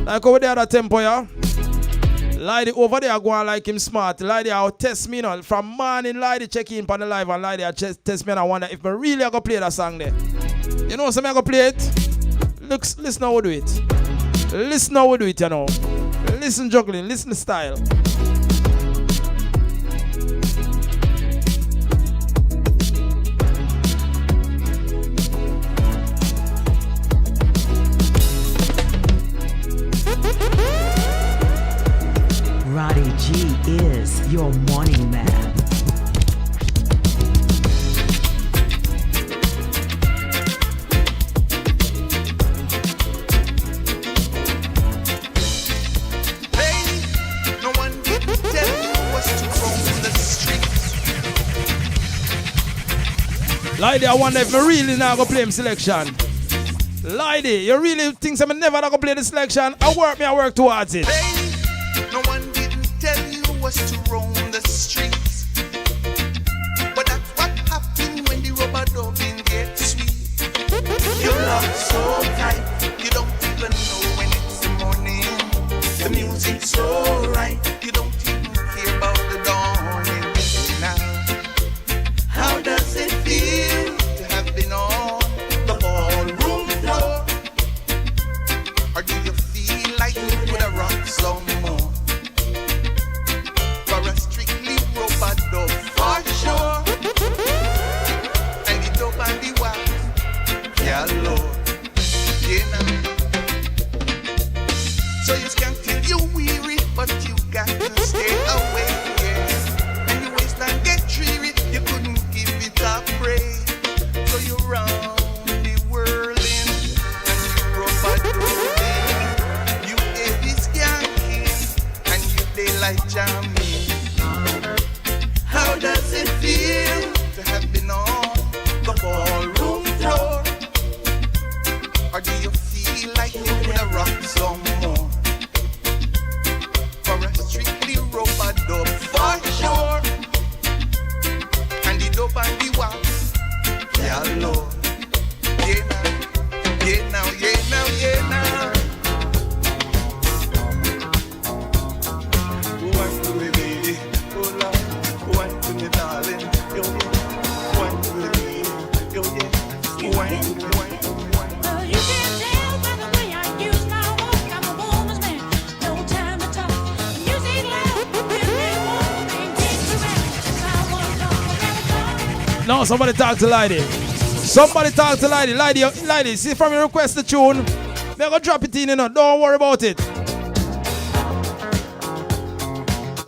Like over there, the tempo, yeah? Lady over there going like him smart. Lady out test me, you know. From morning, Lady check in on the live and Lady test me and I wonder if I really going to play that song there. You know, so I'm going to play it. Listen how we do it. Listen how we do it, you know. Listen juggling, listen the style. Roddy G is your morning man. Lady, I wonder if I really not gonna play him selection. Lady, you really think I'm never gonna play the selection? I work towards it. Hey, no one didn't tell you was to roam the streets. But that's what happened when the rubber dubbing gets sweet. Your love so tight, you don't even know when it's the morning. The music's so right, you don't even care about the dawning. Now, how does it feel to have been on the ballroom floor? Or do you feel like you could have rocked some more? For a strictly rubber dub for sure. And the dub and the wax, yeah Lord, yeah now. So you can't till you weary, but you got to stay away, yeah. And your waistline get dreary, you couldn't give it a break. So you round the whirling, and you rubber dubbing. You heavy skanking, and you daylight jamming. How does it feel to have been on the ballroom floor? Or do you feel like you could have rocked some more? For a strictly rubber dub for sure. And the dub and the wax, yeah Lord, yeah now, yeah now, yeah now, yeah now. One to me baby, oh Lord, one to me darling, yo yeah, one to me baby, yo yeah, one to me, one to me, one to me. You can tell by the way I use my walk, I'm a woman's man, no time to talk. Music loud, women walk, and dance around. Since I was young, No, somebody talk to Lady. Somebody talk to Lady. Lady, see from your request the tune. They're gonna drop it in, you know. Don't worry about it.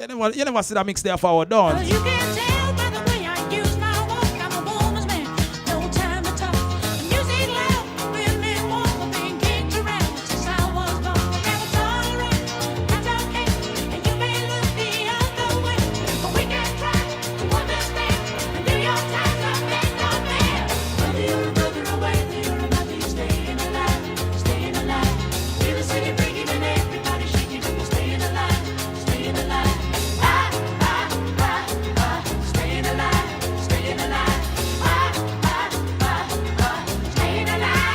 You never see that mix there forward, don't. you can tell by the way I use my walk, I'm a woman's man, no time to talk. Music loud, women walk, I've been kicked around. Since I was born, never tolerate, that's okay. And you may look the other way, but we can try to understand. And do your times are made not fair. Whether you're a brother or whether you're a mother, you're staying alive, staying alive. Feel the city breaking and everybody shaking, and we're staying alive, staying alive. Staying alive, staying alive. Staying alive.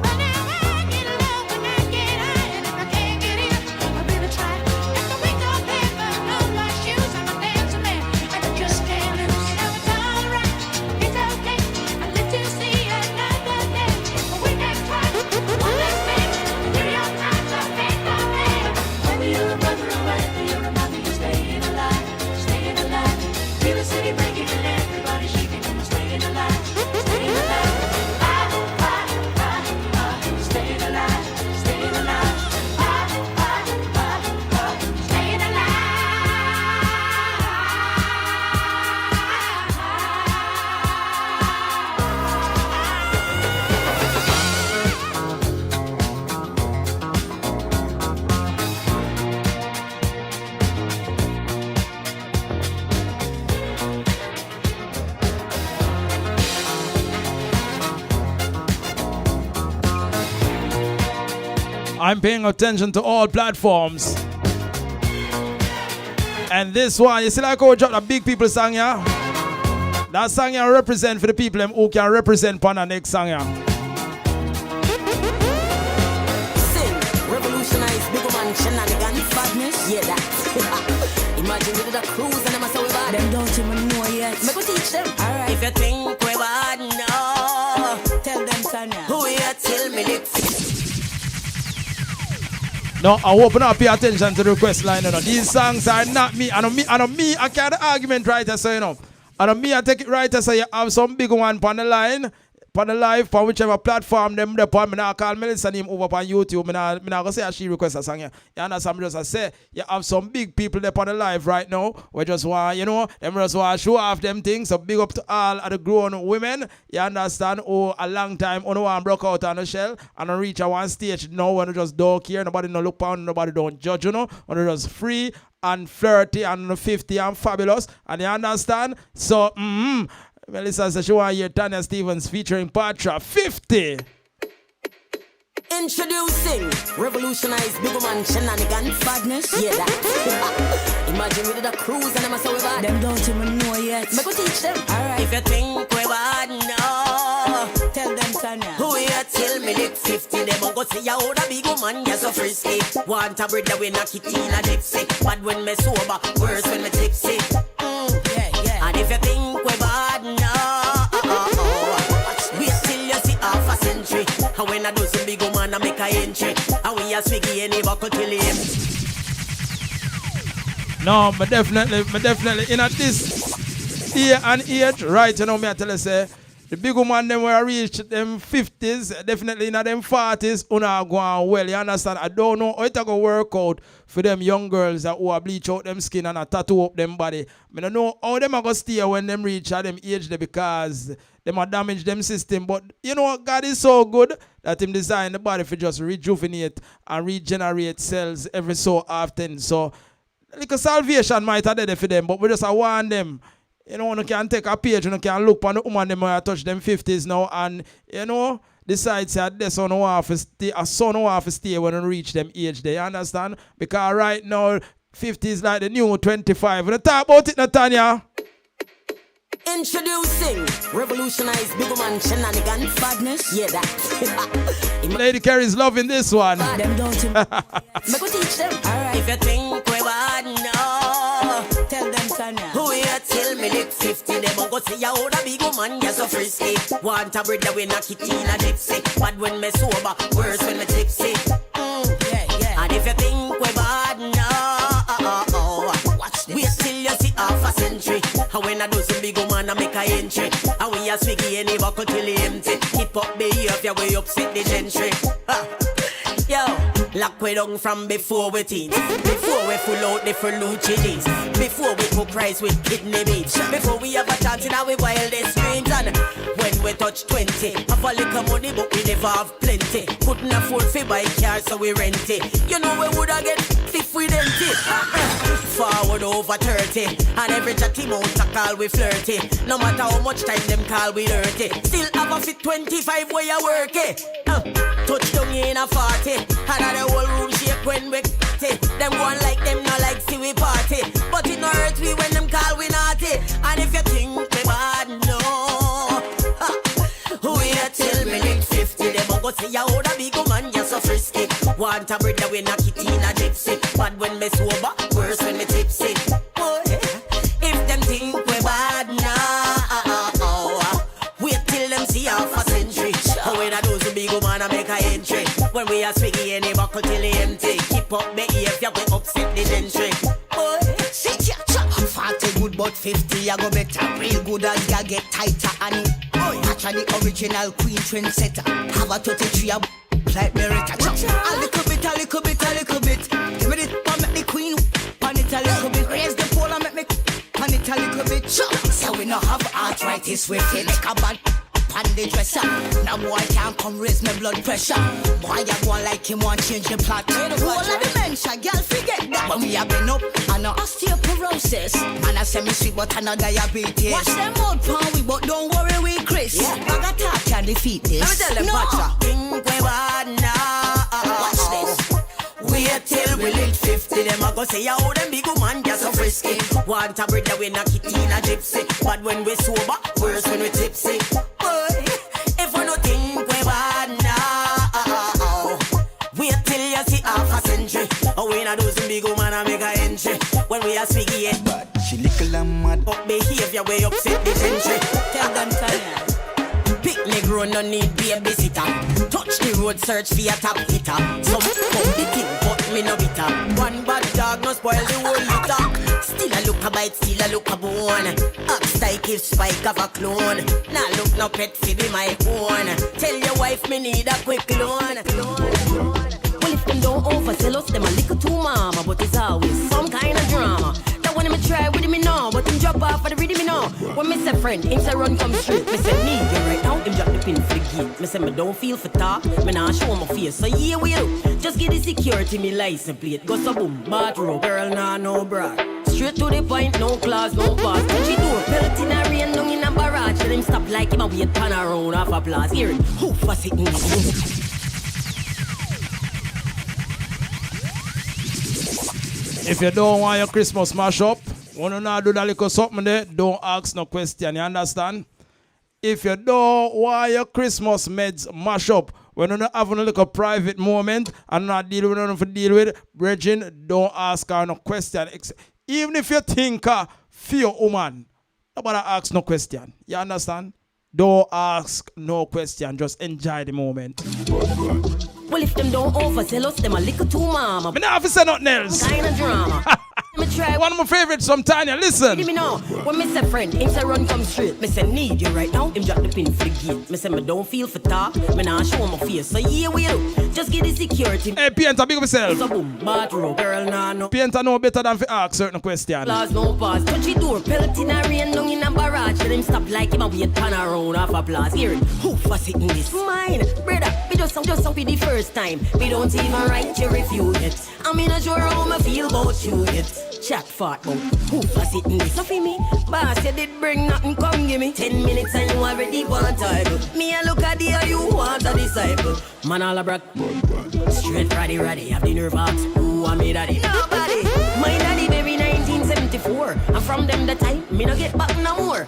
Whenever I get low, when I get high, and if I can't get in, I'll really try. If the wings are paper, no my shoes, I'm a dancer man, and I just can't lose. Now it's alright, it's okay. I live to see another day, but we can try one last thing. Do your times are made no man. Whether you're a brother or whether you're a mother, you're staying alive, staying alive. Feel the city breaking and everybody shaking, and we're staying alive, staying alive. Staying alive, staying alive. Staying alive. I'm paying attention to all platforms. And this one, you see like how we drop the big people song, yeah? That song here represent for the people who can represent for the next song, yeah? Sing, revolutionize, big man, shenanigans, badness, yeah that. Imagine we did a cruise and I'm a so bad. Them don't even know yet. Make we teach them. Alright. If you think we bad, no. Tell them, Tanya. Who you tell me this? No, I open up your attention to the request line. You know. These songs are not me. I carry the argument right, so you know. And me, I take it right, so you have some big one on the line. on the live, on whichever platform them upon. Me now call Melissa name over on YouTube. Me now go say she request a song. You understand? Me just say you have some big people there on the live right now. We just want, you know, them just want to show off them things. So big up to all of the grown women. You understand? Oh, a long time on one broke out on the shell and I reach a one stage. No one just don't care. Nobody no look pound. Nobody don't judge. You know, when they just free and flirty and 50 and fabulous. And you understand? So, Melissa says she want to hear Tanya Stevens featuring Patra 50. Introducing revolutionized big man shenanigans. Badness, yeah that. Imagine we did a cruise and I'm so bad. Them don't even know yet. Make we teach them. Alright. If you think we bad, no. Tell them Tanya. Who you till me lick 50? Them go see ya old a big woman, you're so frisky. Want a bread that we knock it in a gypsy. But when me sober, worse when me tipsy. Yeah. And if you think we bad, no. Wait till you see half a century. And when I do some big woman, I make a entry. And we are swiggy any buckle till him. No, but definitely in at this day and age, right, you know me I tell you say, the big woman them where I reach them 50s, definitely in them 40s, una go on well, you understand? I don't know how it go work out for them young girls that who are bleach out them skin and a tattoo up them body. I don't know how them are going to stay when them reach at them age there because them are damage them system. But you know what? God is so good that him design the body for just rejuvenate and regenerate cells every so often. So like a salvation might have there for them, but we just want them. You know, you can take a page and you can look on the woman them where I touch them 50s now and, you know, decide that this son want to stay, a son want to stay when you reach them age there, you understand? Because right now, 50 is like the new 25. When you talk about it, Natanya. Introducing revolutionized big man shenanigans. Badness, yeah that. Lady Carey's loving this one. Them don't make we teach them. Alright. If you think we bad, no. Tell them Tanya. Who you till me lick 50? Them go see ya old a big woman, you're so frisky. Want a bread that we knock it in a gypsy. But when me sober, worse when me tipsy. Yeah. And if you think we bad, no. Watch this. Wait till you see half a century. And when I do some big woman, I make a entry. And we are swiggy any buckle till he empty. Keep up behavior way upset the gentry. Yo, lock we down from before we teens. Before we full out the Ferlucci. Before we cook rice with kidney beans. Before we have a chance in our wildest dreams. And when we touch 20, have a little money but we never have plenty. Couldn't afford to buy car so we rent it. You know we woulda get if we didn't it. Forward over 30. And every chatty mount a call we flirty. No matter how much time them call we dirty. Still have a fit 25 where you work it. Touch down in a 40. And the whole room shake when we it. Them one like them not like see we party. But it no hurt we when them call we naughty. And if you think me bad, no. Who you till me lick 50? Them go see ya old a big woman, you're so frisky. Want a bread that we knock it in a gypsy. But when me sober, worse when me tipsy. Oh, yeah. If them think we bad, no. Wait till them see half a century. And when I do some big woman, I make a entry. When we are swiggy any buckle till he empty. Keep up behavior, we upset the gentry. Oh, yeah. Sit ya, 40 good but 50 I go better. Real good as ya get tighter. And actually original queen trendsetter. Have a 33 like Merita. A little bit. Give me it, but make the queen pan it a little bit. Raise the pole and make me pan it a little bit. So we no have arthritis with it. Make a bad pan the dresser. Now boy can't come raise my blood pressure. Boy you go like him want change the plot. Whole of the dementia, girl forget that. When we have been up and osteoporosis. Man I say me sweet but I no diabetes. Watch them out pan we but don't worry we Chris. Bag attack can defeat this. Let me tell them Pacha. Think we bad now. Watch this. Wait till we live 50. Them a go say ya oh them big woman just so frisky. Want a bread that we knock it in a gypsy. But when we sober, worse when we tipsy. If we no think we bad now. Wait till you see half a century. Oh we not do some big woman and make a entry. When we are swiggy it. But she little and mad. Up behavior way upset the gentry. Tell them Tanya. Picnic road no need babysitter. Touch the road search for a top hitter. Some come the thing but me no bitter. One bad dog no spoil the whole litter. Still I look a bite, still a look a bone. Ox type if spike of a clone. Now look no pet fi be my own. Tell your wife me need a quick loan. Well, if them don't oversell us, them a little too mama, but it's always some kind of drama. That when me try with me now, but him drop off for the rhythm me now. When me say friend, him say run come straight. Me say need you right now, him drop the pin for the gate. Me say me don't feel for talk, me nah show my face. So yeah, we do. Just get the security, me license plate. Go so boom, bathrobe, girl nah no bra. Straight to the point, no class, no pass. Touchy door, belt in a rain, down in a barrage. Let him stop like him a wait pan around half applause. Hear it, who fuss it in this? If you don't want your Christmas mash up, wanna not do that little something there, don't ask no question, you understand? If you don't want your Christmas meds mash up, when you're not having a little private moment and not dealing with nothing to deal with, Bridget, don't ask her no question. Even if you think for your woman, nobody ask no question. You understand? Don't ask no question. Just enjoy the moment. Well, if them don't oversell us, them a little too mama. Me not have to say nothing else. Kind of drama. Me try one of my favorites from Tanya. Listen. Me know. When me say friend, him say run come straight. Me say need you right now. Him drop the pin for the gate. Me say me don't feel for talk. Me nah show my face. So yeah, we do. Just get the security. Hey, Pienta, big up yourself. So boom, bathrobe, girl nah no. Pienta know better than to ask certain questions. Class no pass. Touchy door, pelt in a rain, down in a barrage. Let him stop like him a wait pan around half applause. Hear it. Who fuss it in this? Mine, brother. Me just be the first time. Me don't even write you review it. I'm in a sure how me feel about you yet. Chat fart about who fuss it in this. So for me, boss, you did bring nothing, come give me 10 minutes and you already want time. Me a look at the you want a disciple. Man all a brag. Straight Roddy, have the nerve ox. Who am me daddy? Nobody. My daddy baby 1974. And from them the time, me no get back no more.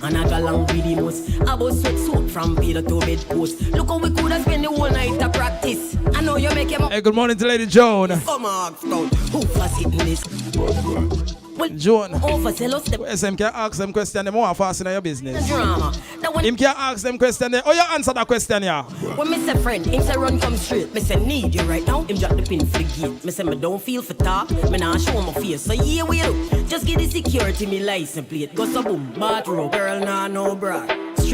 And I got long with the most. I was sweat soap from pillow to bedpost. Look how we could have spent the whole night to practice. I know you make him. Hey, good morning to Lady Joan. Come on, who fuss it in this? Well, Joan, oversell us. SM can ask them question them more fast in your business. Drama. Him can ask them question there. Oh, you answer that question, yeah. When me say friend, him say run come straight. Me say need you right now. Him drop the pin for the gate. Me say me don't feel for talk. Me nah show my face. So yeah, we do. Just get the security, me license plate. Go so boom, bathrobe, girl nah no bra.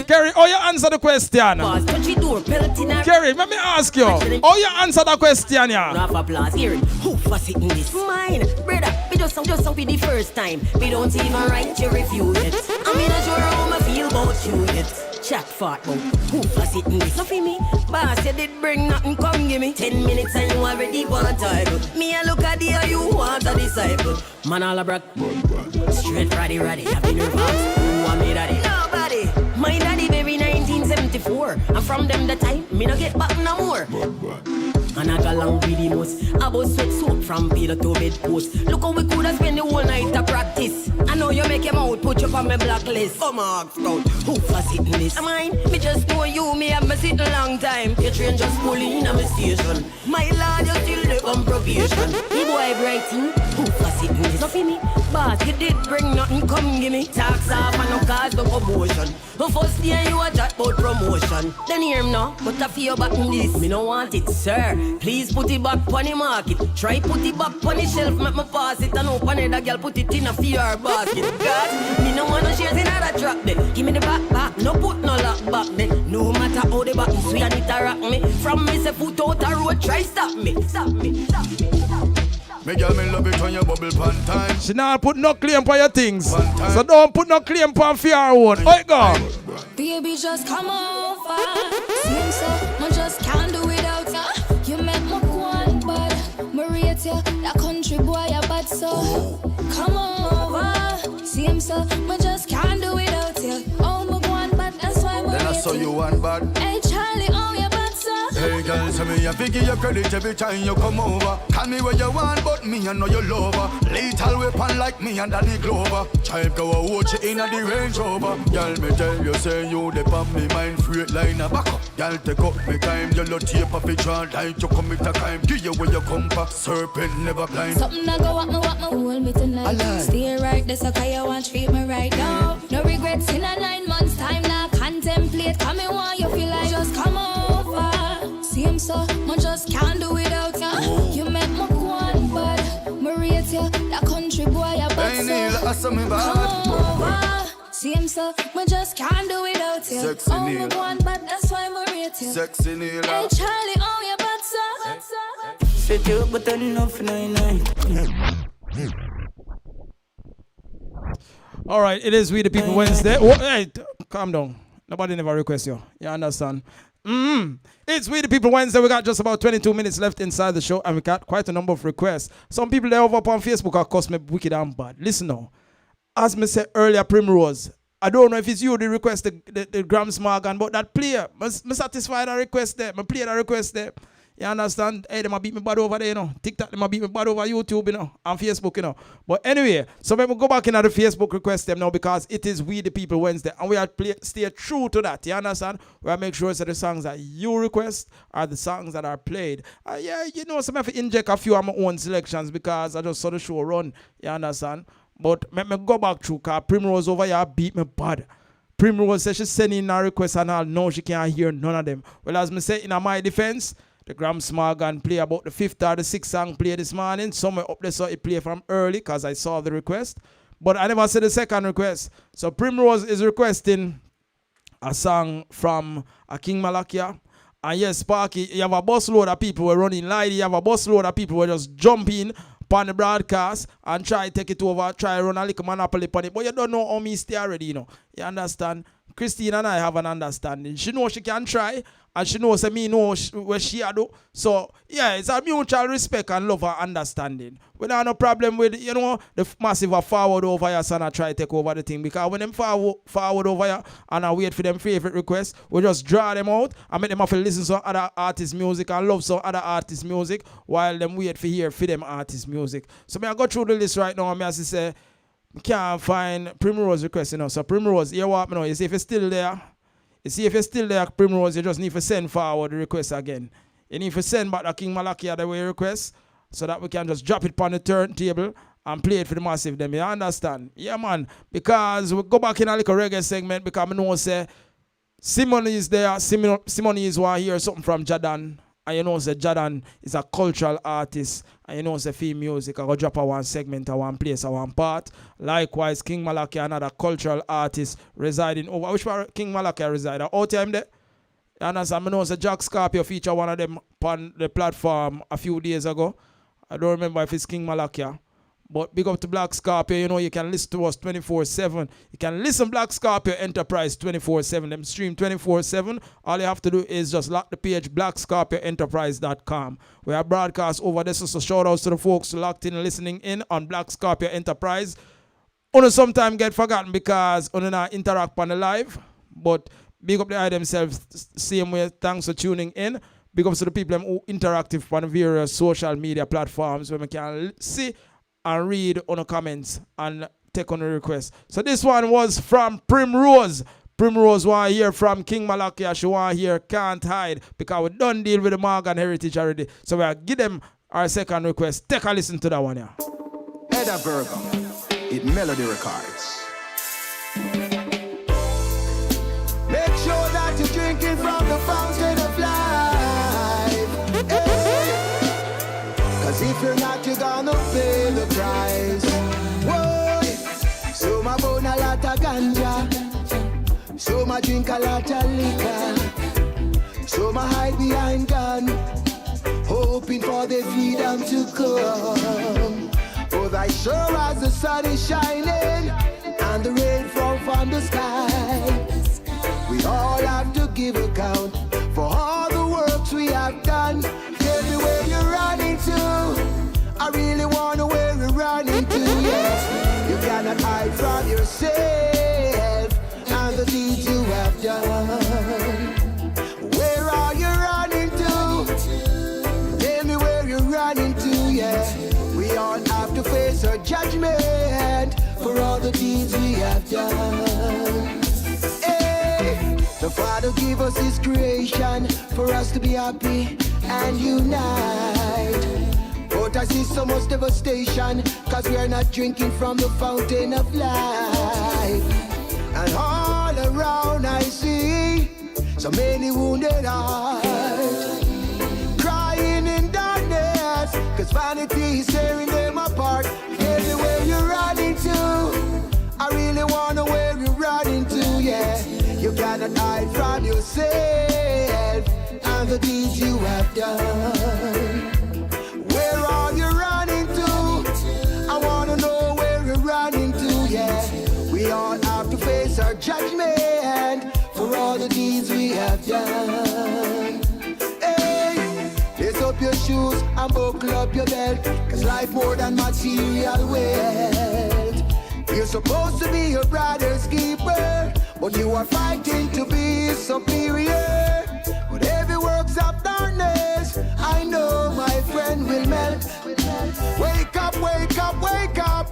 Kerry, oh, you answer the question. Kerry, let me ask you. Oh, you answer the question, yeah. Half applause. Hear it. Who fuss it in this? Mine, brother. Me just be the first time. Me don't even write your review yet. I'm in a sure how me feel about you yet. Chat fart about who fuss it in this? So for me, boss, you did bring nothing, come give me 10 minutes and you already want time. Me a look at the you want a disciple. Man all a brag. Straight Roddy, have the nerve ox. Who am me daddy? Nobody. My daddy baby 1974. And from them the time, me no get back no more. And I got long with the most. I was sweat soap from pillow to bedpost. Look how we could have spent the whole night to practice. I know you make him out, put you on my blacklist. Come on, scout. Who fuss it in this? Mine, me just know you, me have me sit a long time. Your train just pulling in a my station. My lord, you still live on probation. The boy brighting, who fuss it in this? No for me, boss, you did bring nothing, come give me. Tax off and no cause no commotion. The first day you a chat about promotion. Then hear him now, but I feel back in this. Me no want it, sir. Please put it back on the market. Try put it back on the shelf, make me pass it. And open it, a girl put it in a fear basket. Cause me no want no shares in other truck then. Give me the back, no put no lock back then. No matter how the back is sweet and it a rock me. From me say foot out a road, try stop me. Me girl, me love it when you bubble pan time. She not put no claim for your things. So don't put no claim for your own. Oh, God. Baby, just come over. Seems so, I just can't do without you. You make me go on bad. Me rate you, that country boy, you bad so. Come over. Seems so, I just can't do without you. Oh, me go on bad, that's why me rate you. Then I saw you one bad. Hey, Charlie, oh, you bad so. Hey, girl, so me a figure your credit every time you come over. Call me where you want, but me I know you lover. Lethal weapon like me and Danny Glover. Child go a watch you in a the Range Rover. Girl, me tell you, say you dip on me mind, straight line a back up. Girl, take up me time, you look tape a picture like you commit a crime. Give you where you come for, serpent never blind. Something I go what me hold me tonight. Stay right there, so can you want treat me right now? No regrets in a 9 months time now. Contemplate, come and want you feel like just come over. Seems so, I just can't do without you. You make me go on bad. Me rate you, that country boy, you bad so. so me bad. Come over. Same so, me just can't do without you. Sexy oh, Neil. me want, but that's why me rate you. Sexy Neil. Hey Charlie, oh you bad so. Set you up, but enough 99. All right, it is We the People Wednesday. Oh, hey, calm down. Nobody never request you. You understand? It's We the People Wednesday. We got just about 22 minutes left inside the show, and we got quite a number of requests. Some people there over up on Facebook are cuss me wicked and bad. Listen now. As me said earlier, Primrose, I don't know if it's you the request the Grams Morgan, but that player, me satisfy that request there. Me play that request there. You understand? Hey, they might beat me bad over there, you know. TikTok, they might beat me bad over YouTube, you know, and Facebook, you know. But anyway, so let me go back into the Facebook request them now because it is We the People Wednesday, and we have stay true to that. You understand? We have to make sure that the songs that you request are the songs that are played. Yeah, you know, so I have to inject a few of my own selections because I just saw the show run. You understand? But let me go back through because Primrose over here beat me bad. Primrose says she's sending a request and all. No, she can't hear none of them. Well, as me say, in my defense, the Grams Morgan play about the 5th or the 6th song play this morning. Somewhere up there, so it play from early because I saw the request. But I never said the second request. So Primrose is requesting a song from King Malakia. And yes, Sparky, you have a busload of people who are running light. You have a busload of people who are just jumping upon the broadcast and try to take it over, try to run a little monopoly upon it. But you don't know how me stay already, you know. You understand? Christine and I have an understanding. She knows she can try. And she knows me know where she do. So, yeah, it's a mutual respect and love and understanding. We don't have no problem with, you know, the massive forward over here, son, I try to take over the thing. Because when them forward over here and I wait for them favorite requests, we just draw them out and make them have to listen to other artists' music and love some other artists' music while them wait for hear for them artists' music. So, I go through the list right now and I say, I can't find Primrose request, you know. So, Primrose, you what me know? You see if it's still there. You see, if you're still there, Primrose, you just need to send forward the request again. You need to send back the King Malakia the way request so that we can just drop it upon the turntable and play it for the massive them. You understand? Yeah, man. Because we go back in a little reggae segment because I know say Simone is there. Simone is one here, something from Jadan. And you know say Jadan is a cultural artist. And you know say film music. I go drop a one segment, a one place, a one part. Likewise, King Malakia, another cultural artist residing over. Which part King Malakia reside? Out time there? You understand? I know say Jack Scorpio feature one of them on the platform a few days ago. I don't remember if it's King Malakia. But big up to Black Scorpio, you know, you can listen to us 24/7. You can listen Black Scorpio Enterprise 24/7. Them stream 24/7. All you have to do is just lock the page blackscorpioenterprise.com. We have broadcast over there, so shout outs to the folks locked in and listening in on Black Scorpio Enterprise. Only sometimes get forgotten because only not interact on the live. But big up the eye themselves same way. Thanks for tuning in. Big up to the people who interactive on the various social media platforms where we can see and read on the comments and take on the request. So this one was from Primrose. Primrose want to hear from King Malakia. She want to hear Can't Hide because we done deal with the Morgan heritage already. So we'll give them our second request. Take a listen to that one here. Edda Virgo, it Melody Records. Make sure that you're drinking from the fountain of life. Hey. Cause if you're not, you're gonna pay the price. Whoa. So my bone a lot of ganja. So my drink a lot of liquor. So my hide behind gun, hoping for the freedom to come. For thy sure as the sun is shining and the rain fall from the sky. We all have to give account for all the works we have done. Tell me where you're running to. I really want to where you're running to, yes. You cannot hide from yourself and the deeds you have done. Where are you running to? Tell me where you're running to, yeah. We all have to face our judgment for all the deeds we have done. The Father gave us His creation for us to be happy and unite. But I see so much devastation cause we are not drinking from the fountain of life. And all around I see so many wounded hearts crying in darkness cause vanity is tearing them apart. Everywhere you're running to, cannot hide from yourself and the deeds you have done. Where are you running to? I wanna know where you're running to, yeah. We all have to face our judgment for all the deeds we have done. Hey, lace up your shoes and buckle up your belt, cause life more than material wealth. You're supposed to be your brother's keeper, but you are fighting to be superior. But every works of darkness, I know my friend will melt. Wake up, wake up, wake up.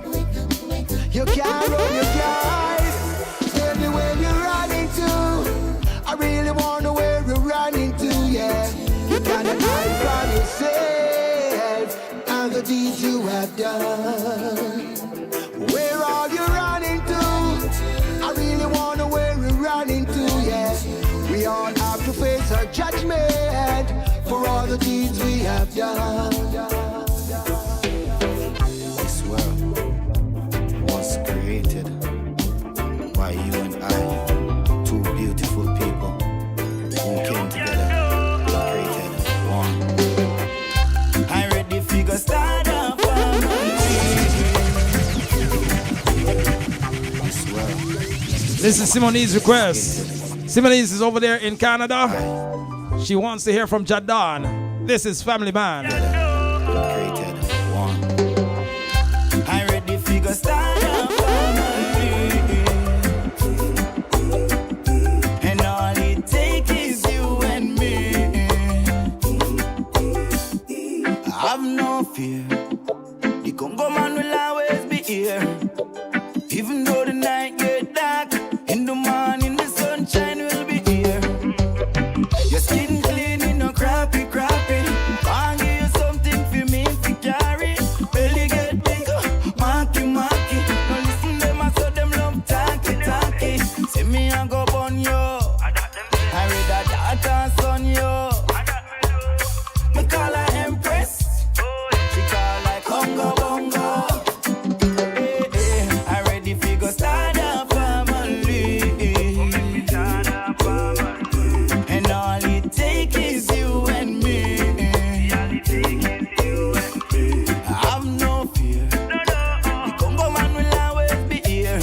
You can't run, you can't hide. Tell me where you're running to. I really wanna know where you're running to, yeah. You cannot hide from yourself and the deeds you have done. Where are you running to? I really wanna know where you're running to, yeah. We all have to face our judgment for all the deeds we have done. This world was created by you and I, two beautiful people who came together and created one. I read the figure start up This is Simone's request. Simone's is over there in Canada. She wants to hear from Jadon. This is Family Man. created one. I read the figure start up and all it takes is you and me. I have no fear. The Congo man will always be here. Even though the night get dark, in the morning the sunshine will be here. Your skin clean, you no crappy, crappy. I'll give you something for me to carry. Belly get bigger, marky, marky. Now listen them, I saw them love talky, talky. See me and go on yo. I read that daughter son yo. Me call her Empress. She call like Congo Bongo. I read the figure start up family. And all it takes is you and me. I have no fear. The Congo man will always be here.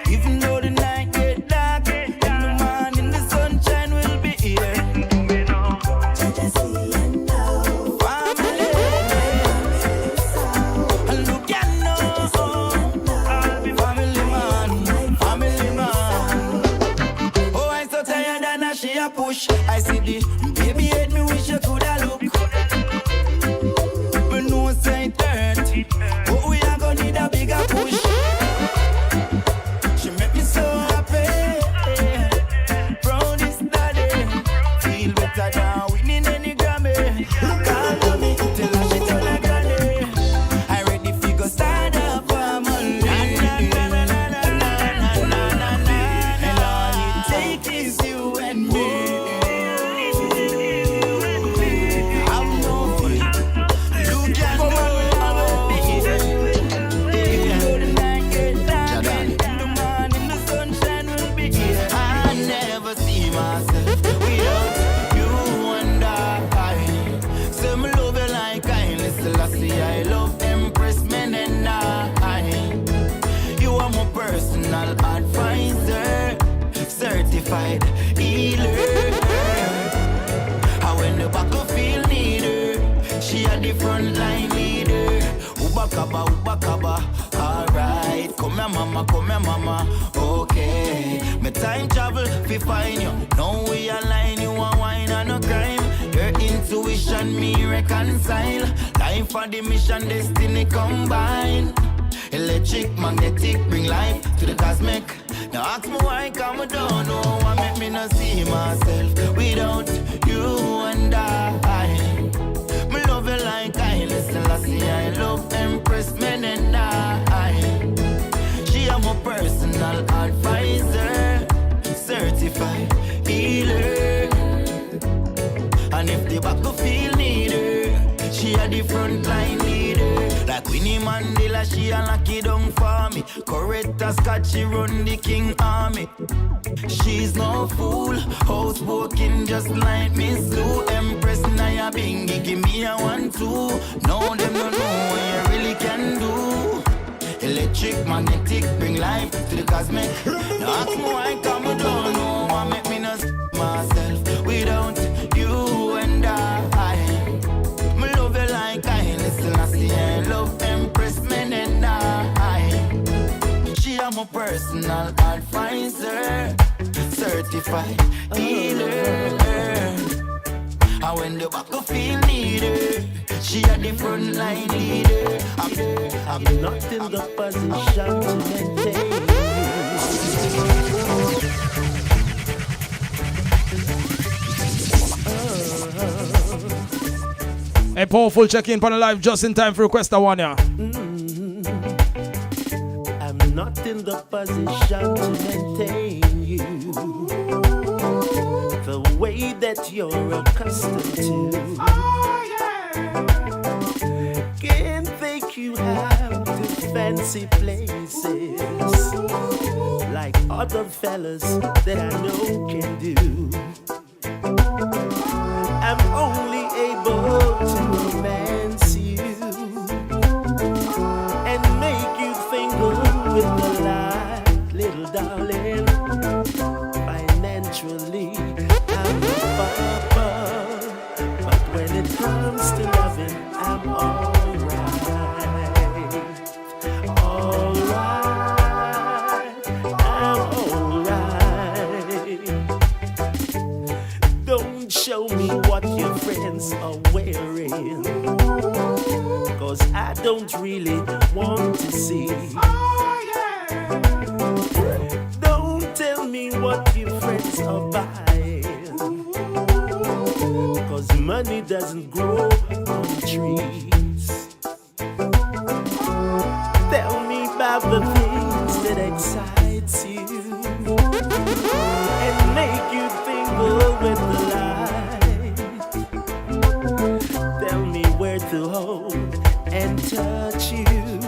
Even though the night get dark, in the morning the sunshine will be here. And look at now, family man. Oh, I'm so tired and now she a push. I see the baby hate me, wish you coulda look. Me know say it hurt, but we are gonna need a bigger push. She make me so happy, proudest daddy. Feel better than winning any Grammy. Call me, tell her she tell her granny. I read the figure start up family. And all it takes is you and me. I'm no fear. You can go and be here. Even though the night get dark, in the morning the sunshine will be here. I never see myself without you and I. Say me love you like I listen, I see I love Empress men and I. You are my personal advisor, certified healer. And when the battlefield need her, she a the front line leader. Ubakaba, alright. Come here mama, okay. Me time travel, fi find you. Now we align, you a wine and a crime. Your intuition, me reconcile. Life for the mission, destiny combine. Electric, magnetic, bring life to the cosmic. Now ask me why, come I don't know. What make me not see myself without you and I. Me love you like I listen, I see I love Empress men and I. She am my personal advisor, certified healer. And if the battlefield need her, she a the front line leader. Like Winnie Mandela Ella she a lock it down for me. Correct as Scott, she run the king army. She's no fool, outspoken just like Miss Lou. Empress Naya Bingy, give me a 1-2. No, them don't know what you really can do. Electric, magnetic, bring life to the cosmic. Now ask me why come you don't know what make me not myself without you and I. Me love you like I listen, I see I love Empress men and I. She am a personal advisor, certified healer. And when the battlefield need her, she a the front line leader. I'm not in the position to maintain. A powerful check-in on the live just in time for request one, yeah. I'm not in the position to maintain you the way that you're accustomed to. Can't take you out to fancy places like other fellas that I know can do. I'm only able to romance you and make you tingle with the light, little darling. Financially, I'm a papa, but when it comes to loving, I'm alright. Alright, I'm alright. Don't show me what your friends are wearing, 'cause I don't really want to see. Don't tell me what your friends are buying, 'cause money doesn't grow on trees. Tell me about the things that excites you and make you tingle with the light. Tell me where to hold and touch you,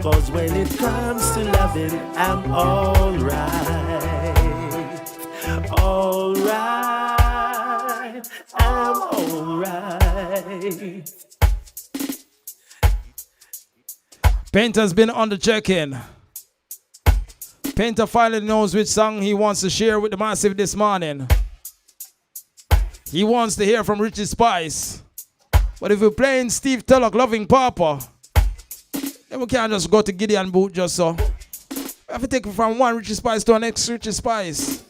'cause when it comes to loving, I'm alright. Alright, I'm alright. Painter's been on the check-in. Painter finally knows which song he wants to share with the massive this morning. He wants to hear from Richie Spice. But if we're playing Steve Tulloch, Loving Papa, then we can't just go to Gideon Boot just so. We have to take it from one Richie Spice to the next Richie Spice.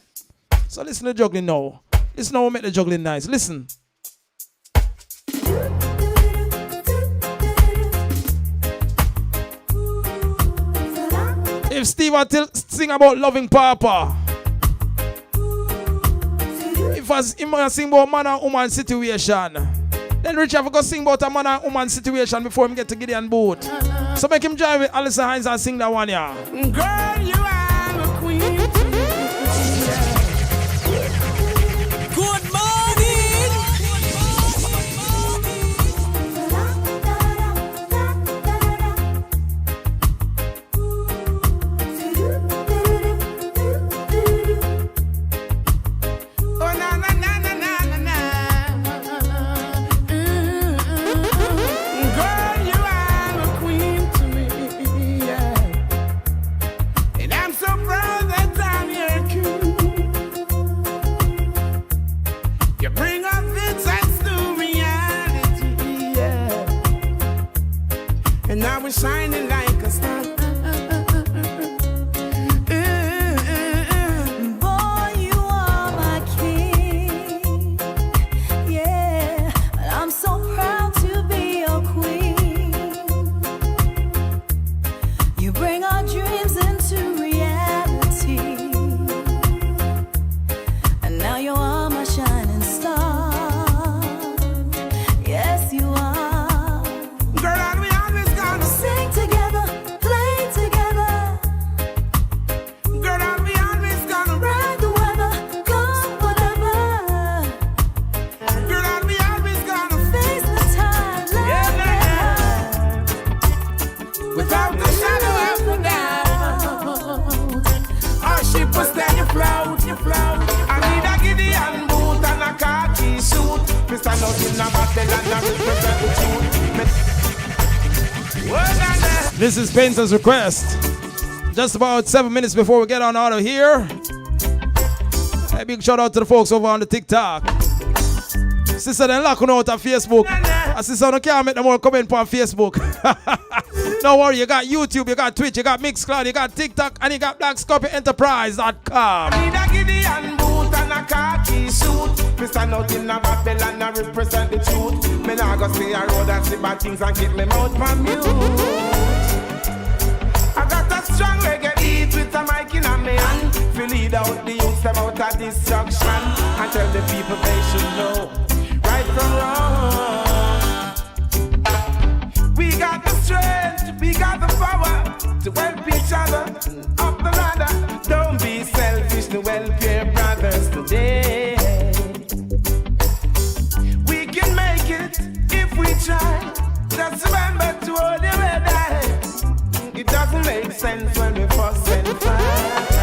So listen to the juggling now. Listen how we make the juggling nice. Listen. If Steve will sing about loving Papa, if I sing about man and woman situation, then Richard have to go sing about a man and woman situation before him get to Gideon Boot. So make him join with Alison Hines and sing that one, yeah. Girl, you are a queen. Good morning. Oh, na na na na na na. Girl, you are a queen to me, yeah. And I'm so represent the truth. This is Painter's request. Just about 7 minutes before we get on out of here. A big shout out to the folks over on the TikTok. Sister, then lock on out on Facebook. Sister, I can't make no more comment on Facebook. Don't worry, you got YouTube, you got Twitch, you got Mixcloud, you got TikTok, and you got BlackScorpionEnterprise.com. I need a Gideon boot and a khaki suit. We stand out in a Babylon and represent the truth. Me nah go stay a road and see bad things and keep me mouth from mute. I got a strong reggae beat with a mic in a me hand. To lead out the youth them out of destruction and tell the people they should know right from wrong. We got the strength, we got the power to help each other up the ladder. Don't be selfish to help your brothers today. We can make it if we try. Just remember to hold your head high. It doesn't make sense when we fuss and fight.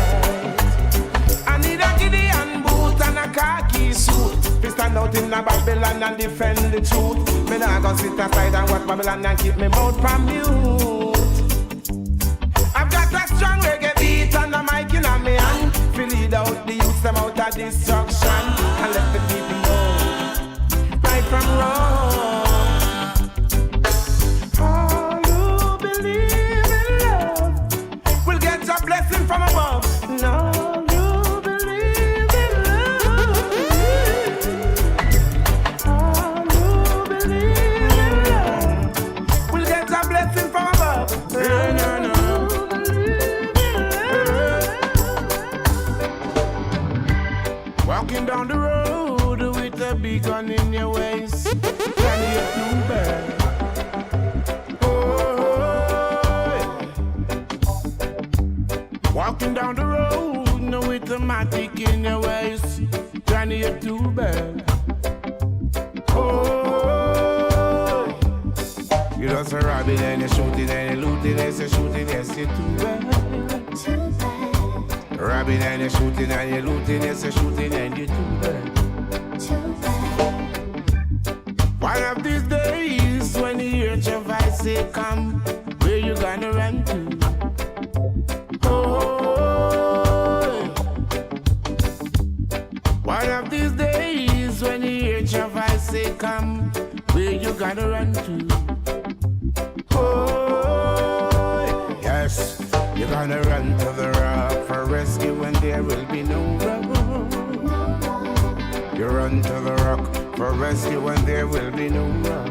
I need a Gideon boot and a khaki suit. We stand out in a Babylon and defend the truth. Me nah go sit aside and watch Babylon and keep me mouth from mute. I've got a strong reggae beat and a mic in a me hand. To lead out the youth them out of destruction and let the people know right from wrong. All who believe in love will get a blessing from above. No. Walking down the road with a big gun in your waist, can you too bad? Oh, walking down the road with a matic in your waist, Johnny, you're too bad. Oh, you just a robbing and you're shooting and you're looting and you're shooting, yes, you're too bad. Robbing and you're shooting and you're looting, yes, you're shooting and you're too bad. One of these days when you hear your voice say come, where you gonna run to? Oh, one of these days when you hear your voice say come, where you gonna run to? Oh, yes, you're gonna run to the rock for rescue when there will be no rock. You run to the rock for rescue when there will be no rock.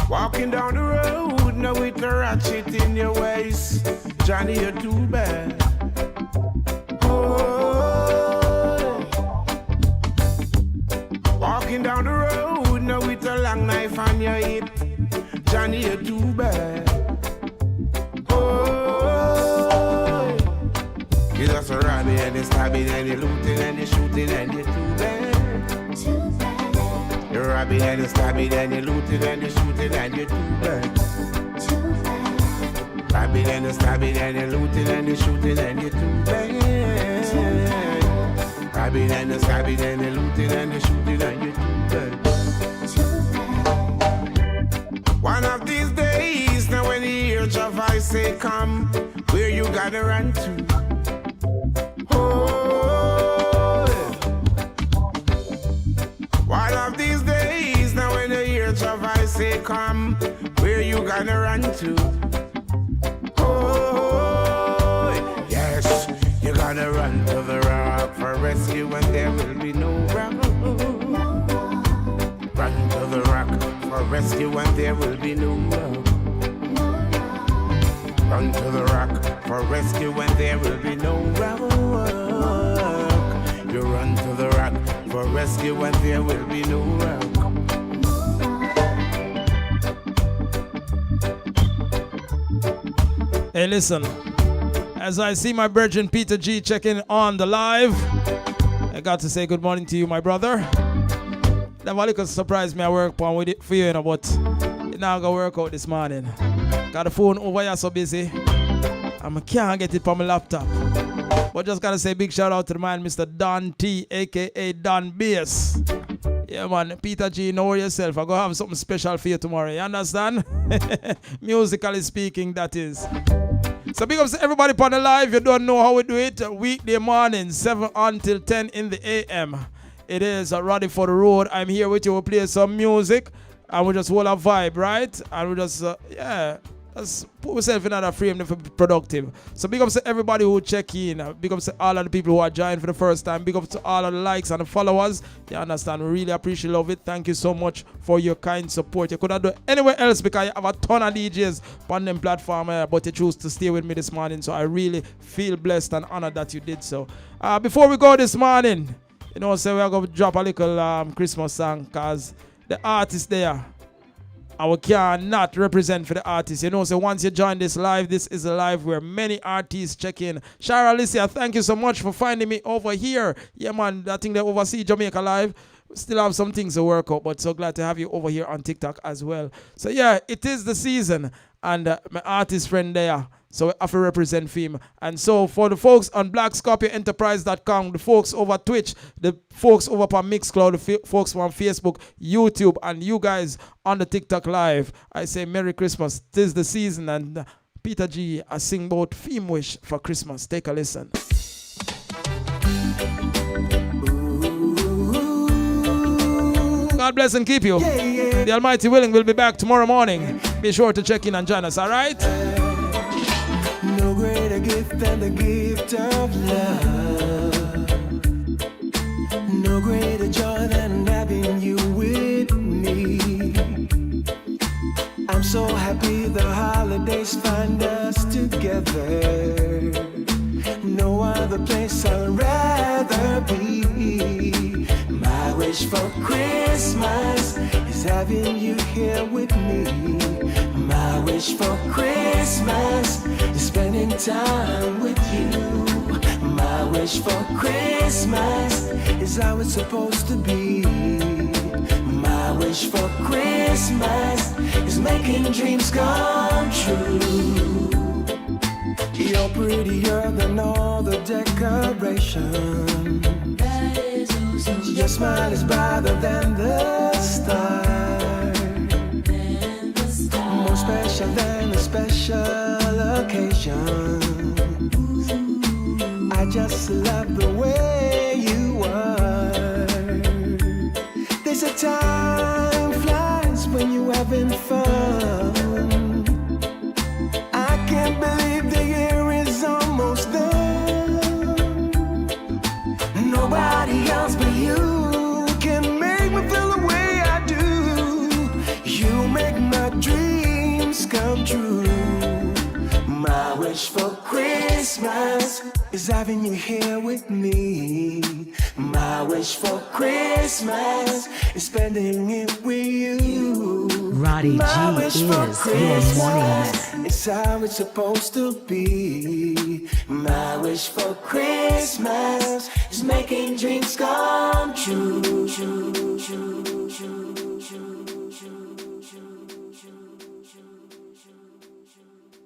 Walking down the road now with the ratchet in your waist, Johnny, you're too bad. Oh, walking down the road now with a long knife on your hip, Johnny, you're too bad. You just a robbing and you stabbing and you looting and you shooting and you too bad. You're robbing and you stabbing and you looting and you shooting and you too bad. Robbing and you stabbing and you looting and you shooting and you too bad. Robbing and you stabbing and you looting and you shooting and you too bad. One of these days, now when you hear your voice say come, where you gotta run to? One of these days, now when you hear your voice say come, where you gonna run to? Oh, yes, you gotta run to the rock for rescue when there will be no rock. Run to the rock for rescue when there will be no rock. Run to the rock for rescue when there will be no rock. You run to the rock for rescue when there will be no rock. Hey, listen. As I see my brethren Peter G checking on the live, I got to say good morning to you, my brother. That really could surprise me. I work on with it for you, but it now gonna work out this morning. Got the phone over here so busy. I can't get it from my laptop. But just gotta say big shout out to the man, Mr. Don T, aka Don Bass. Yeah, man, Peter G, know yourself. I'm going to have something special for you tomorrow. You understand? Musically speaking, that is. So big up to everybody on the live. You don't know how we do it. Weekday morning, 7 until 10 in the a.m. It is Roddy for the road. I'm here with you. We'll play some music. And we just hold a vibe, right? And we just, let's put ourselves in another frame to be productive. So big up to everybody who check in. Big up to all of the people who are joining for the first time. Big up to all of the likes and the followers. You understand? We really appreciate love it. Thank you so much for your kind support. You could have done anywhere else because you have a ton of DJs on them platform, but you choose to stay with me this morning. So I really feel blessed and honored that you did so. Before we go this morning, you know, so we're going to drop a little Christmas song because the artist there, I cannot represent for the artists. You know, so once you join this live, this is a live where many artists check in. Shara Alicia, thank you so much for finding me over here. Yeah, man, I think they oversee Jamaica Live. Still have some things to work out, but so glad to have you over here on TikTok as well. So yeah, it is the season, and my artist friend there, so I have to represent for him. And so for the folks on BlackScorpionEnterprise.com, the folks over Twitch, the folks over on Mixcloud, the folks on Facebook, YouTube, and you guys on the TikTok Live, I say Merry Christmas. Tis the season, and Peter G, I sing about theme wish for Christmas. Take a listen. God bless and keep you. The Almighty willing, will be back tomorrow morning. Be sure to check in and join us, all right? No greater gift than the gift of love. No greater joy than having you with me. I'm so happy the holidays find us together. No other place I'd rather be. My wish for Christmas is having you here with me. My wish for Christmas is spending time with you. My wish for Christmas is how it's supposed to be. My wish for Christmas is making dreams come true. You're prettier than all the decorations. Your smile is brighter than the stars. More special than a special occasion. I just love the way you are. There's a time flies when you're having fun. I can't believe the year is almost done. Nobody else but you can make me feel the way I do. You make my dreams come true. My wish for Christmas is having you here with me. My wish for Christmas is spending it with you. Roddy G is your morning. It's how it's supposed to be. My wish for Christmas is making dreams come true. True, true, true, true.